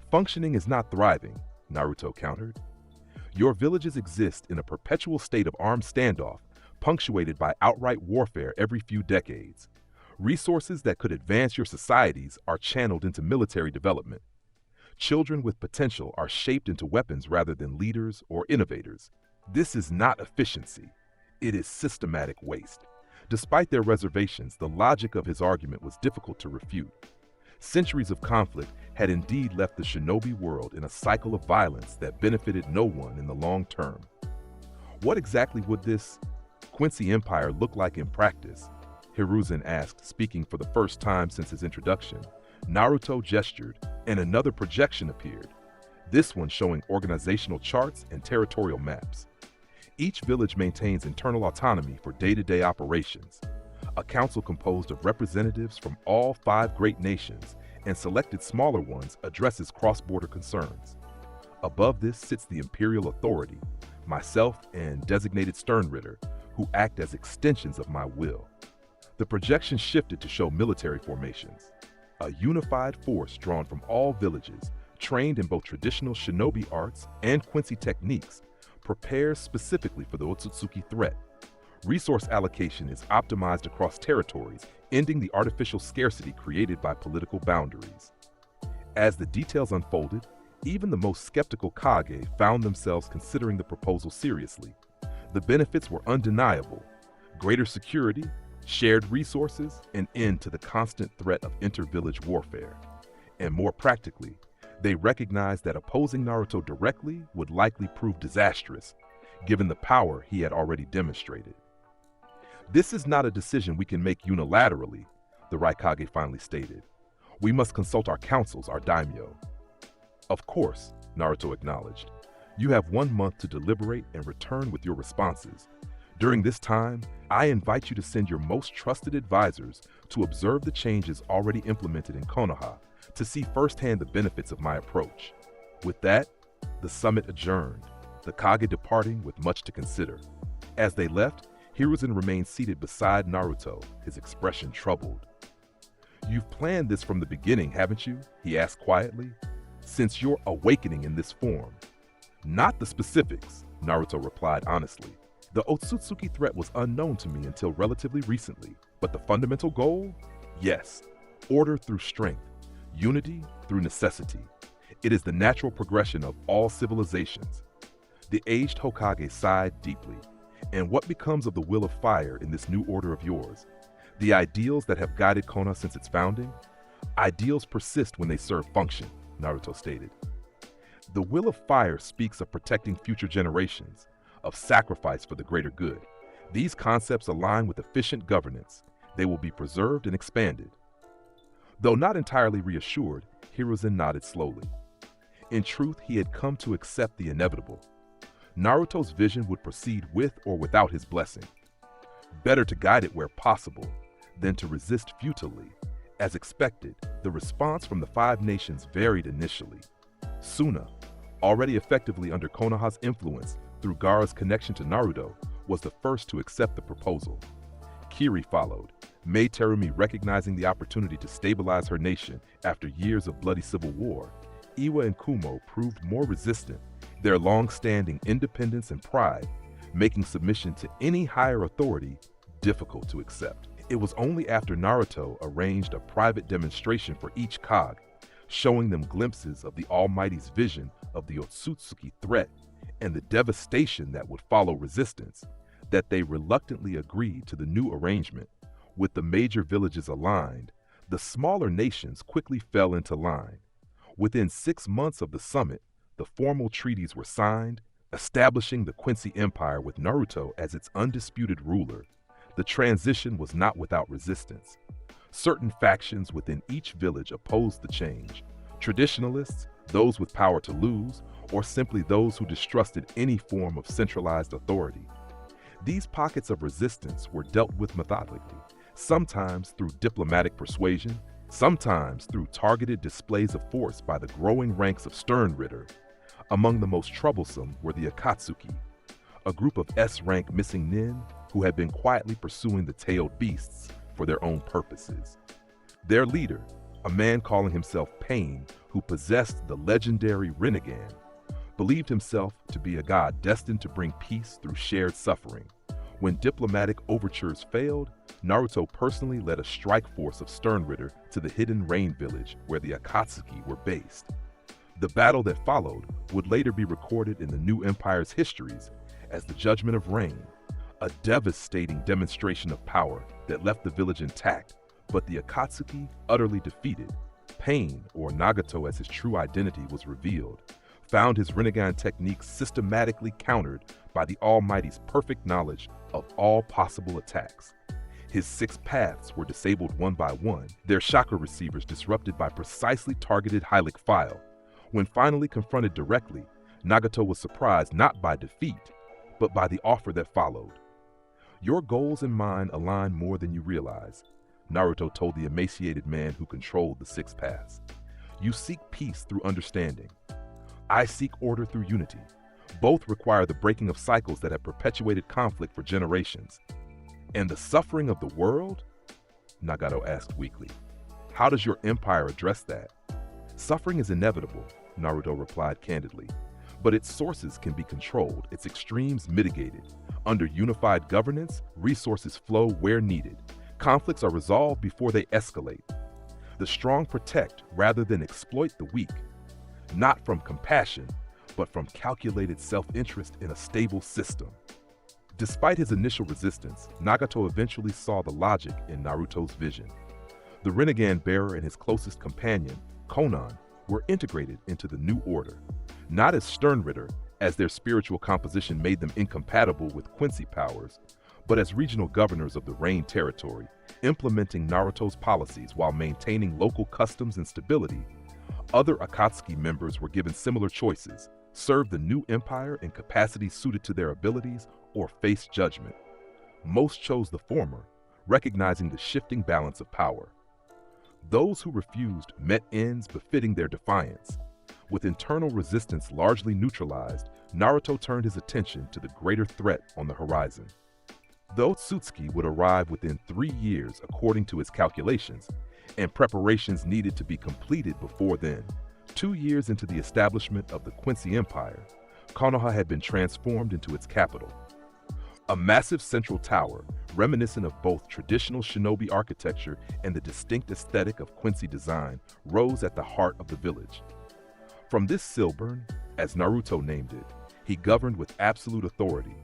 Functioning is not thriving, Naruto countered. Your villages exist in a perpetual state of armed standoff, punctuated by outright warfare every few decades. Resources that could advance your societies are channeled into military development. Children with potential are shaped into weapons rather than leaders or innovators. This is not efficiency. It is systematic waste. Despite their reservations, the logic of his argument was difficult to refute. Centuries of conflict had indeed left the shinobi world in a cycle of violence that benefited no one in the long term. What exactly would this Quincy Empire look like in practice? Hiruzen asked, speaking for the first time since his introduction. Naruto gestured, and another projection appeared, this one showing organizational charts and territorial maps. Each village maintains internal autonomy for day-to-day operations. A council composed of representatives from all 5 great nations and selected smaller ones addresses cross-border concerns. Above this sits the Imperial Authority, myself and designated Sternritter, who act as extensions of my will. The projection shifted to show military formations, a unified force drawn from all villages, trained in both traditional shinobi arts and Quincy techniques, prepares specifically for the Otsutsuki threat. Resource allocation is optimized across territories, ending the artificial scarcity created by political boundaries. As the details unfolded, even the most skeptical Kage found themselves considering the proposal seriously. The benefits were undeniable: greater security, shared resources, an end to the constant threat of inter-village warfare. And more practically, they recognized that opposing Naruto directly would likely prove disastrous, given the power he had already demonstrated. "This is not a decision we can make unilaterally," the Raikage finally stated. "We must consult our councils, our daimyo." "Of course," Naruto acknowledged. "You have 1 month to deliberate and return with your responses. During this time, I invite you to send your most trusted advisors to observe the changes already implemented in Konoha, to see firsthand the benefits of my approach." With that, the summit adjourned, the Kage departing with much to consider. As they left, Hiruzen remained seated beside Naruto, his expression troubled. "You've planned this from the beginning, haven't you?" he asked quietly. "Since your awakening in this form." "Not the specifics," Naruto replied honestly. "The Otsutsuki threat was unknown to me until relatively recently, but the fundamental goal? Yes. Order through strength, unity through necessity. It is the natural progression of all civilizations." The aged Hokage sighed deeply. "And what becomes of the will of fire in this new order of yours? The ideals that have guided Konoha since its founding? Ideals persist when they serve function," Naruto stated. "The will of fire speaks of protecting future generations, of sacrifice for the greater good. These concepts align with efficient governance. They will be preserved and expanded." Though not entirely reassured, Hiruzen nodded slowly. In truth, he had come to accept the inevitable. Naruto's vision would proceed with or without his blessing. Better to guide it where possible than to resist futilely. As expected, the response from the 5 nations varied initially. Suna, already effectively under Konoha's influence through Gaara's connection to Naruto, was the first to accept the proposal. Kiri followed, Mei Terumi recognizing the opportunity to stabilize her nation after years of bloody civil war. Iwa and Kumo proved more resistant, their long-standing independence and pride making submission to any higher authority difficult to accept. It was only after Naruto arranged a private demonstration for each Kage, showing them glimpses of the Almighty's vision of the Otsutsuki threat and the devastation that would follow resistance, that they reluctantly agreed to the new arrangement. With the major villages aligned, the smaller nations quickly fell into line. Within 6 months of the summit, the formal treaties were signed, establishing the Quincy Empire with Naruto as its undisputed ruler. The transition was not without resistance. Certain factions within each village opposed the change: traditionalists, those with power to lose, or simply those who distrusted any form of centralized authority. These pockets of resistance were dealt with methodically, sometimes through diplomatic persuasion, sometimes through targeted displays of force by the growing ranks of Sternritter. Among the most troublesome were the Akatsuki, a group of S-rank missing nin who had been quietly pursuing the tailed beasts for their own purposes. Their leader, a man calling himself Pain, who possessed the legendary Rinnegan, believed himself to be a god destined to bring peace through shared suffering. When diplomatic overtures failed, Naruto personally led a strike force of Sternritter to the hidden rain village where the Akatsuki were based. The battle that followed would later be recorded in the new empire's histories as the Judgment of Rain, a devastating demonstration of power that left the village intact, but the Akatsuki utterly defeated. Pain, or Nagato as his true identity was revealed, found his Rinnegan techniques systematically countered by the Almighty's perfect knowledge of all possible attacks. His 6 paths were disabled one by one, their chakra receivers disrupted by precisely targeted Hylic file. When finally confronted directly, Nagato was surprised not by defeat, but by the offer that followed. "Your goals and mine align more than you realize," Naruto told the emaciated man who controlled the 6 paths. "You seek peace through understanding. I seek order through unity. Both require the breaking of cycles that have perpetuated conflict for generations. And the suffering of the world? Nagato asked weakly. How does your empire address that? Suffering is inevitable, Naruto replied candidly. But its sources can be controlled, its extremes mitigated. Under unified governance, resources flow where needed. Conflicts are resolved before they escalate. The strong protect rather than exploit the weak, not from compassion, but from calculated self-interest in a stable system. Despite his initial resistance, Nagato eventually saw the logic in Naruto's vision. The Rinnegan bearer and his closest companion, Konan, were integrated into the new order, not as Sternritter, as their spiritual composition made them incompatible with Quincy powers, but as regional governors of the Rain territory, implementing Naruto's policies while maintaining local customs and stability. Other Akatsuki members were given similar choices: serve the new empire in capacities suited to their abilities or face judgment. Most chose the former, recognizing the shifting balance of power. Those who refused met ends befitting their defiance. With internal resistance largely neutralized, Naruto turned his attention to the greater threat on the horizon. The Otsutsuki would arrive within 3 years according to his calculations, and preparations needed to be completed before then. 2 years into the establishment of the Quincy Empire, Konoha had been transformed into its capital. A massive central tower, reminiscent of both traditional shinobi architecture and the distinct aesthetic of Quincy design, rose at the heart of the village. From this Silburn, as Naruto named it, he governed with absolute authority.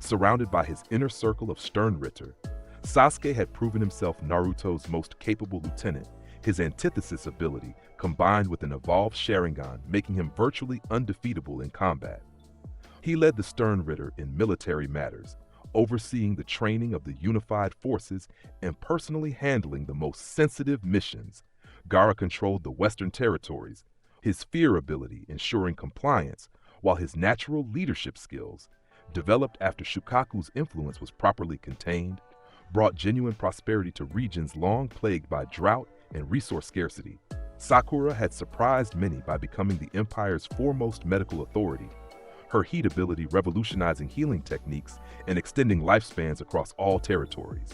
Surrounded by his inner circle of Sternritter, Sasuke had proven himself Naruto's most capable lieutenant, his antithesis ability combined with an evolved Sharingan making him virtually undefeatable in combat. He led the Sternritter in military matters, overseeing the training of the unified forces and personally handling the most sensitive missions. Gaara controlled the Western territories, his fear ability ensuring compliance, while his natural leadership skills, developed after Shukaku's influence was properly contained, brought genuine prosperity to regions long plagued by drought and resource scarcity. Sakura had surprised many by becoming the Empire's foremost medical authority, her heat ability revolutionizing healing techniques and extending lifespans across all territories.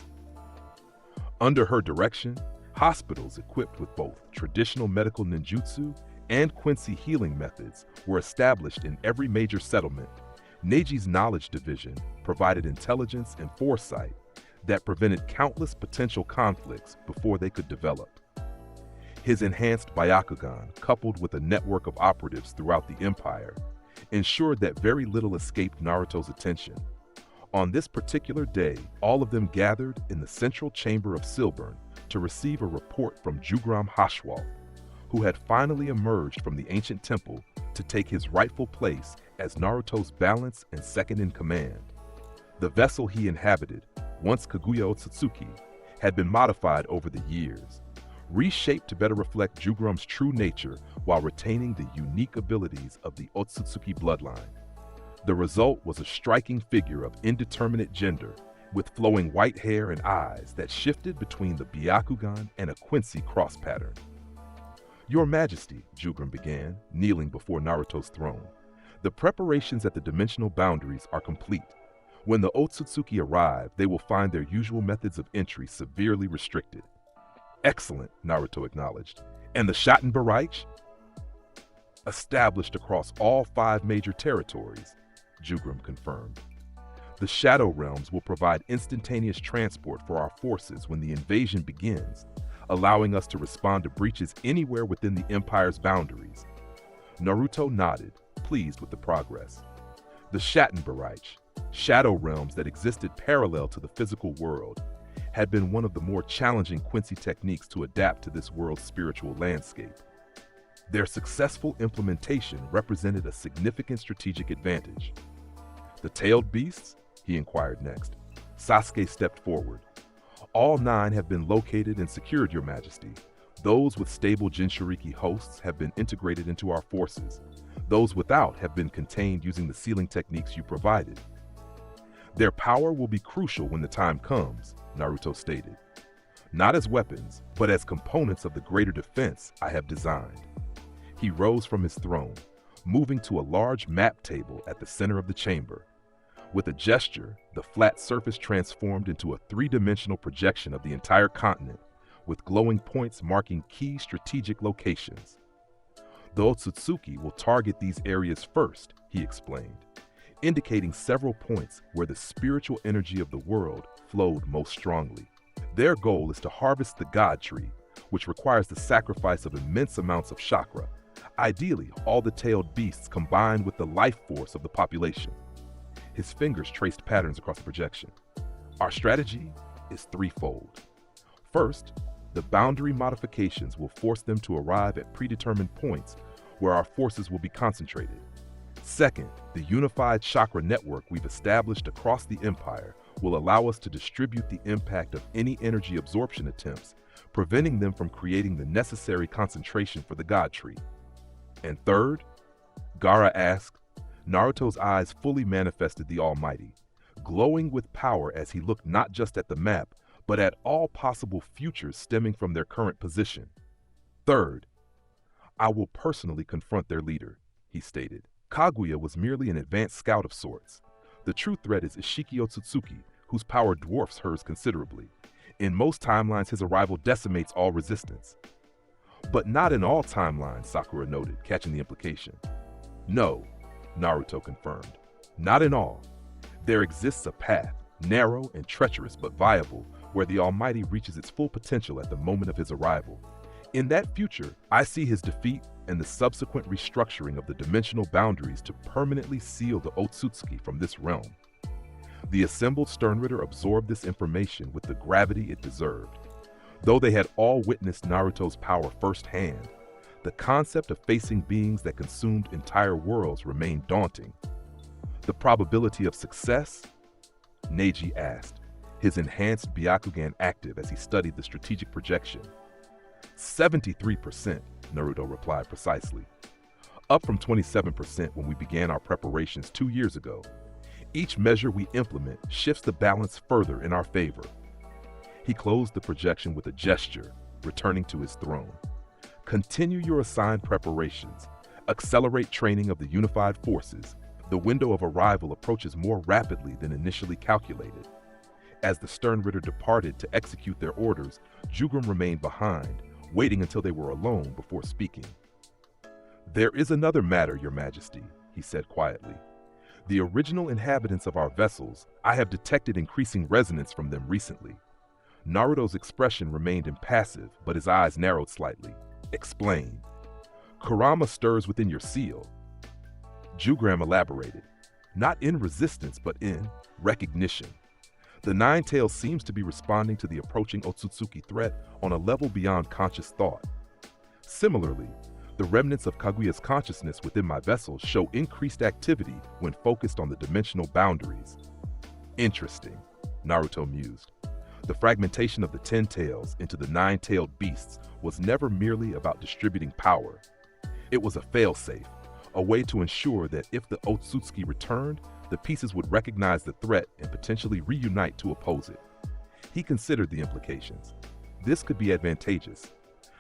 Under her direction, hospitals equipped with both traditional medical ninjutsu and Quincy healing methods were established in every major settlement. Neiji's knowledge division provided intelligence and foresight that prevented countless potential conflicts before they could develop. His enhanced Byakugan, coupled with a network of operatives throughout the Empire, ensured that very little escaped Naruto's attention. On this particular day, all of them gathered in the central chamber of Silburn to receive a report from Jugram Hashwalth, who had finally emerged from the ancient temple to take his rightful place as Naruto's balance and second-in-command. The vessel he inhabited, once Kaguya Otsutsuki, had been modified over the years, reshaped to better reflect Jugram's true nature while retaining the unique abilities of the Otsutsuki bloodline. The result was a striking figure of indeterminate gender, with flowing white hair and eyes that shifted between the Byakugan and a Quincy cross pattern. "Your Majesty," Jugram began, kneeling before Naruto's throne, "the preparations at the dimensional boundaries are complete. When the Otsutsuki arrive, they will find their usual methods of entry severely restricted." "Excellent," Naruto acknowledged. "And the Schattenbereich?" "Established across all 5 major territories," Jugram confirmed. "The Shadow Realms will provide instantaneous transport for our forces when the invasion begins, allowing us to respond to breaches anywhere within the Empire's boundaries." Naruto nodded, pleased with the progress. The Schattenbereich, shadow realms that existed parallel to the physical world, had been one of the more challenging Quincy techniques to adapt to this world's spiritual landscape. Their successful implementation represented a significant strategic advantage. "The tailed beasts?" he inquired next. Sasuke stepped forward. "All 9 have been located and secured, Your Majesty. Those with stable Jinchuriki hosts have been integrated into our forces. Those without have been contained using the sealing techniques you provided." "Their power will be crucial when the time comes," Naruto stated. "Not as weapons, but as components of the greater defense I have designed." He rose from his throne. moving to a large map table at the center of the chamber. With a gesture, the flat surface transformed into a three-dimensional projection of the entire continent, with glowing points marking key strategic locations. The Otsutsuki will target these areas first, he explained, indicating several points where the spiritual energy of the world flowed most strongly. Their goal is to harvest the God Tree, which requires the sacrifice of immense amounts of chakra, ideally all the tailed beasts combined with the life force of the population. His fingers traced patterns across the projection. Our strategy is threefold. First, the boundary modifications will force them to arrive at predetermined points where our forces will be concentrated. Second, the unified chakra network we've established across the empire will allow us to distribute the impact of any energy absorption attempts, preventing them from creating the necessary concentration for the God Tree. And third, Gaara asked, Naruto's eyes fully manifested the Almighty, glowing with power as he looked not just at the map, but at all possible futures stemming from their current position. Third, I will personally confront their leader, he stated. Kaguya was merely an advanced scout of sorts. The true threat is Ishiki Otsutsuki, whose power dwarfs hers considerably. In most timelines, his arrival decimates all resistance. But not in all timelines, Sakura noted, catching the implication. No, Naruto confirmed. Not in all. There exists a path, narrow and treacherous but viable, where the Almighty reaches its full potential at the moment of his arrival. In that future, I see his defeat and the subsequent restructuring of the dimensional boundaries to permanently seal the Otsutsuki from this realm. The assembled Sternritter absorbed this information with the gravity it deserved. Though they had all witnessed Naruto's power firsthand, the concept of facing beings that consumed entire worlds remained daunting. The probability of success? Neji asked, his enhanced Byakugan active as he studied the strategic projection. 73%, Naruto replied precisely. Up from 27% when we began our preparations 2 years ago. Each measure we implement shifts the balance further in our favor. He closed the projection with a gesture, returning to his throne. Continue your assigned preparations. Accelerate training of the unified forces. The window of arrival approaches more rapidly than initially calculated. As the Sternritter departed to execute their orders, Jugrim remained behind, waiting until they were alone before speaking. There is another matter, Your Majesty, he said quietly. The original inhabitants of our vessels, I have detected increasing resonance from them recently. Naruto's expression remained impassive, but his eyes narrowed slightly. Explain. Kurama stirs within your seal. Jugram elaborated. Not in resistance, but in recognition. The Nine-Tails seems to be responding to the approaching Otsutsuki threat on a level beyond conscious thought. Similarly, the remnants of Kaguya's consciousness within my vessels show increased activity when focused on the dimensional boundaries. Interesting, Naruto mused. The fragmentation of the 10 tails into the 9-tailed beasts was never merely about distributing power. It was a failsafe, a way to ensure that if the Otsutsuki returned, the pieces would recognize the threat and potentially reunite to oppose it. He considered the implications. This could be advantageous.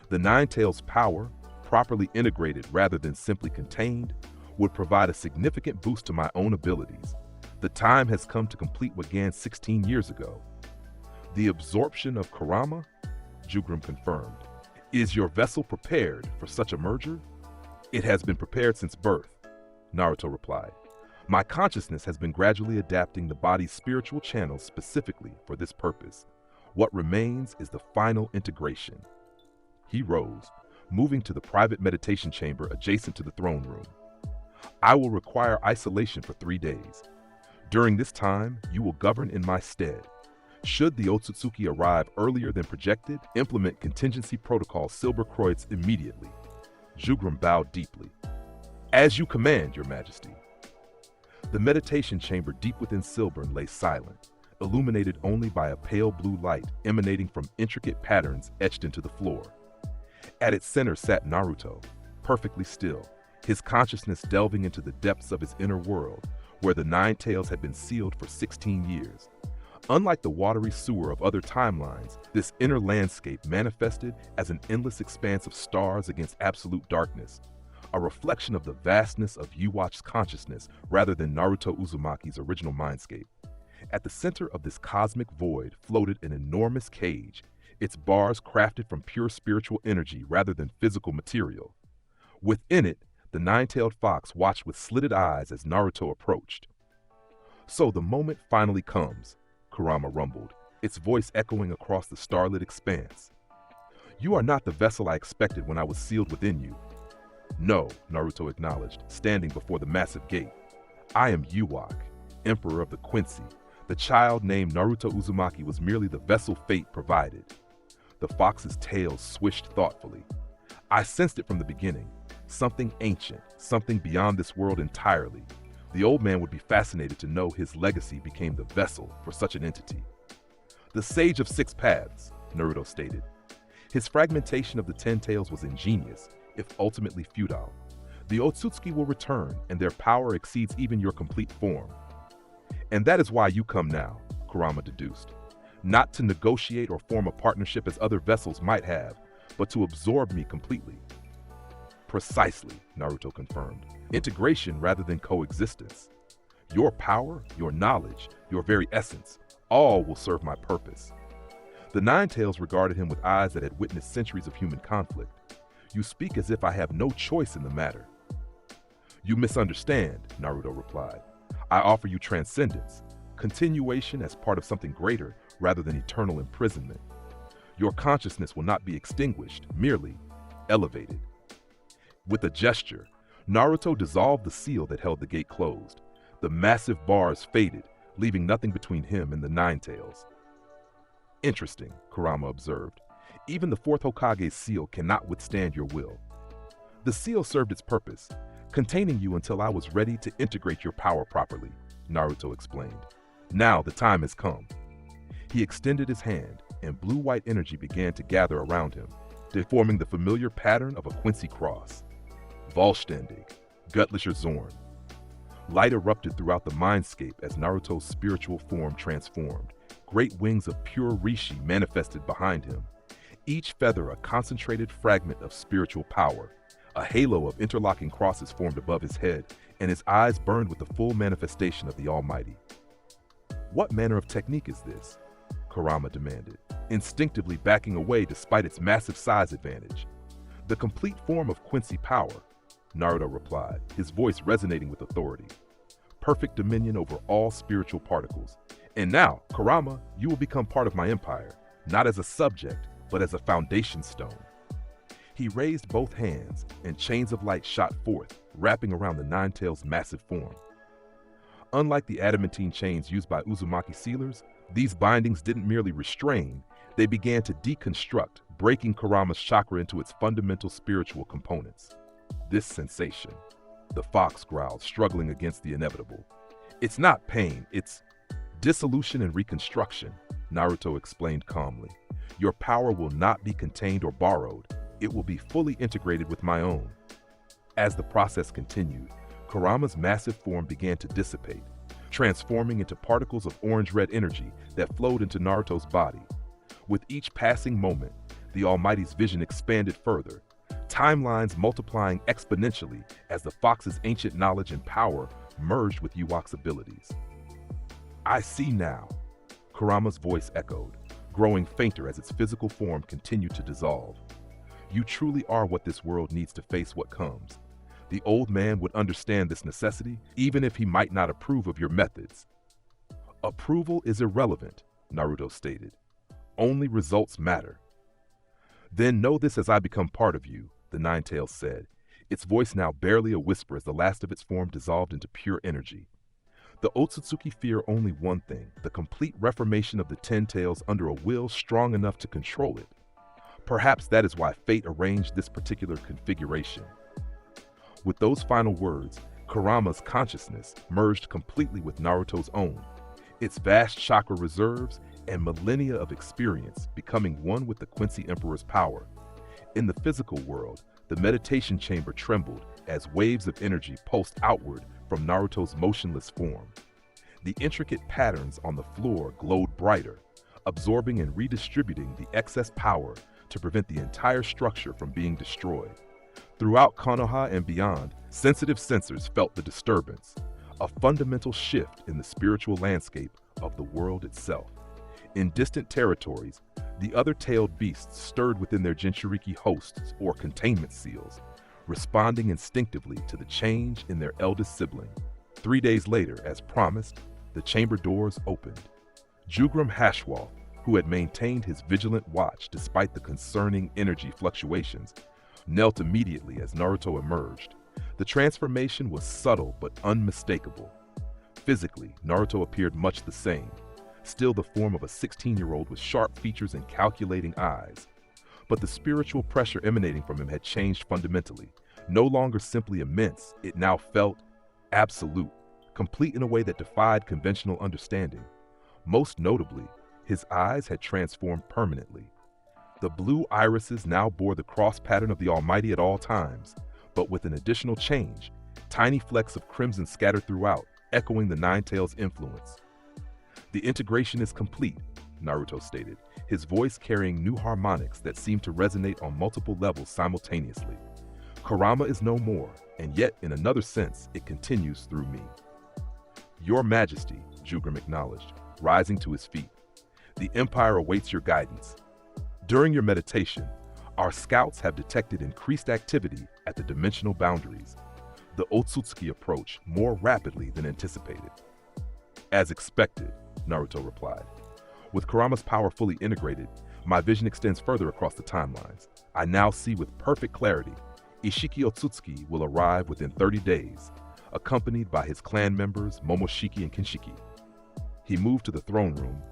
The Nine-Tails' power, properly integrated rather than simply contained, would provide a significant boost to my own abilities. The time has come to complete what began 16 years ago. The absorption of Kurama? Jugrim confirmed. Is your vessel prepared for such a merger? It has been prepared since birth, Naruto replied. My consciousness has been gradually adapting the body's spiritual channels specifically for this purpose. What remains is the final integration. He rose, moving to the private meditation chamber adjacent to the throne room. I will require isolation for 3 days. During this time, you will govern in my stead. Should the Otsutsuki arrive earlier than projected, implement contingency protocol Silberkreuz immediately. Jugrim bowed deeply. As you command, Your Majesty. The meditation chamber deep within Silbern lay silent, illuminated only by a pale blue light emanating from intricate patterns etched into the floor. At its center sat Naruto, perfectly still, his consciousness delving into the depths of his inner world, where the Nine-Tails had been sealed for 16 years. Unlike the watery sewer of other timelines, this inner landscape manifested as an endless expanse of stars against absolute darkness, a reflection of the vastness of Yhwach's consciousness rather than Naruto Uzumaki's original mindscape. At the center of this cosmic void floated an enormous cage, its bars crafted from pure spiritual energy rather than physical material. Within it, the nine-tailed fox watched with slitted eyes as Naruto approached. "So the moment finally comes," Kurama rumbled, its voice echoing across the starlit expanse. "You are not the vessel I expected when I was sealed within you." "No," Naruto acknowledged, standing before the massive gate. "I am Yhwach, Emperor of the Quincy. The child named Naruto Uzumaki was merely the vessel fate provided." The fox's tail swished thoughtfully. "I sensed it from the beginning. Something ancient, something beyond this world entirely. The old man would be fascinated to know his legacy became the vessel for such an entity." "The Sage of Six Paths," Naruto stated. His fragmentation of the Ten Tails was ingenious, if ultimately futile. "The Otsutsuki will return, and their power exceeds even your complete form." "And that is why you come now," Kurama deduced. "Not to negotiate or form a partnership as other vessels might have, but to absorb me completely." "Precisely," Naruto confirmed. "Integration rather than coexistence. Your power, your knowledge, your very essence, all will serve my purpose." The Nine-Tails regarded him with eyes that had witnessed centuries of human conflict. "You speak as if I have no choice in the matter." "You misunderstand," Naruto replied. "I offer you transcendence, continuation as part of something greater rather than eternal imprisonment. Your consciousness will not be extinguished, merely elevated." With a gesture, Naruto dissolved the seal that held the gate closed. The massive bars faded, leaving nothing between him and the Nine-Tails. "Interesting," Kurama observed. "Even the fourth Hokage's seal cannot withstand your will." "The seal served its purpose, containing you until I was ready to integrate your power properly," Naruto explained. "Now the time has come." He extended his hand, and blue-white energy began to gather around him, forming the familiar pattern of a Quincy cross. Vollständig, Göttlicher Zorn. Light erupted throughout the mindscape as Naruto's spiritual form transformed. Great wings of pure rishi manifested behind him, each feather a concentrated fragment of spiritual power. A halo of interlocking crosses formed above his head, and his eyes burned with the full manifestation of the Almighty. "What manner of technique is this?" Kurama demanded, instinctively backing away despite its massive size advantage. "The complete form of Quincy power," Naruto replied, his voice resonating with authority. "Perfect dominion over all spiritual particles. And now, Kurama, you will become part of my empire, not as a subject, but as a foundation stone." He raised both hands, and chains of light shot forth, wrapping around the Nine-Tails' massive form. Unlike the adamantine chains used by Uzumaki sealers, these bindings didn't merely restrain, they began to deconstruct, breaking Kurama's chakra into its fundamental spiritual components. "This sensation," the fox growled, struggling against the inevitable. "It's not pain, it's dissolution and reconstruction," Naruto explained calmly. "Your power will not be contained or borrowed. It will be fully integrated with my own." As the process continued, Kurama's massive form began to dissipate, transforming into particles of orange-red energy that flowed into Naruto's body. With each passing moment, the Almighty's vision expanded further, timelines multiplying exponentially as the fox's ancient knowledge and power merged with Yhwach's abilities. "I see now," Kurama's voice echoed, growing fainter as its physical form continued to dissolve. "You truly are what this world needs to face what comes. The old man would understand this necessity, even if he might not approve of your methods." "Approval is irrelevant," Naruto stated. "Only results matter." "Then know this as I become part of you," the Nine-Tails said, its voice now barely a whisper as the last of its form dissolved into pure energy. "The Otsutsuki fear only one thing, the complete reformation of the Ten Tails under a will strong enough to control it. Perhaps that is why fate arranged this particular configuration." With those final words, Kurama's consciousness merged completely with Naruto's own, its vast chakra reserves and millennia of experience becoming one with the Quincy Emperor's power. In the physical world, the meditation chamber trembled as waves of energy pulsed outward from Naruto's motionless form. The intricate patterns on the floor glowed brighter, absorbing and redistributing the excess power to prevent the entire structure from being destroyed. Throughout Konoha and beyond, sensitive sensors felt the disturbance, a fundamental shift in the spiritual landscape of the world itself. In distant territories, the other-tailed beasts stirred within their Jinchuriki hosts or containment seals, responding instinctively to the change in their eldest sibling. 3 days later, as promised, the chamber doors opened. Jugram Hashwal, who had maintained his vigilant watch despite the concerning energy fluctuations, knelt immediately as Naruto emerged. The transformation was subtle but unmistakable. Physically, Naruto appeared much the same, still the form of a 16-year-old with sharp features and calculating eyes. But the spiritual pressure emanating from him had changed fundamentally. No longer simply immense, it now felt absolute, complete in a way that defied conventional understanding. Most notably, his eyes had transformed permanently. The blue irises now bore the cross pattern of the Almighty at all times, but with an additional change, tiny flecks of crimson scattered throughout, echoing the Nine Tails' influence. "The integration is complete," Naruto stated, his voice carrying new harmonics that seemed to resonate on multiple levels simultaneously. "Kurama is no more, and yet, in another sense, it continues through me." "Your Majesty," Jugram acknowledged, rising to his feet. "The Empire awaits your guidance. During your meditation, our scouts have detected increased activity at the dimensional boundaries. The Otsutsuki approach more rapidly than anticipated." "As expected," Naruto replied. "With Kurama's power fully integrated, my vision extends further across the timelines. I now see with perfect clarity. Ishiki Otsutsuki will arrive within 30 days, accompanied by his clan members Momoshiki and Kinshiki." He moved to the throne room,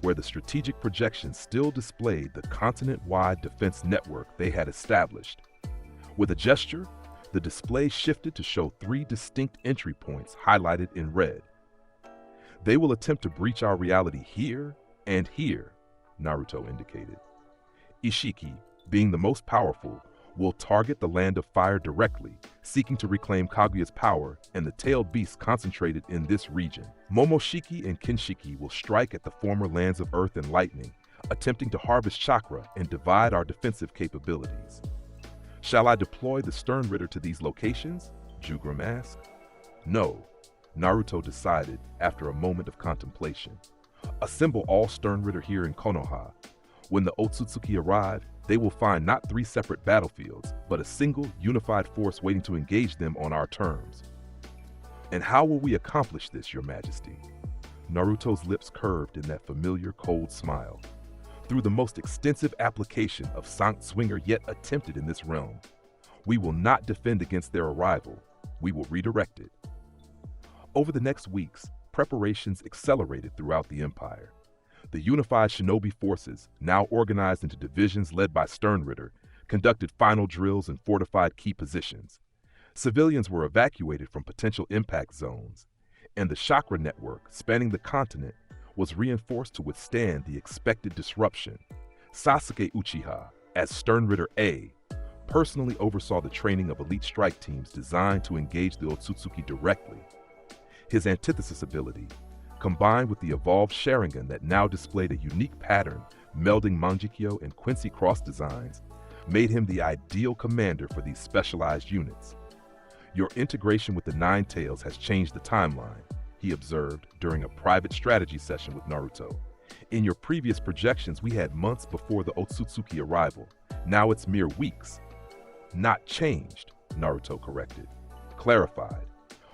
where the strategic projection still displayed the continent-wide defense network they had established. With a gesture, the display shifted to show 3 distinct entry points highlighted in red. "They will attempt to breach our reality here and here," Naruto indicated. "Ishiki, being the most powerful, will target the Land of Fire directly, seeking to reclaim Kaguya's power and the tailed beasts concentrated in this region. Momoshiki and Kinshiki will strike at the former lands of Earth and Lightning, attempting to harvest chakra and divide our defensive capabilities." "Shall I deploy the Stern Ritter to these locations?" Jugram asked. "No," Naruto decided after a moment of contemplation. "Assemble all Stern Ritter here in Konoha. When the Otsutsuki arrive, they will find not 3 separate battlefields, but a single, unified force waiting to engage them on our terms." "And how will we accomplish this, Your Majesty?" Naruto's lips curved in that familiar, cold smile. "Through the most extensive application of Sankt Swinger yet attempted in this realm. We will not defend against their arrival. We will redirect it." Over the next weeks, preparations accelerated throughout the Empire. The unified shinobi forces, now organized into divisions led by Stern Ritter, conducted final drills and fortified key positions. Civilians were evacuated from potential impact zones, and the chakra network spanning the continent was reinforced to withstand the expected disruption. Sasuke Uchiha, as Stern Ritter A, personally oversaw the training of elite strike teams designed to engage the Otsutsuki directly. His antithesis ability, combined with the evolved Sharingan that now displayed a unique pattern melding Mangekyo and Quincy cross designs, made him the ideal commander for these specialized units. "Your integration with the Nine Tails has changed the timeline," he observed during a private strategy session with Naruto. "In your previous projections, we had months before the Otsutsuki arrival. Now it's mere weeks." "Not changed," Naruto corrected. "Clarified.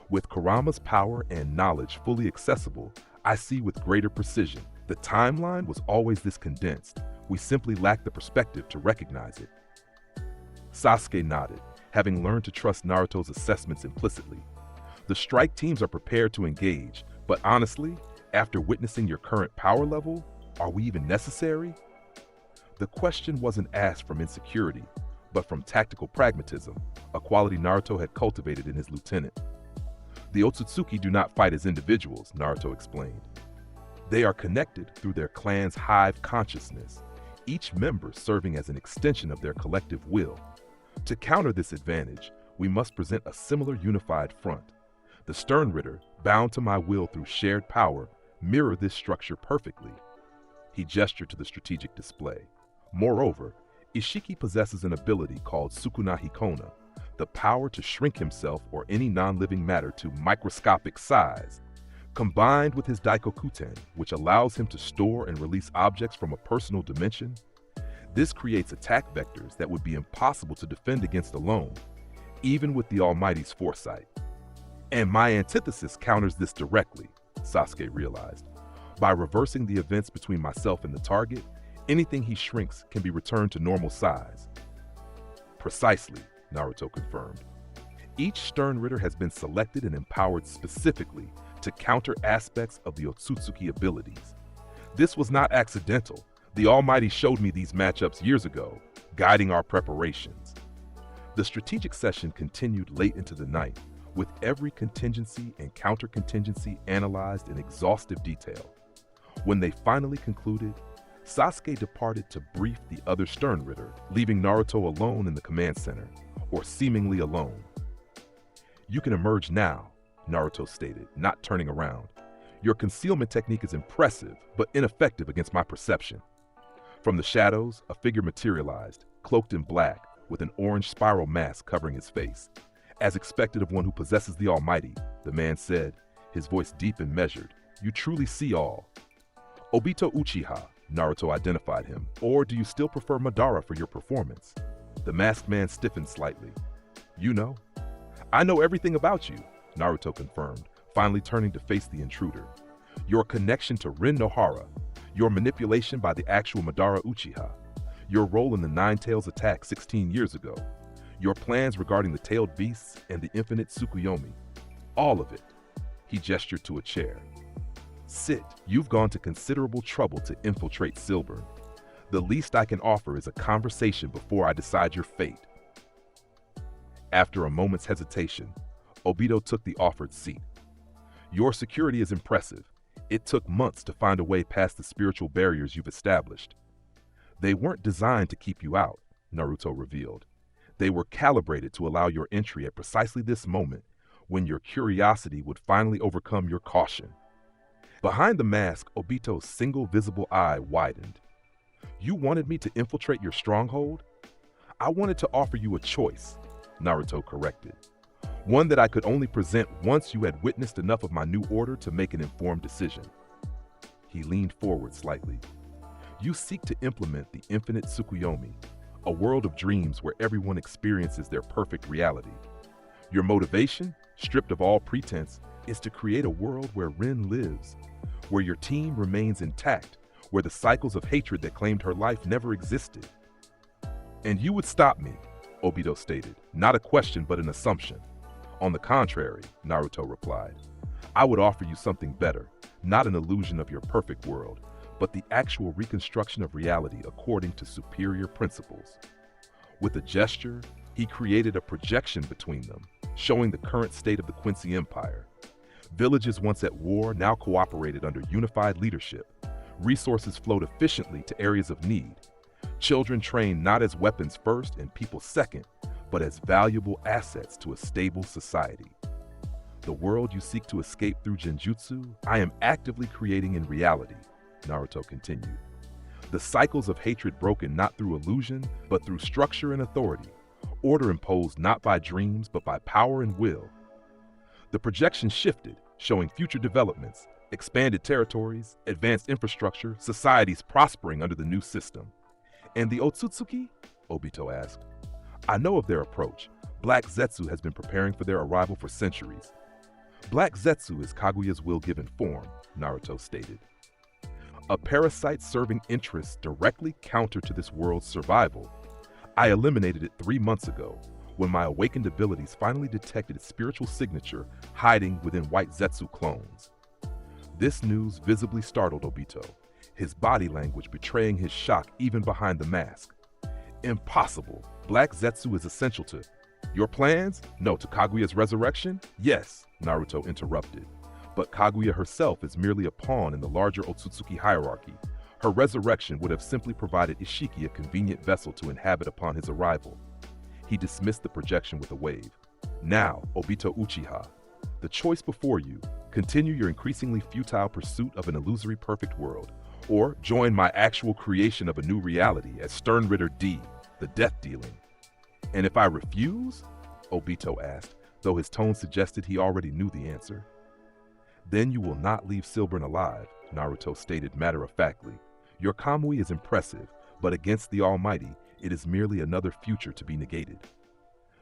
With Kurama's power and knowledge fully accessible, I see with greater precision. The timeline was always this condensed. We simply lacked the perspective to recognize it." Sasuke nodded, having learned to trust Naruto's assessments implicitly. "The strike teams are prepared to engage, but honestly, after witnessing your current power level, are we even necessary?" The question wasn't asked from insecurity, but from tactical pragmatism, a quality Naruto had cultivated in his lieutenant. "The Otsutsuki do not fight as individuals," Naruto explained. "They are connected through their clan's hive consciousness, each member serving as an extension of their collective will. To counter this advantage, we must present a similar unified front. The Stern Ritter, bound to my will through shared power, mirror this structure perfectly." He gestured to the strategic display. "Moreover, Ishiki possesses an ability called Sukuna Hikona, the power to shrink himself or any non-living matter to microscopic size, combined with his Daikokuten, which allows him to store and release objects from a personal dimension. This creates attack vectors that would be impossible to defend against alone, even with the Almighty's foresight. And my antithesis counters this directly, Sasuke realized. By reversing the events between myself and the target, anything he shrinks can be returned to normal size. Precisely, Naruto confirmed. Each Stern Ritter has been selected and empowered specifically to counter aspects of the Otsutsuki abilities. This was not accidental. The Almighty showed me these matchups years ago, guiding our preparations. The strategic session continued late into the night, with every contingency and counter-contingency analyzed in exhaustive detail. When they finally concluded, Sasuke departed to brief the other Stern Ritter, leaving Naruto alone in the command center, or seemingly alone. "You can emerge now," Naruto stated, not turning around. "Your concealment technique is impressive, but ineffective against my perception." From the shadows, a figure materialized, cloaked in black, with an orange spiral mask covering his face. "As expected of one who possesses the Almighty," the man said, his voice deep and measured. "You truly see all." "Obito Uchiha," Naruto identified him. "Or do you still prefer Madara for your performance?" The masked man stiffened slightly. "You know?" "I know everything about you," Naruto confirmed, finally turning to face the intruder. "Your connection to Rin Nohara, your manipulation by the actual Madara Uchiha, your role in the Nine Tails attack 16 years ago, your plans regarding the tailed beasts and the infinite Tsukuyomi. All of it." He gestured to a chair. "Sit. You've gone to considerable trouble to infiltrate Silburn. The least I can offer is a conversation before I decide your fate." After a moment's hesitation, Obito took the offered seat. "Your security is impressive. It took months to find a way past the spiritual barriers you've established." "They weren't designed to keep you out," Naruto revealed. "They were calibrated to allow your entry at precisely this moment, when your curiosity would finally overcome your caution." Behind the mask, Obito's single visible eye widened. "You wanted me to infiltrate your stronghold?" "I wanted to offer you a choice," Naruto corrected. "One that I could only present once you had witnessed enough of my new order to make an informed decision." He leaned forward slightly. "You seek to implement the infinite Tsukuyomi, a world of dreams where everyone experiences their perfect reality. Your motivation, stripped of all pretense, is to create a world where Rin lives, where your team remains intact, where the cycles of hatred that claimed her life never existed." "And you would stop me," Obito stated, not a question but an assumption. "On the contrary," Naruto replied, "I would offer you something better, not an illusion of your perfect world, but the actual reconstruction of reality according to superior principles." With a gesture, he created a projection between them, showing the current state of the Quincy Empire. Villages once at war now cooperated under unified leadership. Resources flowed efficiently to areas of need. Children trained not as weapons first and people second, but as valuable assets to a stable society. "The world you seek to escape through Genjutsu, I am actively creating in reality," Naruto continued. "The cycles of hatred broken not through illusion, but through structure and authority. Order imposed not by dreams, but by power and will." The projection shifted, showing future developments, expanded territories, advanced infrastructure, societies prospering under the new system. "And the Otsutsuki?" Obito asked. "I know of their approach. Black Zetsu has been preparing for their arrival for centuries." "Black Zetsu is Kaguya's will-given form," Naruto stated. "A parasite serving interests directly counter to this world's survival. I eliminated it 3 months ago, when my awakened abilities finally detected its spiritual signature hiding within white Zetsu clones." This news visibly startled Obito, his body language betraying his shock even behind the mask. "Impossible. Black Zetsu is essential to..." "Your plans? No, to Kaguya's resurrection? Yes," Naruto interrupted. "But Kaguya herself is merely a pawn in the larger Otsutsuki hierarchy. Her resurrection would have simply provided Ishiki a convenient vessel to inhabit upon his arrival." He dismissed the projection with a wave. "Now, Obito Uchiha, the choice before you: continue your increasingly futile pursuit of an illusory perfect world, or join my actual creation of a new reality as Stern Ritter D, the death dealing. And if I refuse?" Obito asked, though his tone suggested he already knew the answer. Then you will not leave Silburn alive, Naruto stated matter-of-factly. Your Kamui is impressive, but against the Almighty, it is merely another future to be negated.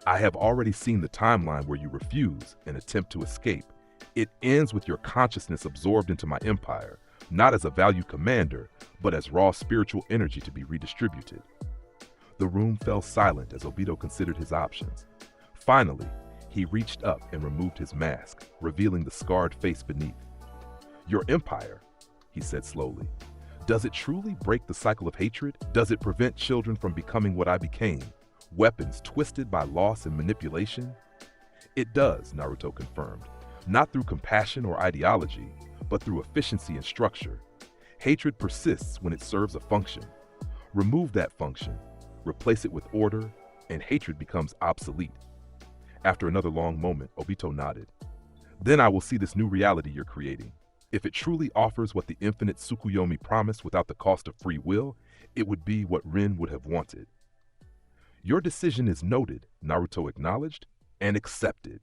I have already seen the timeline where you refuse and attempt to escape. It ends with your consciousness absorbed into my empire, not as a valued commander, but as raw spiritual energy to be redistributed. The room fell silent as Obito considered his options. Finally, he reached up and removed his mask, revealing the scarred face beneath. Your empire, he said slowly. Does it truly break the cycle of hatred? Does it prevent children from becoming what I became? Weapons twisted by loss and manipulation? It does, Naruto confirmed. Not through compassion or ideology, but through efficiency and structure. Hatred persists when it serves a function. Remove that function, replace it with order, and hatred becomes obsolete. After another long moment, Obito nodded. Then I will see this new reality you're creating. If it truly offers what the infinite Tsukuyomi promised without the cost of free will, it would be what Rin would have wanted. Your decision is noted, Naruto acknowledged and accepted.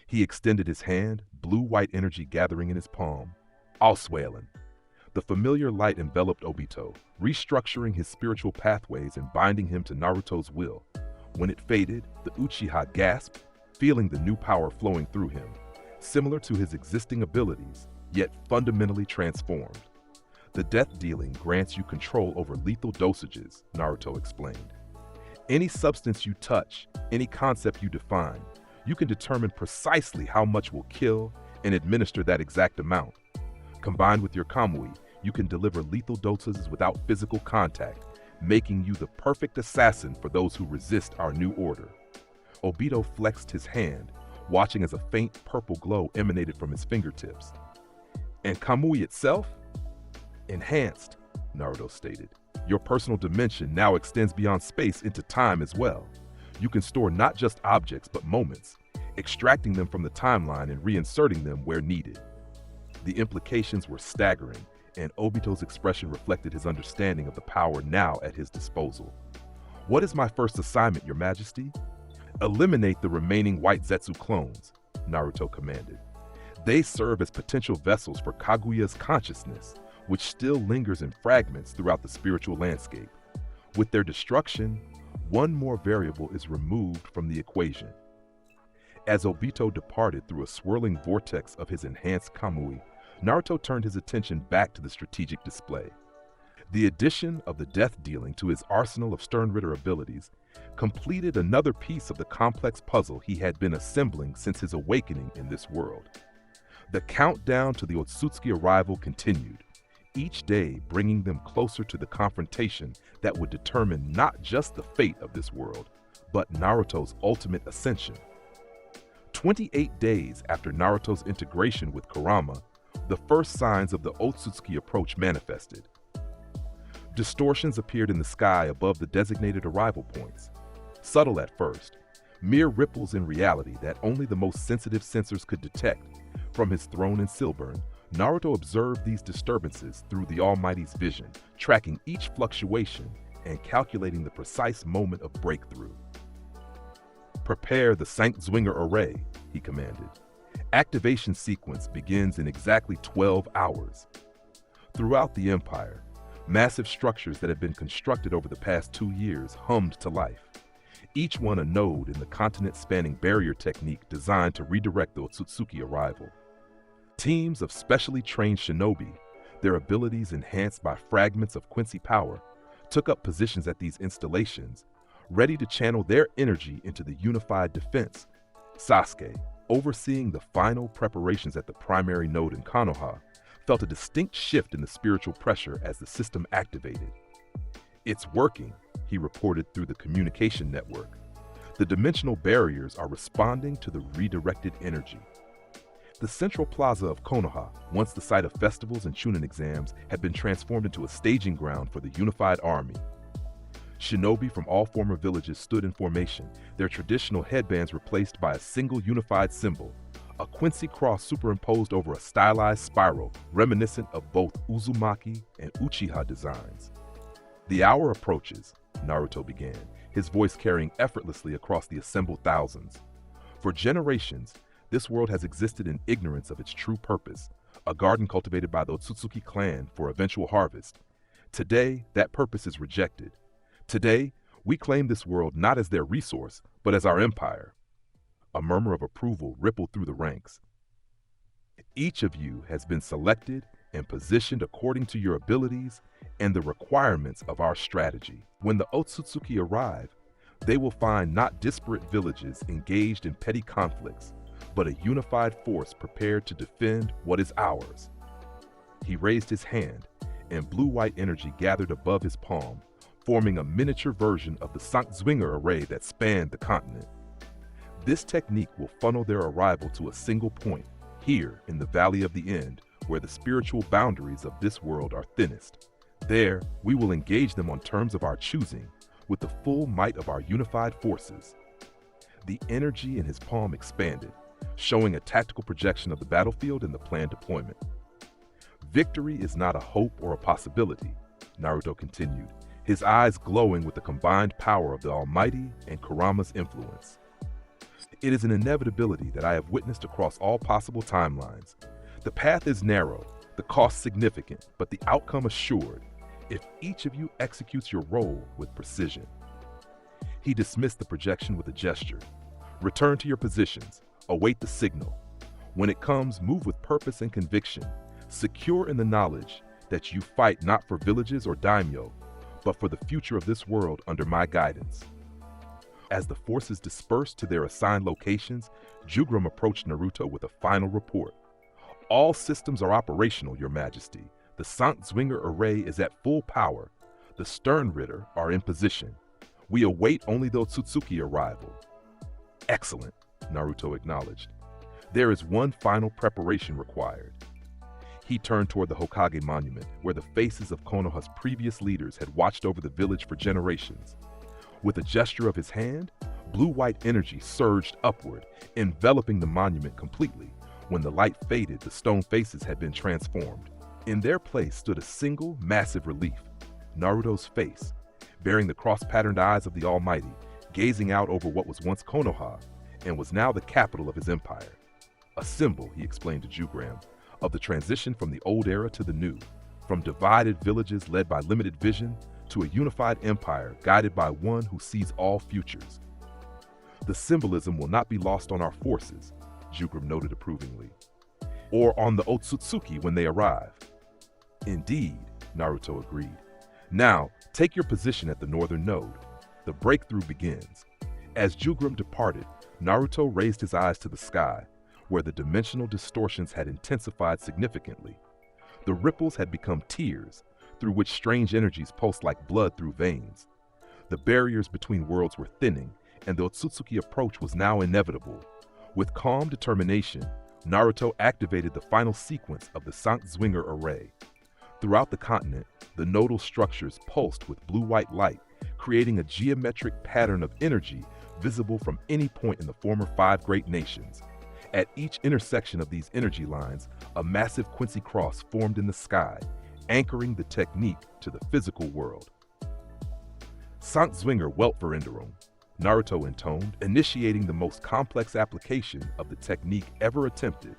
He extended his hand, blue-white energy gathering in his palm. Auswählen. The familiar light enveloped Obito, restructuring his spiritual pathways and binding him to Naruto's will. When it faded, the Uchiha gasped, feeling the new power flowing through him, similar to his existing abilities, yet fundamentally transformed. The death dealing grants you control over lethal dosages, Naruto explained. Any substance you touch, any concept you define, you can determine precisely how much will kill and administer that exact amount. Combined with your Kamui, you can deliver lethal dosages without physical contact, making you the perfect assassin for those who resist our new order. Obito flexed his hand, watching as a faint purple glow emanated from his fingertips. And Kamui itself? Enhanced, Naruto stated. Your personal dimension now extends beyond space into time as well. You can store not just objects, but moments, extracting them from the timeline and reinserting them where needed. The implications were staggering, and Obito's expression reflected his understanding of the power now at his disposal. What is my first assignment, Your Majesty? Eliminate the remaining white Zetsu clones, Naruto commanded. They serve as potential vessels for Kaguya's consciousness, which still lingers in fragments throughout the spiritual landscape. With their destruction, one more variable is removed from the equation. As Obito departed through a swirling vortex of his enhanced Kamui, Naruto turned his attention back to the strategic display. The addition of the death dealing to his arsenal of Sternritter abilities completed another piece of the complex puzzle he had been assembling since his awakening in this world. The countdown to the Otsutsuki arrival continued, each day bringing them closer to the confrontation that would determine not just the fate of this world, but Naruto's ultimate ascension. 28 days after Naruto's integration with Kurama, the first signs of the Otsutsuki approach manifested. Distortions appeared in the sky above the designated arrival points. Subtle at first, mere ripples in reality that only the most sensitive sensors could detect. From his throne in Silburn, Naruto observed these disturbances through the Almighty's vision, tracking each fluctuation and calculating the precise moment of breakthrough. Prepare the Sanktzwinger array, he commanded. Activation sequence begins in exactly 12 hours. Throughout the Empire, massive structures that had been constructed over the past 2 years hummed to life, each one a node in the continent-spanning barrier technique designed to redirect the Otsutsuki arrival. Teams of specially trained shinobi, their abilities enhanced by fragments of Quincy power, took up positions at these installations, ready to channel their energy into the unified defense. Sasuke, overseeing the final preparations at the primary node in Konoha, felt a distinct shift in the spiritual pressure as the system activated. It's working, he reported through the communication network. The dimensional barriers are responding to the redirected energy. The central plaza of Konoha, once the site of festivals and Chunin exams, had been transformed into a staging ground for the unified army. Shinobi from all former villages stood in formation, their traditional headbands replaced by a single unified symbol, a Quincy cross superimposed over a stylized spiral reminiscent of both Uzumaki and Uchiha designs. The hour approaches, Naruto began, his voice carrying effortlessly across the assembled thousands. For generations, this world has existed in ignorance of its true purpose, a garden cultivated by the Otsutsuki clan for eventual harvest. Today, that purpose is rejected. Today, we claim this world not as their resource, but as our empire. A murmur of approval rippled through the ranks. Each of you has been selected and positioned according to your abilities and the requirements of our strategy. When the Otsutsuki arrive, they will find not disparate villages engaged in petty conflicts, but a unified force prepared to defend what is ours. He raised his hand, and blue-white energy gathered above his palm, forming a miniature version of the Sankzwinger array that spanned the continent. This technique will funnel their arrival to a single point, here in the Valley of the End, where the spiritual boundaries of this world are thinnest. There, we will engage them on terms of our choosing, with the full might of our unified forces. The energy in his palm expanded, showing a tactical projection of the battlefield and the planned deployment. Victory is not a hope or a possibility, Naruto continued, his eyes glowing with the combined power of the Almighty and Kurama's influence. It is an inevitability that I have witnessed across all possible timelines. The path is narrow, the cost significant, but the outcome assured, if each of you executes your role with precision. He dismissed the projection with a gesture. Return to your positions, await the signal. When it comes, move with purpose and conviction, secure in the knowledge that you fight not for villages or daimyo, but for the future of this world under my guidance. As the forces dispersed to their assigned locations, Jugrum approached Naruto with a final report. All systems are operational, Your Majesty. The Sankzwinger array is at full power. The Sternritter are in position. We await only the Otsutsuki arrival. Excellent, Naruto acknowledged. There is one final preparation required. He turned toward the Hokage monument, where the faces of Konoha's previous leaders had watched over the village for generations. With a gesture of his hand, blue-white energy surged upward, enveloping the monument completely. When the light faded, the stone faces had been transformed. In their place stood a single, massive relief, Naruto's face, bearing the cross-patterned eyes of the Almighty, gazing out over what was once Konoha, and was now the capital of his empire. A symbol, he explained to Jugrum, of the transition from the old era to the new, from divided villages led by limited vision to a unified empire guided by one who sees all futures. The symbolism will not be lost on our forces, Jugrum noted approvingly, or on the Otsutsuki when they arrive. Indeed, Naruto agreed. Now, take your position at the northern node. The breakthrough begins. As Jugrum departed, Naruto raised his eyes to the sky, where the dimensional distortions had intensified significantly. The ripples had become tears, through which strange energies pulsed like blood through veins. The barriers between worlds were thinning, and the Otsutsuki approach was now inevitable. With calm determination, Naruto activated the final sequence of the Sankzwinger array. Throughout the continent, the nodal structures pulsed with blue-white light, creating a geometric pattern of energy visible from any point in the former 5 great nations. At each intersection of these energy lines, a massive Quincy cross formed in the sky, anchoring the technique to the physical world. Sankzwinger Weltveränderung, Naruto intoned, initiating the most complex application of the technique ever attempted.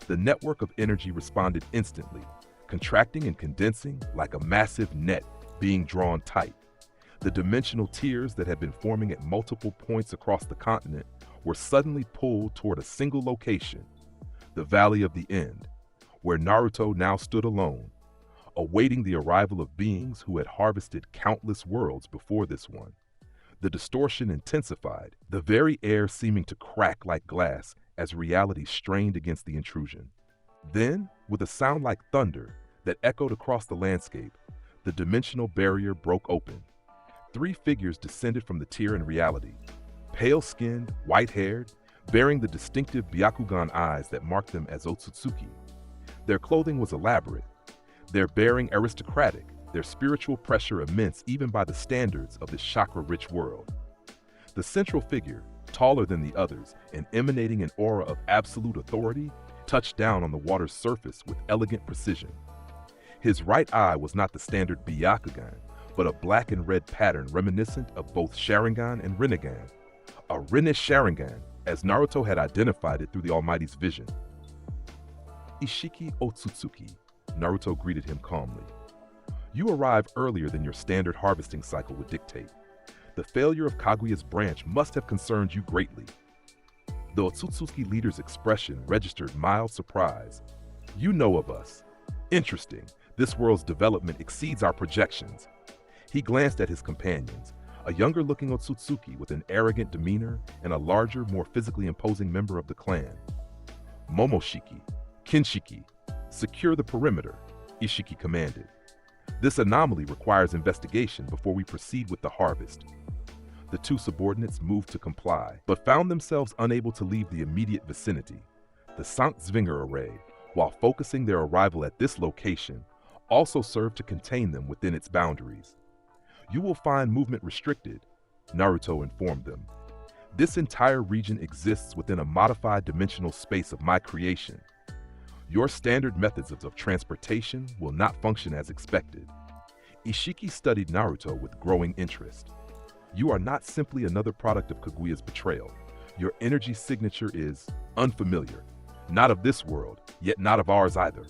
The network of energy responded instantly, contracting and condensing like a massive net being drawn tight. The dimensional tiers that had been forming at multiple points across the continent were suddenly pulled toward a single location, the Valley of the End, where Naruto now stood alone, awaiting the arrival of beings who had harvested countless worlds before this one. The distortion intensified, the very air seeming to crack like glass as reality strained against the intrusion. Then, with a sound like thunder that echoed across the landscape, the dimensional barrier broke open. 3 figures descended from the tier in reality, pale-skinned, white-haired, bearing the distinctive Byakugan eyes that marked them as Otsutsuki. Their clothing was elaborate, their bearing aristocratic, their spiritual pressure immense even by the standards of this chakra-rich world. The central figure, taller than the others and emanating an aura of absolute authority, touched down on the water's surface with elegant precision. His right eye was not the standard Byakugan, but a black and red pattern reminiscent of both Sharingan and Rinnegan. A Rinne Sharingan, as Naruto had identified it through the Almighty's vision. Ishiki Otsutsuki, Naruto greeted him calmly. You arrive earlier than your standard harvesting cycle would dictate. The failure of Kaguya's branch must have concerned you greatly. The Otsutsuki leader's expression registered mild surprise. You know of us. Interesting. This world's development exceeds our projections. He glanced at his companions, a younger-looking Otsutsuki with an arrogant demeanor and a larger, more physically imposing member of the clan. Momoshiki, Kinshiki, secure the perimeter, Ishiki commanded. This anomaly requires investigation before we proceed with the harvest. The two subordinates moved to comply, but found themselves unable to leave the immediate vicinity. The Sankt-Zwinger array, while focusing their arrival at this location, also served to contain them within its boundaries. You will find movement restricted, Naruto informed them. This entire region exists within a modified dimensional space of my creation. Your standard methods of transportation will not function as expected. Ishiki studied Naruto with growing interest. You are not simply another product of Kaguya's betrayal. Your energy signature is unfamiliar. Not of this world, yet not of ours either.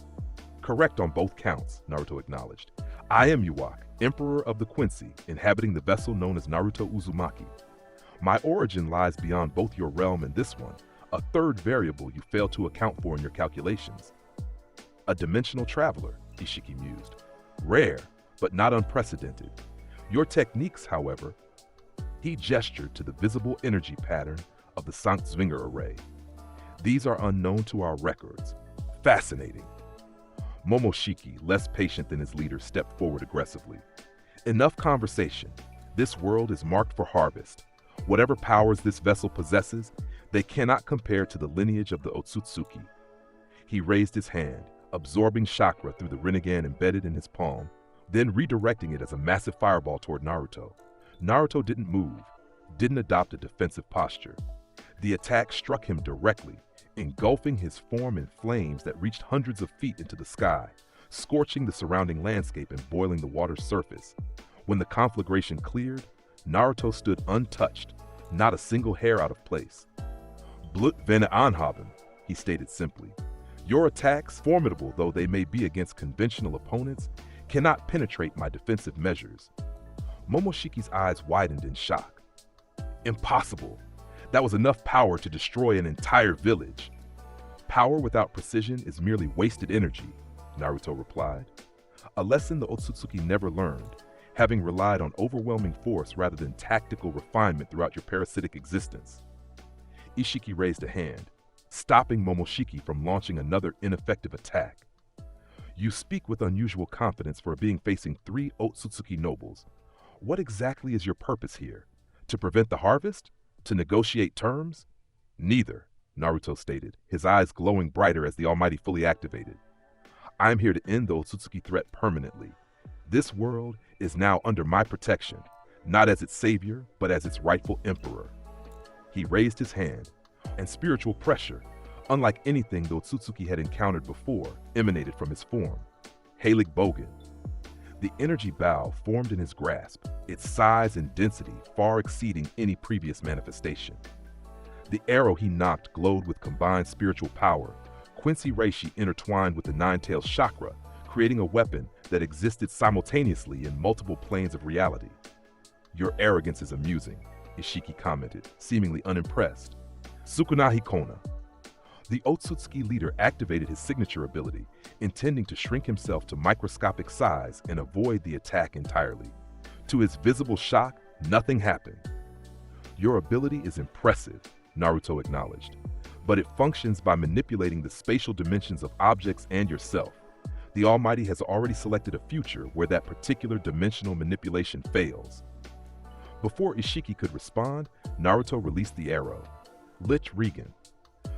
Correct on both counts, Naruto acknowledged. I am Yhwach, Emperor of the Quincy, inhabiting the vessel known as Naruto Uzumaki. My origin lies beyond both your realm and this one, a third variable you fail to account for in your calculations. A dimensional traveler, Ishiki mused. Rare, but not unprecedented. Your techniques, however, he gestured to the visible energy pattern of the Sankt-Zwinger array. These are unknown to our records. Fascinating. Momoshiki, less patient than his leader, stepped forward aggressively. Enough conversation. This world is marked for harvest. Whatever powers this vessel possesses, they cannot compare to the lineage of the Otsutsuki. He raised his hand, absorbing chakra through the Rinnegan embedded in his palm, then redirecting it as a massive fireball toward Naruto. Naruto didn't move, didn't adopt a defensive posture. The attack struck him directly, engulfing his form in flames that reached hundreds of feet into the sky, scorching the surrounding landscape and boiling the water's surface. When the conflagration cleared, Naruto stood untouched, not a single hair out of place. Blut vene anhaben, he stated simply. Your attacks, formidable though they may be against conventional opponents, cannot penetrate my defensive measures. Momoshiki's eyes widened in shock. Impossible. That was enough power to destroy an entire village. Power without precision is merely wasted energy, Naruto replied. A lesson the Otsutsuki never learned, having relied on overwhelming force rather than tactical refinement throughout your parasitic existence. Ishiki raised a hand, stopping Momoshiki from launching another ineffective attack. You speak with unusual confidence for a being facing 3 Otsutsuki nobles. What exactly is your purpose here? To prevent the harvest? To negotiate terms? Neither, Naruto stated, his eyes glowing brighter as the Almighty fully activated. I am here to end the Otsutsuki threat permanently. This world is now under my protection, not as its savior, but as its rightful emperor. He raised his hand, and spiritual pressure, unlike anything the Otsutsuki had encountered before, emanated from his form. Heilig Bogen. The energy bow formed in his grasp, its size and density far exceeding any previous manifestation. The arrow he knocked glowed with combined spiritual power, Quincy Reishi intertwined with the Nine-Tailed Chakra, creating a weapon that existed simultaneously in multiple planes of reality. Your arrogance is amusing, Ishiki commented, seemingly unimpressed. Sukunahi Kona. The Otsutsuki leader activated his signature ability, intending to shrink himself to microscopic size and avoid the attack entirely. To his visible shock, nothing happened. Your ability is impressive, Naruto acknowledged, but it functions by manipulating the spatial dimensions of objects and yourself. The Almighty has already selected a future where that particular dimensional manipulation fails. Before Ishiki could respond, Naruto released the arrow. Lich Regan.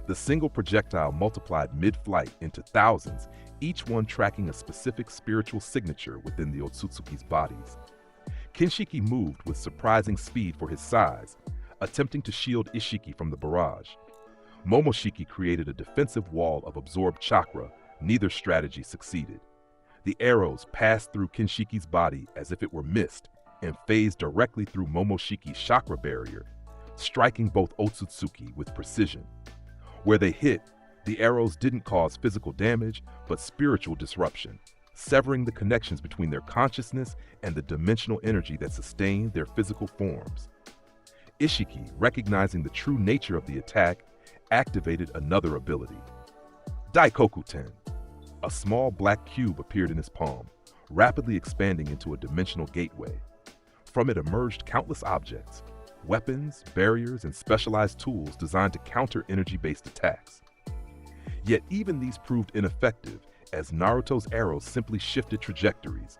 The single projectile multiplied mid-flight into thousands, each one tracking a specific spiritual signature within the Otsutsuki's bodies. Kinshiki moved with surprising speed for his size, attempting to shield Ishiki from the barrage. Momoshiki created a defensive wall of absorbed chakra. Neither strategy succeeded. The arrows passed through Kinshiki's body as if it were mist and phased directly through Momoshiki's chakra barrier, striking both Otsutsuki with precision. Where they hit, the arrows didn't cause physical damage, but spiritual disruption, severing the connections between their consciousness and the dimensional energy that sustained their physical forms. Ishiki, recognizing the true nature of the attack, activated another ability. Daikoku-ten. A small black cube appeared in his palm, rapidly expanding into a dimensional gateway. From it emerged countless objects, weapons, barriers, and specialized tools designed to counter energy-based attacks. Yet even these proved ineffective, as Naruto's arrows simply shifted trajectories,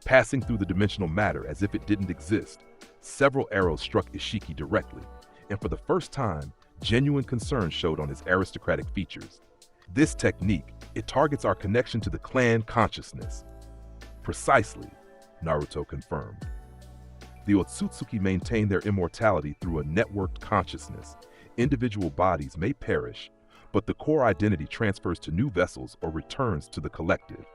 passing through the dimensional matter as if it didn't exist. Several arrows struck Ishiki directly, and for the first time, genuine concern showed on his aristocratic features. This technique, it targets our connection to the clan consciousness. Precisely, Naruto confirmed. The Otsutsuki maintain their immortality through a networked consciousness. Individual bodies may perish, but the core identity transfers to new vessels or returns to the collective.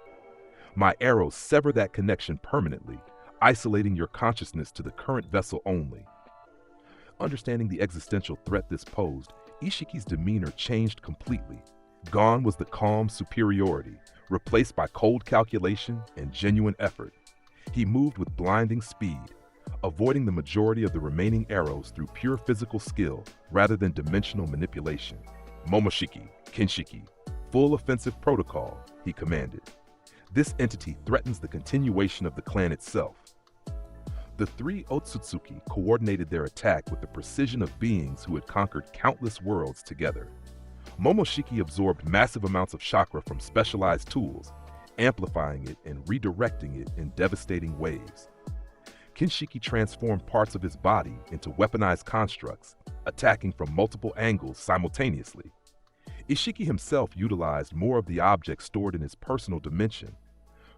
My arrows sever that connection permanently, isolating your consciousness to the current vessel only. Understanding the existential threat this posed, Ishiki's demeanor changed completely. Gone was the calm superiority, replaced by cold calculation and genuine effort. He moved with blinding speed, avoiding the majority of the remaining arrows through pure physical skill rather than dimensional manipulation. Momoshiki, Kinshiki, full offensive protocol, he commanded. This entity threatens the continuation of the clan itself. The three Otsutsuki coordinated their attack with the precision of beings who had conquered countless worlds together. Momoshiki absorbed massive amounts of chakra from specialized tools, amplifying it and redirecting it in devastating waves. Kinshiki transformed parts of his body into weaponized constructs, attacking from multiple angles simultaneously. Ishiki himself utilized more of the objects stored in his personal dimension,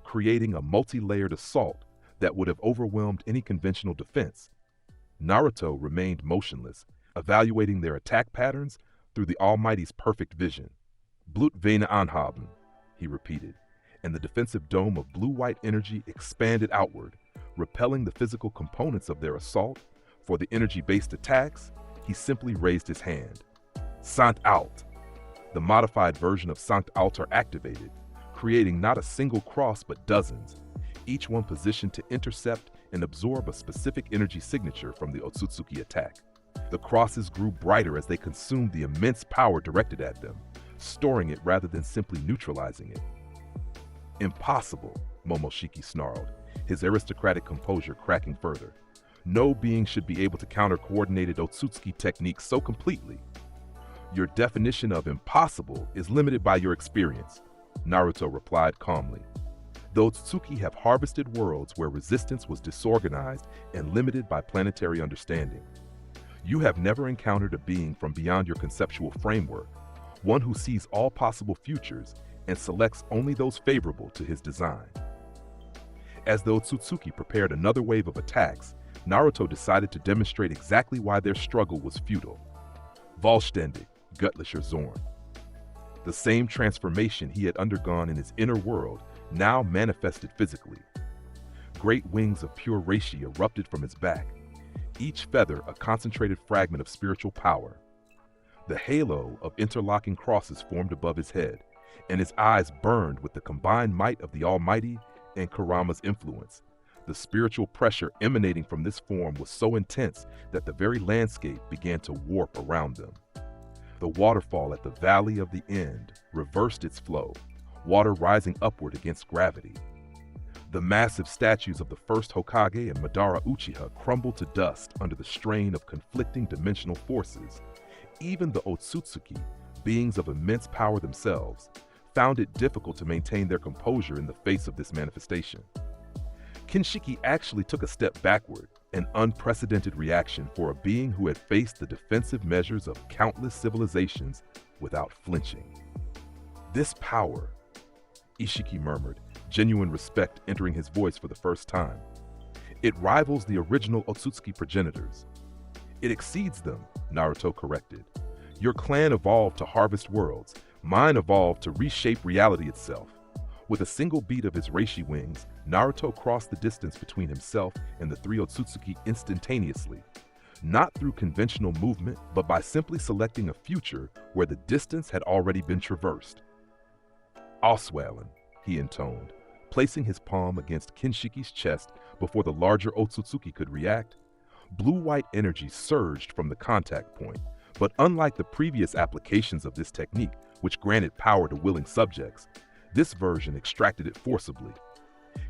creating a multi-layered assault that would have overwhelmed any conventional defense. Naruto remained motionless, evaluating their attack patterns through the Almighty's perfect vision. Blut Vena anhaben, he repeated, and the defensive dome of blue-white energy expanded outward, repelling the physical components of their assault. For the energy-based attacks, he simply raised his hand. Sant Alt. The modified version of Sankt Altar activated, creating not a single cross but dozens, each one positioned to intercept and absorb a specific energy signature from the Otsutsuki attack. The crosses grew brighter as they consumed the immense power directed at them, storing it rather than simply neutralizing it. Impossible, Momoshiki snarled, his aristocratic composure cracking further. No being should be able to counter coordinated Otsutsuki techniques so completely. Your definition of impossible is limited by your experience, Naruto replied calmly. The Otsutsuki have harvested worlds where resistance was disorganized and limited by planetary understanding. You have never encountered a being from beyond your conceptual framework, one who sees all possible futures and selects only those favorable to his design. As the Otsutsuki prepared another wave of attacks, Naruto decided to demonstrate exactly why their struggle was futile. Vollständig, Göttlicher Zorn. The same transformation he had undergone in his inner world now manifested physically. Great wings of pure reishi erupted from his back, each feather a concentrated fragment of spiritual power. The halo of interlocking crosses formed above his head, and his eyes burned with the combined might of the Almighty and Kurama's influence. The spiritual pressure emanating from this form was so intense that the very landscape began to warp around them. The waterfall at the Valley of the End reversed its flow, water rising upward against gravity. The massive statues of the first Hokage and Madara Uchiha crumbled to dust under the strain of conflicting dimensional forces. Even the Otsutsuki, beings of immense power themselves, found it difficult to maintain their composure in the face of this manifestation. Kinshiki actually took a step backward, an unprecedented reaction for a being who had faced the defensive measures of countless civilizations without flinching. This power, Ishiki murmured, genuine respect entering his voice for the first time. It rivals the original Otsutsuki progenitors. It exceeds them, Naruto corrected. Your clan evolved to harvest worlds. Mine evolved to reshape reality itself. With a single beat of his reishi wings, Naruto crossed the distance between himself and the three Otsutsuki instantaneously. not through conventional movement, but by simply selecting a future where the distance had already been traversed. Oswellen, he intoned, placing his palm against Kinshiki's chest before the larger Otsutsuki could react. Blue-white energy surged from the contact point, but unlike the previous applications of this technique, which granted power to willing subjects, this version extracted it forcibly.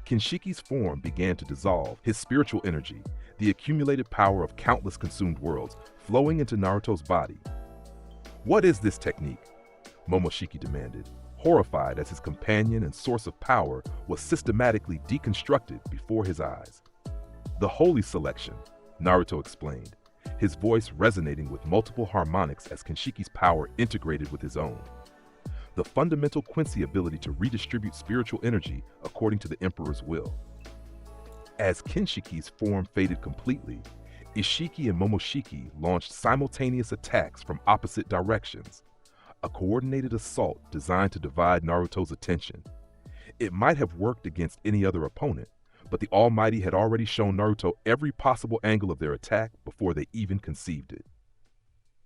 Kinshiki's form began to dissolve, his spiritual energy, the accumulated power of countless consumed worlds, flowing into Naruto's body. "What is this technique?" Momoshiki demanded, horrified as his companion and source of power was systematically deconstructed before his eyes. "The Holy Selection," Naruto explained, his voice resonating with multiple harmonics as Kinshiki's power integrated with his own. The fundamental Quincy ability to redistribute spiritual energy according to the Emperor's will. As Kinshiki's form faded completely, Ishiki and Momoshiki launched simultaneous attacks from opposite directions, a coordinated assault designed to divide Naruto's attention. It might have worked against any other opponent, but the Almighty had already shown Naruto every possible angle of their attack before they even conceived it.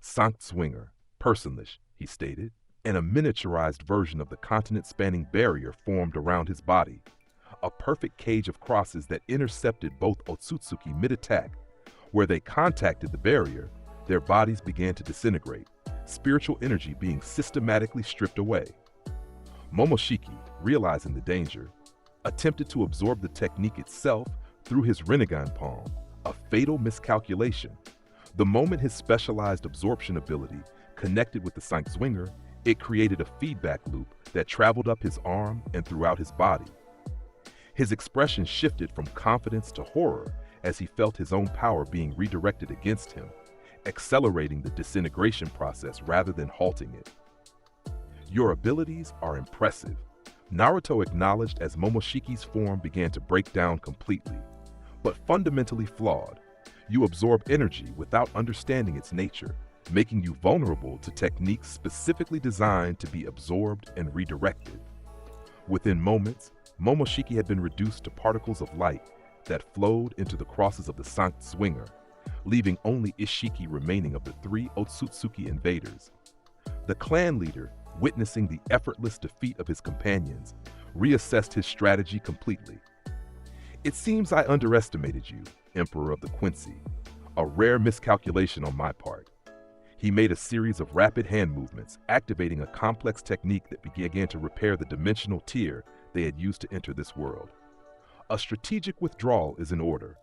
Sankt Swinger, personlich, he stated, and a miniaturized version of the continent-spanning barrier formed around his body, a perfect cage of crosses that intercepted both Otsutsuki mid-attack. Where they contacted the barrier, their bodies began to disintegrate, spiritual energy being systematically stripped away. Momoshiki, realizing the danger, attempted to absorb the technique itself through his Rinnegan palm, a fatal miscalculation. The moment his specialized absorption ability connected with the Sankt Swinger, it created a feedback loop that traveled up his arm and throughout his body. His expression shifted from confidence to horror as he felt his own power being redirected against him, accelerating the disintegration process rather than halting it. "Your abilities are impressive," Naruto acknowledged as Momoshiki's form began to break down completely, "but fundamentally flawed. You absorb energy without understanding its nature, making you vulnerable to techniques specifically designed to be absorbed and redirected." Within moments, Momoshiki had been reduced to particles of light that flowed into the crosses of the Sankt Swinger, leaving only Ishiki remaining of the three Otsutsuki invaders. The clan leader, witnessing the effortless defeat of his companions, reassessed his strategy completely. "It seems I underestimated you, Emperor of the Quincy, a rare miscalculation on my part." He made a series of rapid hand movements, activating a complex technique that began to repair the dimensional tier they had used to enter this world. "A strategic withdrawal is in order.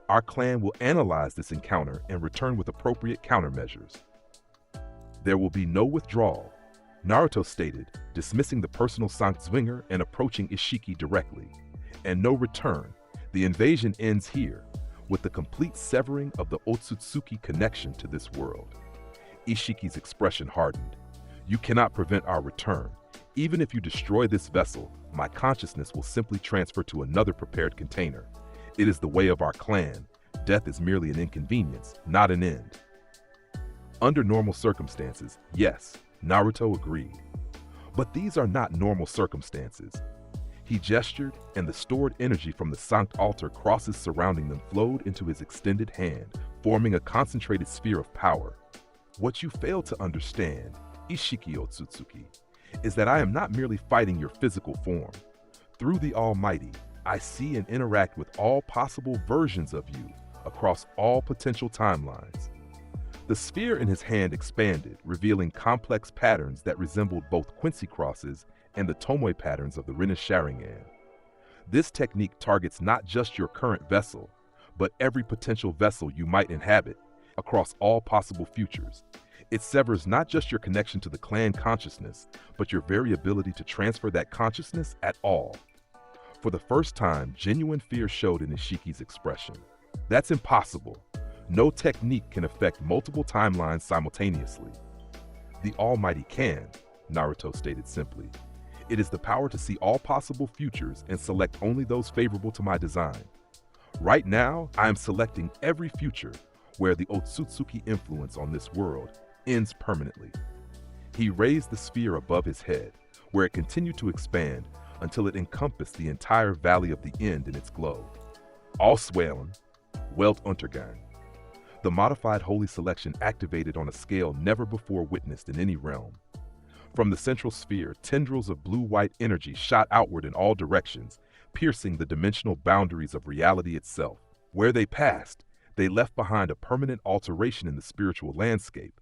Our clan will analyze this encounter and return with appropriate countermeasures." "There will be no withdrawal," Naruto stated, dismissing the personal Sankt Swinger and approaching Ishiki directly. "And no return. The invasion ends here, with the complete severing of the Otsutsuki connection to this world." Ishiki's expression hardened. "You cannot prevent our return. Even if you destroy this vessel, my consciousness will simply transfer to another prepared container. It is the way of our clan. Death is merely an inconvenience, not an end." Under normal circumstances, yes, Naruto agreed. But these are not normal circumstances. He gestured, and the stored energy from the Sankt altar crosses surrounding them flowed into his extended hand, forming a concentrated sphere of power. "What you fail to understand, Ishiki Otsutsuki, is that I am not merely fighting your physical form. Through the Almighty, I see and interact with all possible versions of you across all potential timelines." The sphere in his hand expanded, revealing complex patterns that resembled both Quincy crosses and the Tomoe patterns of the Rinne Sharingan. This technique targets not just your current vessel, but every potential vessel you might inhabit across all possible futures. It severs not just your connection to the clan consciousness, but your very ability to transfer that consciousness at all. For the first time, genuine fear showed in Ishiki's expression. "That's impossible. No technique can affect multiple timelines simultaneously." "The Almighty can," Naruto stated simply. "It is the power to see all possible futures and select only those favorable to my design. Right now, I am selecting every future where the Otsutsuki influence on this world ends permanently." He raised the sphere above his head, where it continued to expand until it encompassed the entire Valley of the End in its glow. "Auswählen, Weltuntergang." The modified holy selection activated on a scale never before witnessed in any realm. From the central sphere, tendrils of blue-white energy shot outward in all directions, piercing the dimensional boundaries of reality itself. Where they passed, they left behind a permanent alteration in the spiritual landscape,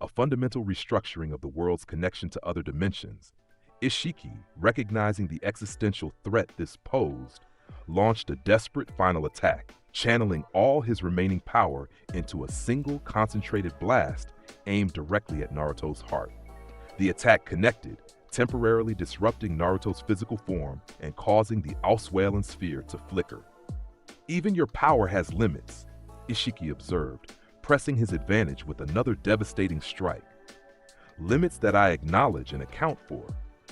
a fundamental restructuring of the world's connection to other dimensions. Ishiki, recognizing the existential threat this posed, launched a desperate final attack, channeling all his remaining power into a single concentrated blast aimed directly at Naruto's heart. The attack connected, temporarily disrupting Naruto's physical form and causing the Ausweilen sphere to flicker. "Even your power has limits," Ishiki observed, pressing his advantage with another devastating strike. "Limits that I acknowledge and account for,"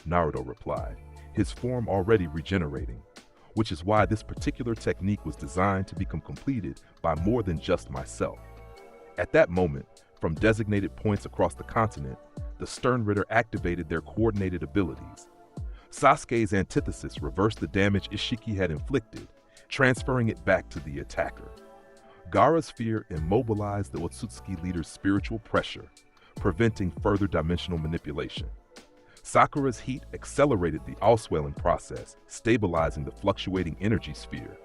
Naruto replied, his form already regenerating, "which is why this particular technique was designed to become completed by more than just myself." At that moment, from designated points across the continent, the Stern Ritter activated their coordinated abilities. Sasuke's antithesis reversed the damage Ishiki had inflicted, transferring it back to the attacker. Gaara's fear immobilized the Otsutsuki leader's spiritual pressure, preventing further dimensional manipulation. Sakura's heat accelerated the Ausweilen process, stabilizing the fluctuating energy sphere.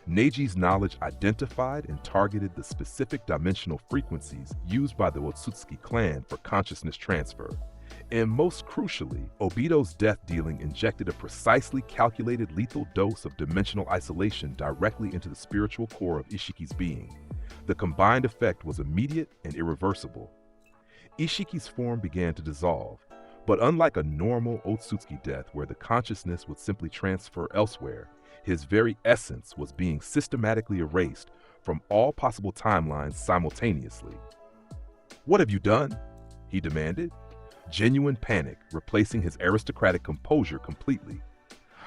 Neiji's knowledge identified and targeted the specific dimensional frequencies used by the Otsutsuki clan for consciousness transfer. And most crucially, Obito's death-dealing injected a precisely calculated lethal dose of dimensional isolation directly into the spiritual core of Ishiki's being. The combined effect was immediate and irreversible. Ishiki's form began to dissolve, but unlike a normal Otsutsuki death where the consciousness would simply transfer elsewhere, his very essence was being systematically erased from all possible timelines simultaneously. "What have you done?" he demanded, genuine panic replacing his aristocratic composure completely.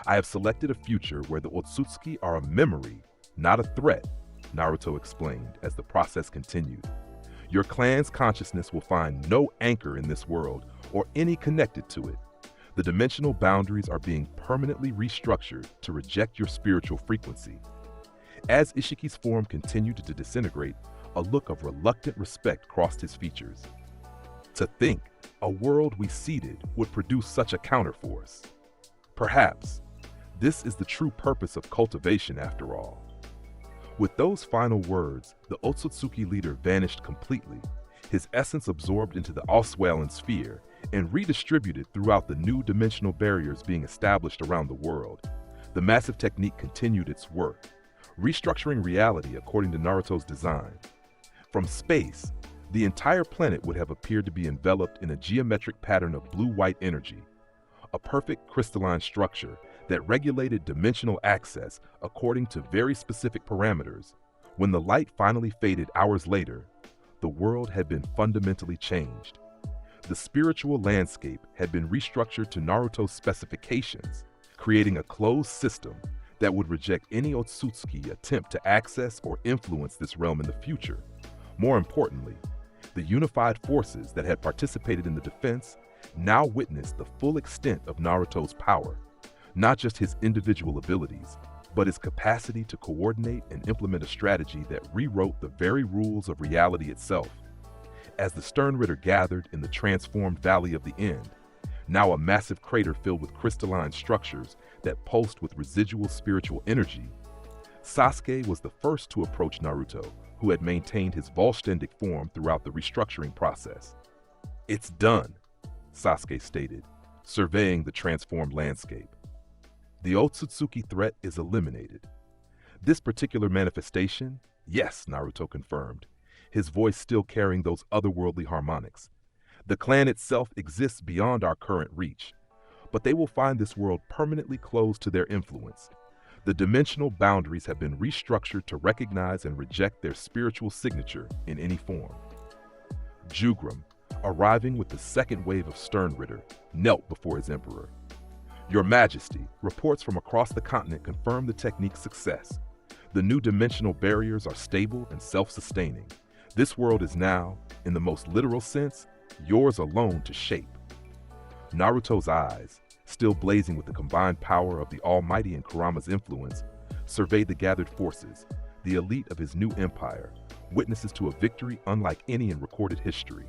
"I have selected a future where the Otsutsuki are a memory, not a threat," Naruto explained as the process continued. "Your clan's consciousness will find no anchor in this world or any connected to it. The dimensional boundaries are being permanently restructured to reject your spiritual frequency." As Ishiki's form continued to disintegrate, a look of reluctant respect crossed his features. "To think a world we seeded would produce such a counterforce. Perhaps this is the true purpose of cultivation after all." With those final words, the Otsutsuki leader vanished completely, his essence absorbed into the Ausweilen sphere and redistributed throughout the new dimensional barriers being established around the world. The massive technique continued its work, restructuring reality according to Naruto's design. From space, the entire planet would have appeared to be enveloped in a geometric pattern of blue-white energy, a perfect crystalline structure that regulated dimensional access according to very specific parameters. When the light finally faded hours later, the world had been fundamentally changed. The spiritual landscape had been restructured to Naruto's specifications, creating a closed system that would reject any Otsutsuki attempt to access or influence this realm in the future. More importantly, the unified forces that had participated in the defense now witnessed the full extent of Naruto's power, not just his individual abilities, but his capacity to coordinate and implement a strategy that rewrote the very rules of reality itself. As the Stern Ritter gathered in the transformed Valley of the End, now a massive crater filled with crystalline structures that pulsed with residual spiritual energy, Sasuke was the first to approach Naruto, who had maintained his Volstendic form throughout the restructuring process. "It's done," Sasuke stated, surveying the transformed landscape. "The Otsutsuki threat is eliminated." This particular manifestation, yes, Naruto confirmed, his voice still carrying those otherworldly harmonics. "The clan itself exists beyond our current reach, but they will find this world permanently closed to their influence. The dimensional boundaries have been restructured to recognize and reject their spiritual signature in any form." Jugram, arriving with the second wave of Stern Ritter, knelt before his emperor. "Your Majesty, reports from across the continent confirm the technique's success. The new dimensional barriers are stable and self-sustaining. This world is now, in the most literal sense, yours alone to shape." Naruto's eyes, still blazing with the combined power of the Almighty and Kurama's influence, surveyed the gathered forces, the elite of his new empire, witnesses to a victory unlike any in recorded history.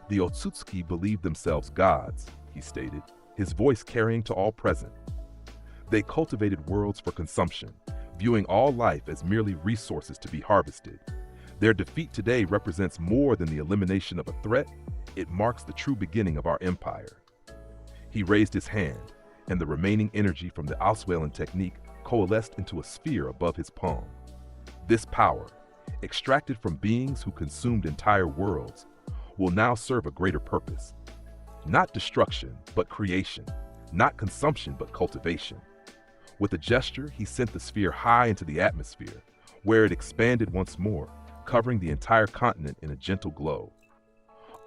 The Otsutsuki believed themselves gods, he stated, his voice carrying to all present. They cultivated worlds for consumption, viewing all life as merely resources to be harvested. Their defeat today represents more than the elimination of a threat, it marks the true beginning of our empire. He raised his hand, and the remaining energy from the Auswählen technique coalesced into a sphere above his palm. This power, extracted from beings who consumed entire worlds, will now serve a greater purpose. Not destruction, but creation. Not consumption, but cultivation. With a gesture, he sent the sphere high into the atmosphere, where it expanded once more, covering the entire continent in a gentle glow.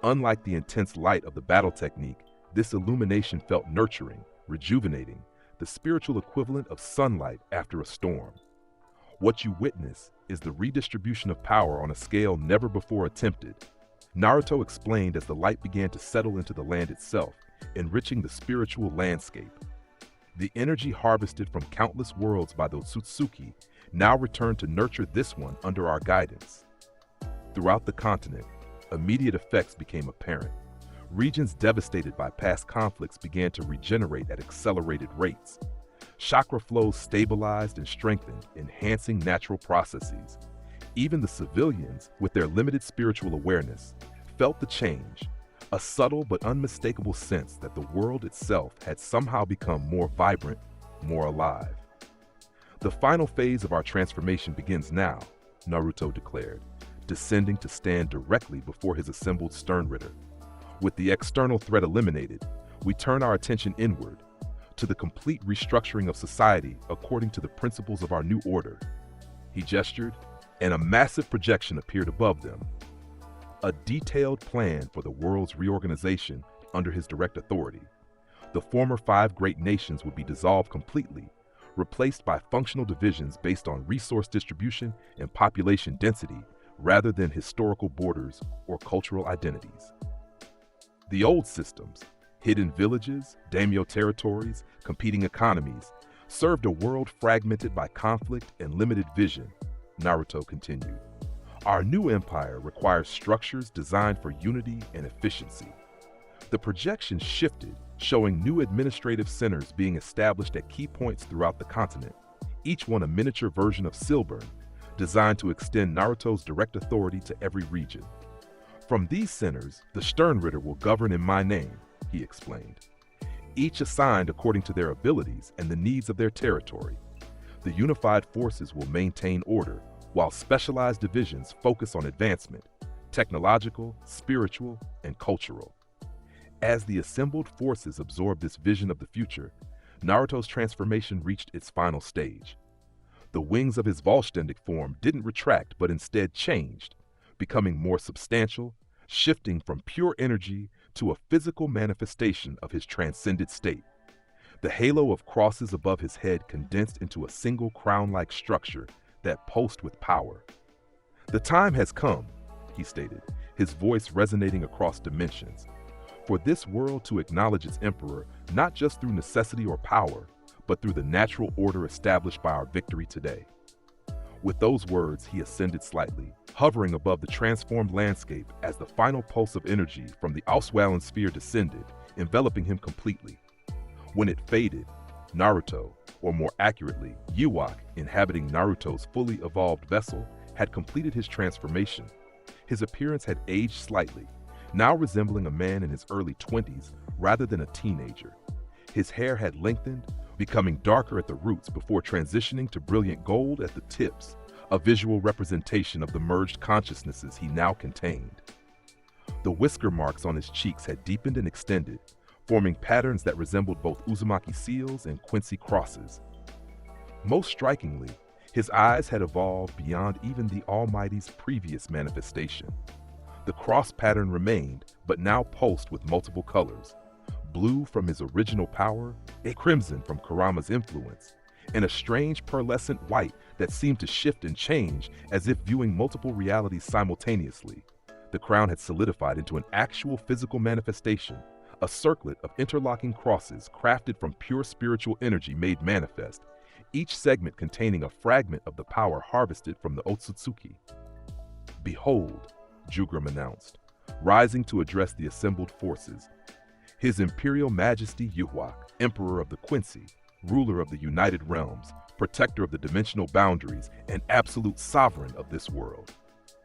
Unlike the intense light of the battle technique, this illumination felt nurturing, rejuvenating, the spiritual equivalent of sunlight after a storm. What you witness is the redistribution of power on a scale never before attempted. Naruto explained as the light began to settle into the land itself, enriching the spiritual landscape. The energy harvested from countless worlds by the Otsutsuki now returned to nurture this one under our guidance. Throughout the continent, immediate effects became apparent. Regions devastated by past conflicts began to regenerate at accelerated rates. Chakra flows stabilized and strengthened, enhancing natural processes. Even the civilians, with their limited spiritual awareness, felt the change, a subtle but unmistakable sense that the world itself had somehow become more vibrant, more alive. The final phase of our transformation begins now, Naruto declared, descending to stand directly before his assembled Sternritter. With the external threat eliminated, we turn our attention inward, to the complete restructuring of society according to the principles of our new order. He gestured, and a massive projection appeared above them. A detailed plan for the world's reorganization under his direct authority. The former 5 great nations would be dissolved completely, replaced by functional divisions based on resource distribution and population density rather than historical borders or cultural identities. The old systems, hidden villages, daimyo territories, competing economies, served a world fragmented by conflict and limited vision, Naruto continued. Our new empire requires structures designed for unity and efficiency. The projection shifted, showing new administrative centers being established at key points throughout the continent, each one a miniature version of Silburn, designed to extend Naruto's direct authority to every region. From these centers, the Sternritter will govern in my name, he explained. Each assigned according to their abilities and the needs of their territory. The unified forces will maintain order, while specialized divisions focus on advancement, technological, spiritual, and cultural. As the assembled forces absorbed this vision of the future, Naruto's transformation reached its final stage. The wings of his Vollständig form didn't retract but instead changed, becoming more substantial, shifting from pure energy to a physical manifestation of his transcended state. The halo of crosses above his head condensed into a single crown-like structure that pulsed with power. The time has come, he stated, his voice resonating across dimensions, for this world to acknowledge its emperor not just through necessity or power, but through the natural order established by our victory today. With those words, he ascended slightly, hovering above the transformed landscape as the final pulse of energy from the Auswählen sphere descended, enveloping him completely. When it faded, Naruto, or more accurately, Yhwach, inhabiting Naruto's fully evolved vessel, had completed his transformation. His appearance had aged slightly, now resembling a man in his early 20s rather than a teenager. His hair had lengthened, becoming darker at the roots before transitioning to brilliant gold at the tips, a visual representation of the merged consciousnesses he now contained. The whisker marks on his cheeks had deepened and extended, forming patterns that resembled both Uzumaki seals and Quincy crosses. Most strikingly, his eyes had evolved beyond even the Almighty's previous manifestation. The cross pattern remained, but now pulsed with multiple colors: blue from his original power, a crimson from Kurama's influence, and a strange pearlescent white that seemed to shift and change as if viewing multiple realities simultaneously. The crown had solidified into an actual physical manifestation, a circlet of interlocking crosses crafted from pure spiritual energy made manifest, each segment containing a fragment of the power harvested from the Otsutsuki. "Behold," Jugram announced, rising to address the assembled forces. "His Imperial Majesty Yhwach, Emperor of the Quincy, ruler of the United Realms, protector of the dimensional boundaries, and absolute sovereign of this world."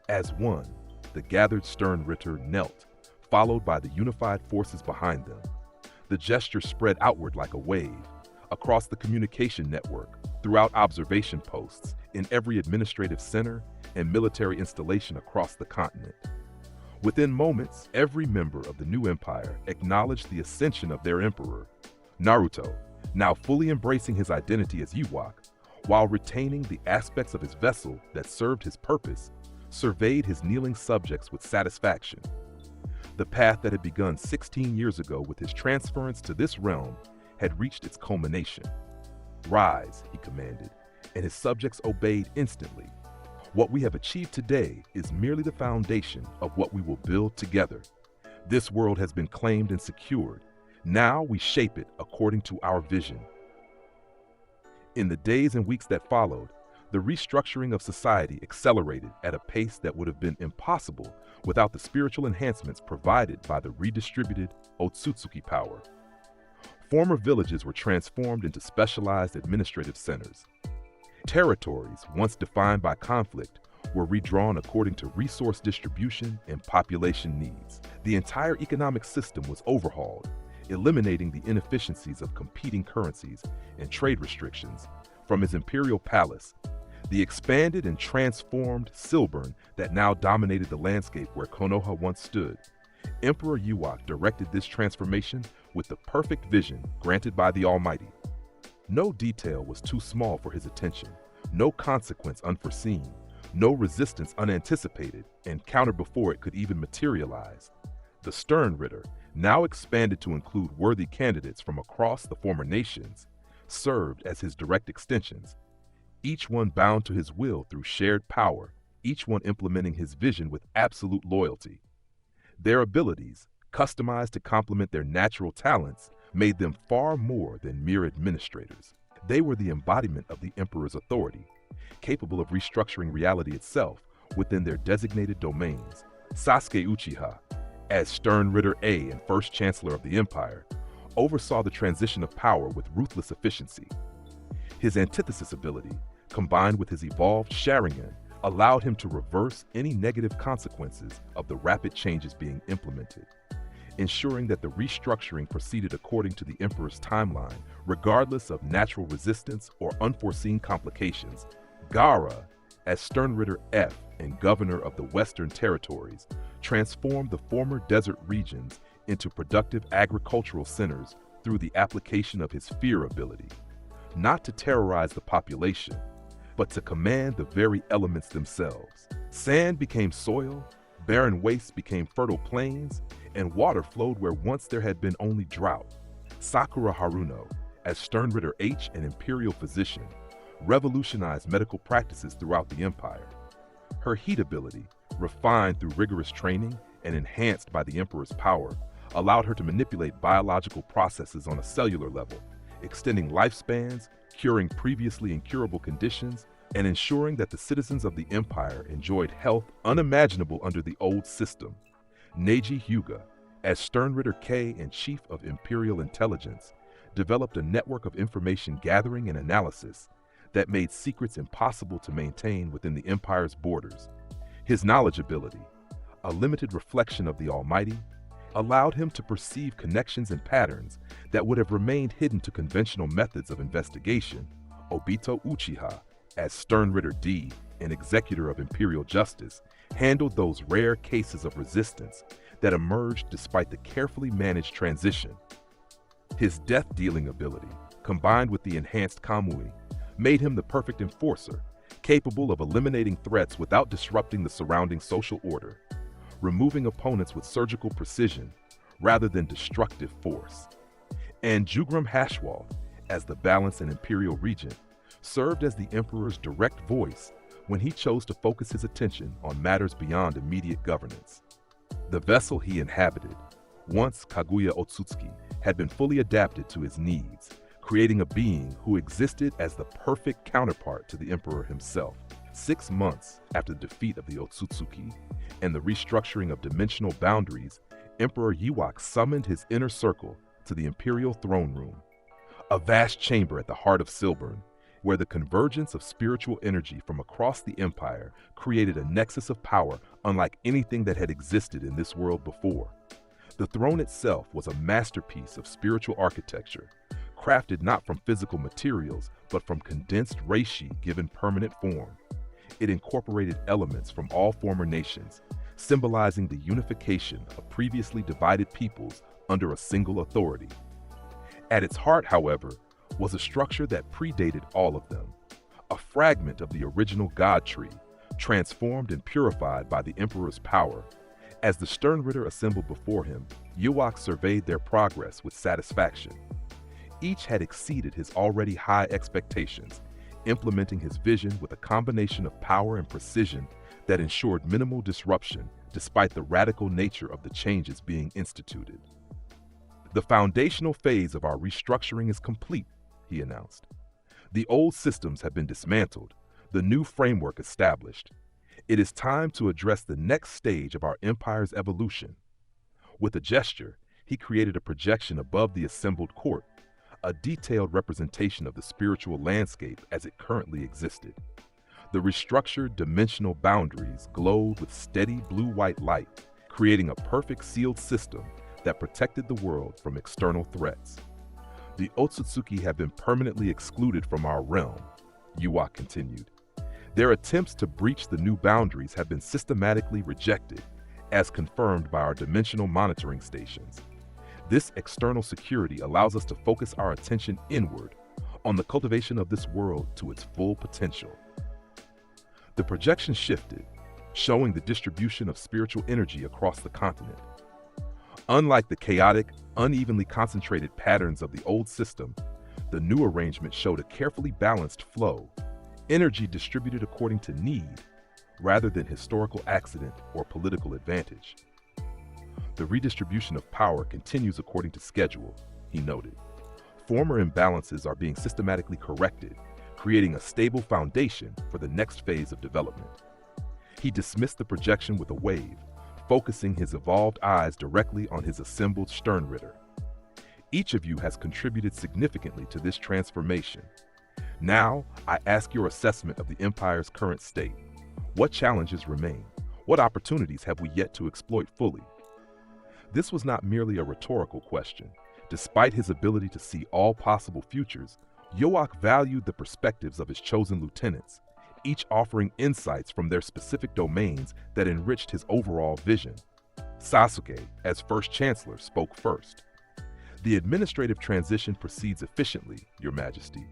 As one, the gathered Sternritter knelt, followed by the unified forces behind them. The gesture spread outward like a wave, across the communication network, throughout observation posts, in every administrative center and military installation across the continent. Within moments, every member of the new empire acknowledged the ascension of their emperor. Naruto, now fully embracing his identity as Yhwach, while retaining the aspects of his vessel that served his purpose, surveyed his kneeling subjects with satisfaction. The path that had begun 16 years ago with his transference to this realm had reached its culmination. "Rise," he commanded, and his subjects obeyed instantly. "What we have achieved today is merely the foundation of what we will build together. This world has been claimed and secured. Now we shape it according to our vision." In the days and weeks that followed, the restructuring of society accelerated at a pace that would have been impossible without the spiritual enhancements provided by the redistributed Otsutsuki power. Former villages were transformed into specialized administrative centers. Territories, once defined by conflict, were redrawn according to resource distribution and population needs. The entire economic system was overhauled, eliminating the inefficiencies of competing currencies and trade restrictions. From his imperial palace, the expanded and transformed Silburn that now dominated the landscape where Konoha once stood, Emperor Yhwach directed this transformation with the perfect vision granted by the Almighty. No detail was too small for his attention, no consequence unforeseen, no resistance unanticipated, and counter before it could even materialize. The Sternritter, now expanded to include worthy candidates from across the former nations, served as his direct extensions, each one bound to his will through shared power, each one implementing his vision with absolute loyalty. Their abilities, customized to complement their natural talents, made them far more than mere administrators. They were the embodiment of the Emperor's authority, capable of restructuring reality itself within their designated domains. Sasuke Uchiha, as Sternritter A and First Chancellor of the Empire, oversaw the transition of power with ruthless efficiency. His antithesis ability, combined with his evolved Sharingan, allowed him to reverse any negative consequences of the rapid changes being implemented, ensuring that the restructuring proceeded according to the Emperor's timeline, regardless of natural resistance or unforeseen complications. Gaara, as Sternritter F and Governor of the Western Territories, transformed the former desert regions into productive agricultural centers through the application of his fear ability, not to terrorize the population, but to command the very elements themselves. Sand became soil, barren wastes became fertile plains, and water flowed where once there had been only drought. Sakura Haruno, as Sternritter H and Imperial Physician, revolutionized medical practices throughout the Empire. Her heat ability, refined through rigorous training and enhanced by the Emperor's power, allowed her to manipulate biological processes on a cellular level, extending lifespans, curing previously incurable conditions, and ensuring that the citizens of the Empire enjoyed health unimaginable under the old system. Neji Hyuga, as Sternritter K and Chief of Imperial Intelligence, developed a network of information gathering and analysis that made secrets impossible to maintain within the Empire's borders. His knowledge ability, a limited reflection of the Almighty, allowed him to perceive connections and patterns that would have remained hidden to conventional methods of investigation. Obito Uchiha, as Sternritter D and Executor of Imperial Justice, handled those rare cases of resistance that emerged despite the carefully managed transition. His death-dealing ability, combined with the enhanced Kamui, made him the perfect enforcer, capable of eliminating threats without disrupting the surrounding social order, removing opponents with surgical precision rather than destructive force. And Jugram Hashwal, as the Balance and Imperial Regent, served as the Emperor's direct voice when he chose to focus his attention on matters beyond immediate governance. The vessel he inhabited, once Kaguya Otsutsuki, had been fully adapted to his needs, creating a being who existed as the perfect counterpart to the Emperor himself. 6 months after the defeat of the Otsutsuki and the restructuring of dimensional boundaries, Emperor Yhwach summoned his inner circle to the Imperial Throne Room, a vast chamber at the heart of Silburn, where the convergence of spiritual energy from across the empire created a nexus of power unlike anything that had existed in this world before. The throne itself was a masterpiece of spiritual architecture, crafted not from physical materials, but from condensed reishi given permanent form. It incorporated elements from all former nations, symbolizing the unification of previously divided peoples under a single authority. At its heart, however, was a structure that predated all of them, a fragment of the original God tree, transformed and purified by the Emperor's power. As the Sternritter assembled before him, Yhwach surveyed their progress with satisfaction. Each had exceeded his already high expectations, implementing his vision with a combination of power and precision that ensured minimal disruption despite the radical nature of the changes being instituted. "The foundational phase of our restructuring is complete," he announced. "The old systems have been dismantled, the new framework established. It is time to address the next stage of our empire's evolution." With a gesture, he created a projection above the assembled court, a detailed representation of the spiritual landscape as it currently existed. The restructured dimensional boundaries glowed with steady blue-white light, creating a perfect sealed system that protected the world from external threats. "The Otsutsuki have been permanently excluded from our realm," Yhwach continued. "Their attempts to breach the new boundaries have been systematically rejected, as confirmed by our dimensional monitoring stations. This external security allows us to focus our attention inward, on the cultivation of this world to its full potential." The projection shifted, showing the distribution of spiritual energy across the continent. Unlike the chaotic, unevenly concentrated patterns of the old system, the new arrangement showed a carefully balanced flow, energy distributed according to need, rather than historical accident or political advantage. "The redistribution of power continues according to schedule," he noted. "Former imbalances are being systematically corrected, creating a stable foundation for the next phase of development." He dismissed the projection with a wave, focusing his evolved eyes directly on his assembled Sternritter. "Each of you has contributed significantly to this transformation. Now, I ask your assessment of the Empire's current state. What challenges remain? What opportunities have we yet to exploit fully?" This was not merely a rhetorical question. Despite his ability to see all possible futures, Yhwach valued the perspectives of his chosen lieutenants, each offering insights from their specific domains that enriched his overall vision. Sasuke, as first chancellor, spoke first. "The administrative transition proceeds efficiently, Your Majesty.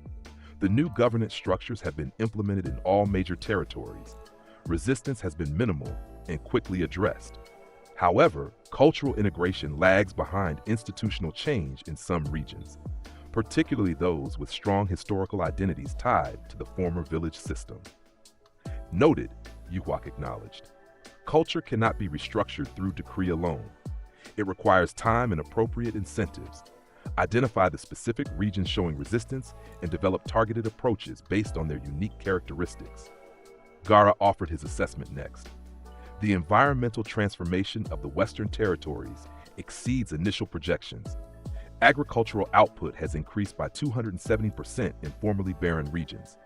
The new governance structures have been implemented in all major territories. Resistance has been minimal and quickly addressed. However, cultural integration lags behind institutional change in some regions, particularly those with strong historical identities tied to the former village system." "Noted," Yhwach acknowledged. "Culture cannot be restructured through decree alone. It requires time and appropriate incentives. Identify the specific regions showing resistance and develop targeted approaches based on their unique characteristics." Gaara offered his assessment next. "The environmental transformation of the Western territories exceeds initial projections. Agricultural output has increased by 270% in formerly barren regions.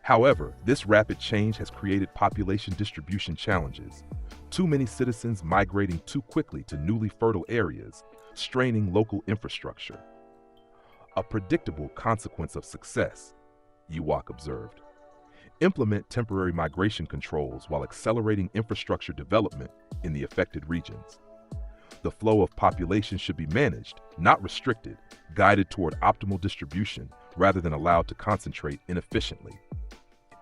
However, this rapid change has created population distribution challenges. Too many citizens migrating too quickly to newly fertile areas, straining local infrastructure. A predictable consequence of success," Yhwach observed. "Implement temporary migration controls while accelerating infrastructure development in the affected regions. The flow of population should be managed, not restricted, guided toward optimal distribution rather than allowed to concentrate inefficiently."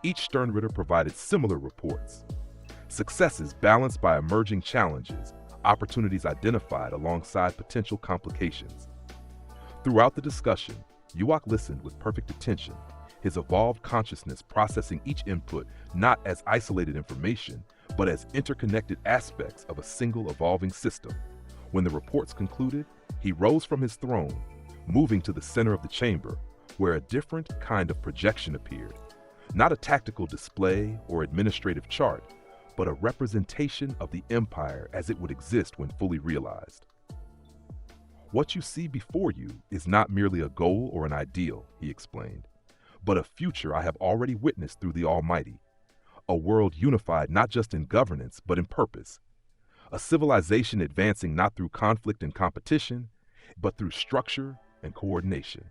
Each Sternritter provided similar reports. Successes balanced by emerging challenges, opportunities identified alongside potential complications. Throughout the discussion, Yhwach listened with perfect attention, his evolved consciousness processing each input not as isolated information, but as interconnected aspects of a single evolving system. When the reports concluded, he rose from his throne, moving to the center of the chamber, where a different kind of projection appeared. Not a tactical display or administrative chart, but a representation of the empire as it would exist when fully realized. What you see before you is not merely a goal or an ideal, he explained, but a future I have already witnessed through the Almighty. A world unified not just in governance, but in purpose. A civilization advancing not through conflict and competition, but through structure and coordination.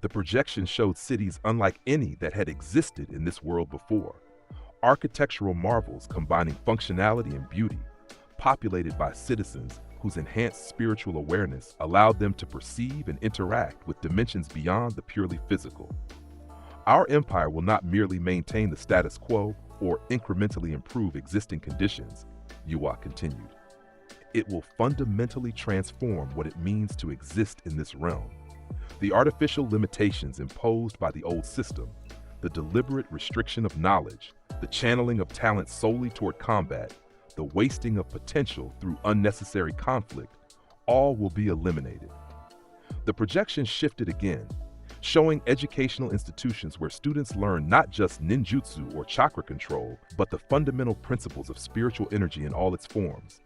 The projection showed cities unlike any that had existed in this world before. Architectural marvels combining functionality and beauty, populated by citizens whose enhanced spiritual awareness allowed them to perceive and interact with dimensions beyond the purely physical. Our empire will not merely maintain the status quo or incrementally improve existing conditions, Yhwach continued. It will fundamentally transform what it means to exist in this realm. The artificial limitations imposed by the old system, the deliberate restriction of knowledge, the channeling of talent solely toward combat, the wasting of potential through unnecessary conflict, all will be eliminated. The projection shifted again, showing educational institutions where students learn not just ninjutsu or chakra control, but the fundamental principles of spiritual energy in all its forms.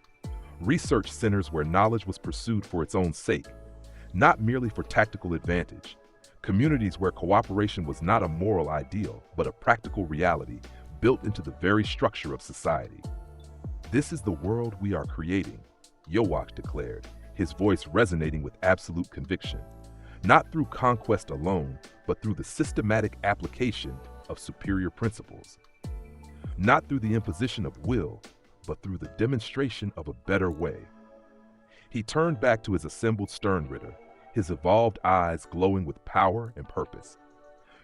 Research centers where knowledge was pursued for its own sake, not merely for tactical advantage. Communities where cooperation was not a moral ideal, but a practical reality built into the very structure of society. This is the world we are creating, Yhwach declared, his voice resonating with absolute conviction. Not through conquest alone, but through the systematic application of superior principles. Not through the imposition of will, but through the demonstration of a better way. He turned back to his assembled Sternritter, his evolved eyes glowing with power and purpose.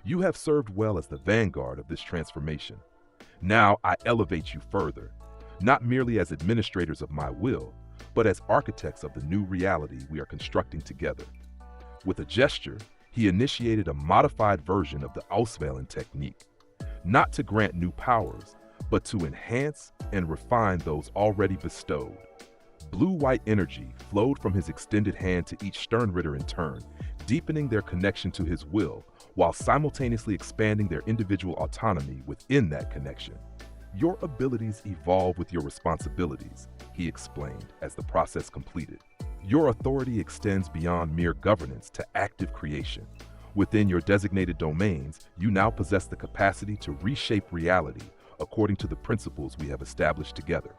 You have served well as the vanguard of this transformation. Now I elevate you further, not merely as administrators of my will, but as architects of the new reality we are constructing together. With a gesture, he initiated a modified version of the Auswählen technique, not to grant new powers, but to enhance and refine those already bestowed. Blue-white energy flowed from his extended hand to each Sternritter in turn, deepening their connection to his will, while simultaneously expanding their individual autonomy within that connection. Your abilities evolve with your responsibilities, he explained as the process completed. Your authority extends beyond mere governance to active creation. Within your designated domains, you now possess the capacity to reshape reality according to the principles we have established together.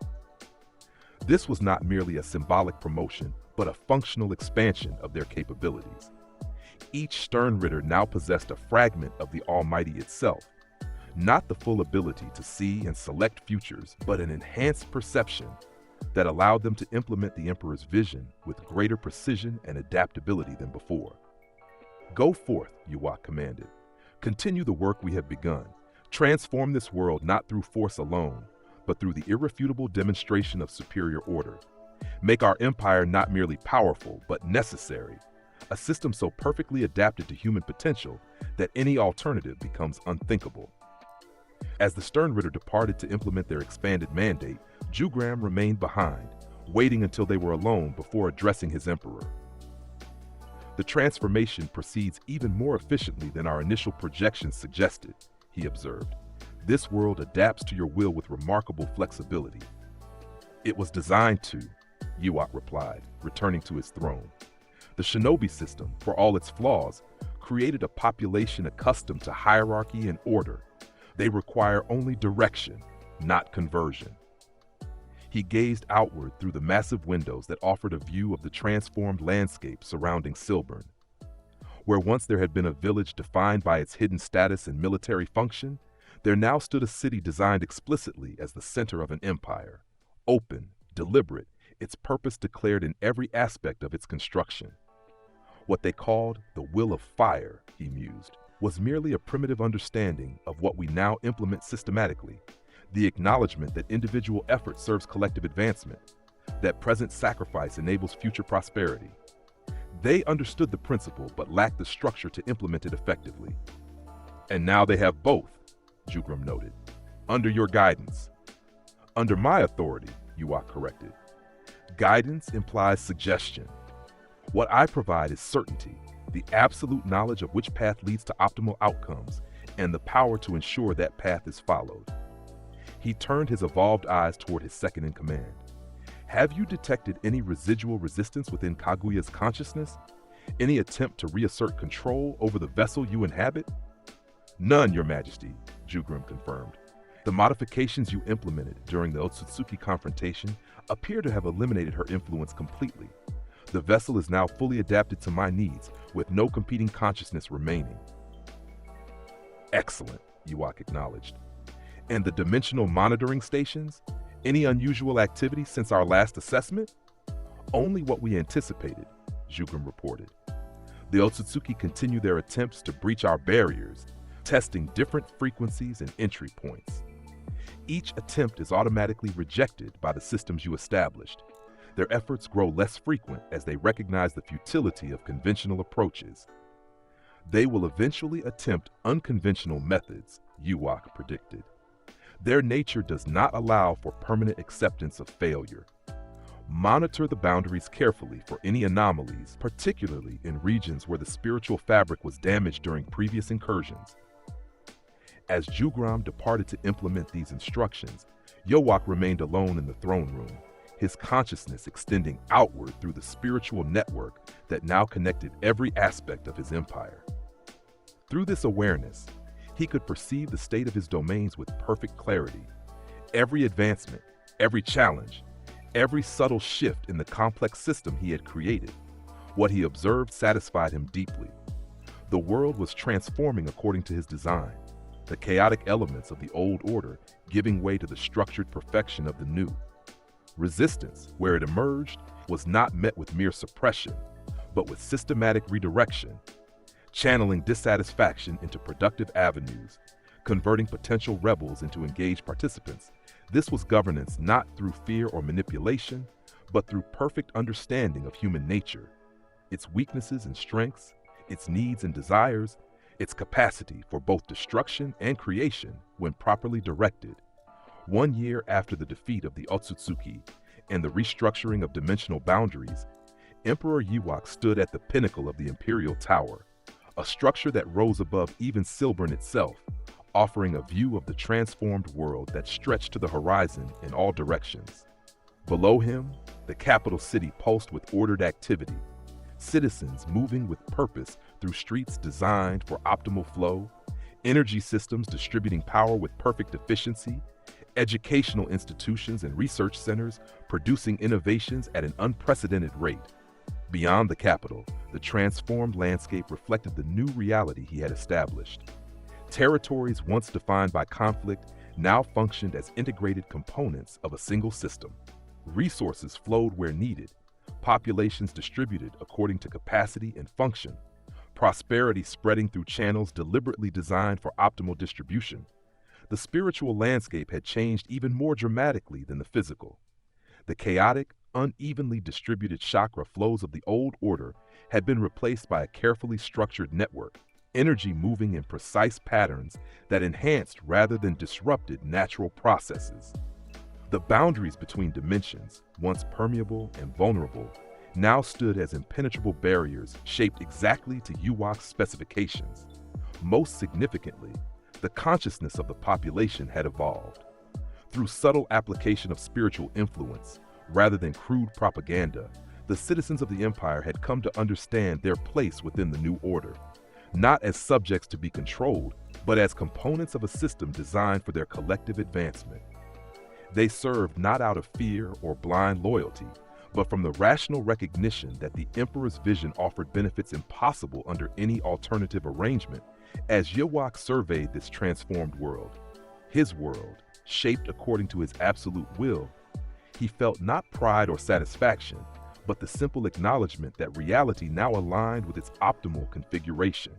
This was not merely a symbolic promotion, but a functional expansion of their capabilities. Each Sternritter now possessed a fragment of the Almighty itself, not the full ability to see and select futures, but an enhanced perception that allowed them to implement the Emperor's vision with greater precision and adaptability than before. Go forth, Yhwach commanded. Continue the work we have begun. Transform this world not through force alone, but through the irrefutable demonstration of superior order. Make our empire not merely powerful, but necessary, a system so perfectly adapted to human potential that any alternative becomes unthinkable. As the Sternritter departed to implement their expanded mandate, Jugram remained behind, waiting until they were alone before addressing his emperor. The transformation proceeds even more efficiently than our initial projections suggested, he observed. This world adapts to your will with remarkable flexibility. It was designed to, Yhwach replied, returning to his throne. The shinobi system, for all its flaws, created a population accustomed to hierarchy and order. They require only direction, not conversion. He gazed outward through the massive windows that offered a view of the transformed landscape surrounding Silburn. Where once there had been a village defined by its hidden status and military function, there now stood a city designed explicitly as the center of an empire. Open, deliberate, its purpose declared in every aspect of its construction. What they called the will of fire, he mused, was merely a primitive understanding of what we now implement systematically, the acknowledgement that individual effort serves collective advancement, that present sacrifice enables future prosperity. They understood the principle but lacked the structure to implement it effectively. And now they have both, Jugram noted. Under your guidance. Under my authority, Yhwach corrected. Guidance implies suggestion. What I provide is certainty, the absolute knowledge of which path leads to optimal outcomes, and the power to ensure that path is followed. He turned his evolved eyes toward his second-in-command. Have you detected any residual resistance within Kaguya's consciousness? Any attempt to reassert control over the vessel you inhabit? None, Your Majesty, Jugrim confirmed. The modifications you implemented during the Otsutsuki confrontation appear to have eliminated her influence completely. The vessel is now fully adapted to my needs, with no competing consciousness remaining. Excellent, Yhwach acknowledged. And the dimensional monitoring stations? Any unusual activity since our last assessment? Only what we anticipated, Jugrim reported. The Otsutsuki continue their attempts to breach our barriers, testing different frequencies and entry points. Each attempt is automatically rejected by the systems you established. Their efforts grow less frequent as they recognize the futility of conventional approaches. They will eventually attempt unconventional methods, Yhwach predicted. Their nature does not allow for permanent acceptance of failure. Monitor the boundaries carefully for any anomalies, particularly in regions where the spiritual fabric was damaged during previous incursions. As Jugrim departed to implement these instructions, Yhwach remained alone in the throne room, his consciousness extending outward through the spiritual network that now connected every aspect of his empire. Through this awareness, he could perceive the state of his domains with perfect clarity. Every advancement, every challenge, every subtle shift in the complex system he had created. What he observed satisfied him deeply. The world was transforming according to his design, the chaotic elements of the old order giving way to the structured perfection of the new. Resistance, where it emerged, was not met with mere suppression, but with systematic redirection, channeling dissatisfaction into productive avenues, converting potential rebels into engaged participants. This was governance not through fear or manipulation, but through perfect understanding of human nature, its weaknesses and strengths, its needs and desires, its capacity for both destruction and creation when properly directed. 1 year after the defeat of the Otsutsuki and the restructuring of dimensional boundaries, Emperor Yhwach stood at the pinnacle of the Imperial Tower, a structure that rose above even Silburn itself, offering a view of the transformed world that stretched to the horizon in all directions. Below him, the capital city pulsed with ordered activity, citizens moving with purpose through streets designed for optimal flow, energy systems distributing power with perfect efficiency, educational institutions and research centers producing innovations at an unprecedented rate. Beyond the capital, the transformed landscape reflected the new reality he had established. Territories once defined by conflict now functioned as integrated components of a single system. Resources flowed where needed, populations distributed according to capacity and function, prosperity spreading through channels deliberately designed for optimal distribution. The spiritual landscape had changed even more dramatically than the physical. The chaotic, unevenly distributed chakra flows of the old order had been replaced by a carefully structured network, energy moving in precise patterns that enhanced rather than disrupted natural processes. The boundaries between dimensions, once permeable and vulnerable, now stood as impenetrable barriers shaped exactly to Yhwach's specifications. Most significantly, the consciousness of the population had evolved. Through subtle application of spiritual influence, rather than crude propaganda, the citizens of the empire had come to understand their place within the new order, not as subjects to be controlled, but as components of a system designed for their collective advancement. They served not out of fear or blind loyalty, but from the rational recognition that the emperor's vision offered benefits impossible under any alternative arrangement. As Yhwach surveyed this transformed world, his world, shaped according to his absolute will, he felt not pride or satisfaction, but the simple acknowledgement that reality now aligned with its optimal configuration.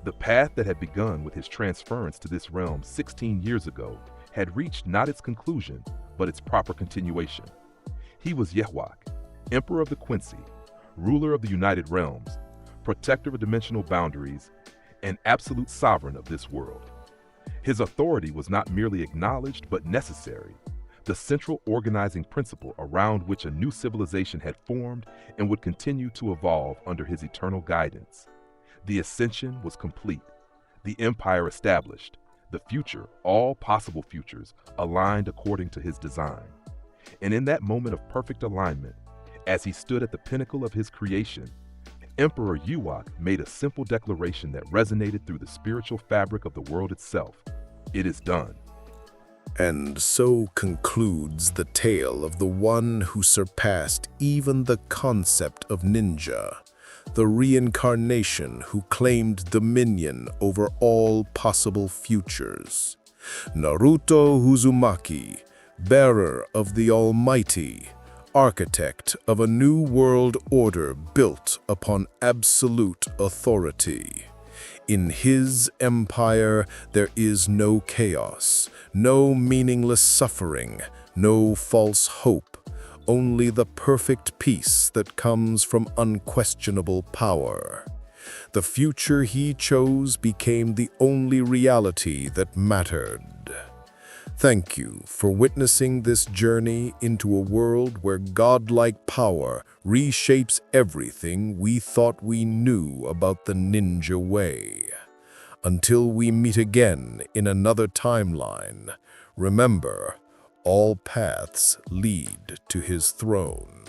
The path that had begun with his transference to this realm 16 years ago had reached not its conclusion, but its proper continuation. He was Yhwach, Emperor of the Quincy, ruler of the United Realms, protector of dimensional boundaries, and absolute sovereign of this world. His authority was not merely acknowledged, but necessary, the central organizing principle around which a new civilization had formed and would continue to evolve under his eternal guidance. The ascension was complete. the empire established, the future, all possible futures, aligned according to his design. And in that moment of perfect alignment, as he stood at the pinnacle of his creation, Emperor Yhwach made a simple declaration that resonated through the spiritual fabric of the world itself. It is done. And so concludes the tale of the one who surpassed even the concept of ninja, the reincarnation who claimed dominion over all possible futures. Naruto Uzumaki, bearer of the Almighty, architect of a new world order built upon absolute authority. In his empire, there is no chaos, no meaningless suffering, no false hope, only the perfect peace that comes from unquestionable power. The future he chose became the only reality that mattered. Thank you for witnessing this journey into a world where godlike power reshapes everything we thought we knew about the ninja way. Until we meet again in another timeline, remember, all paths lead to his throne.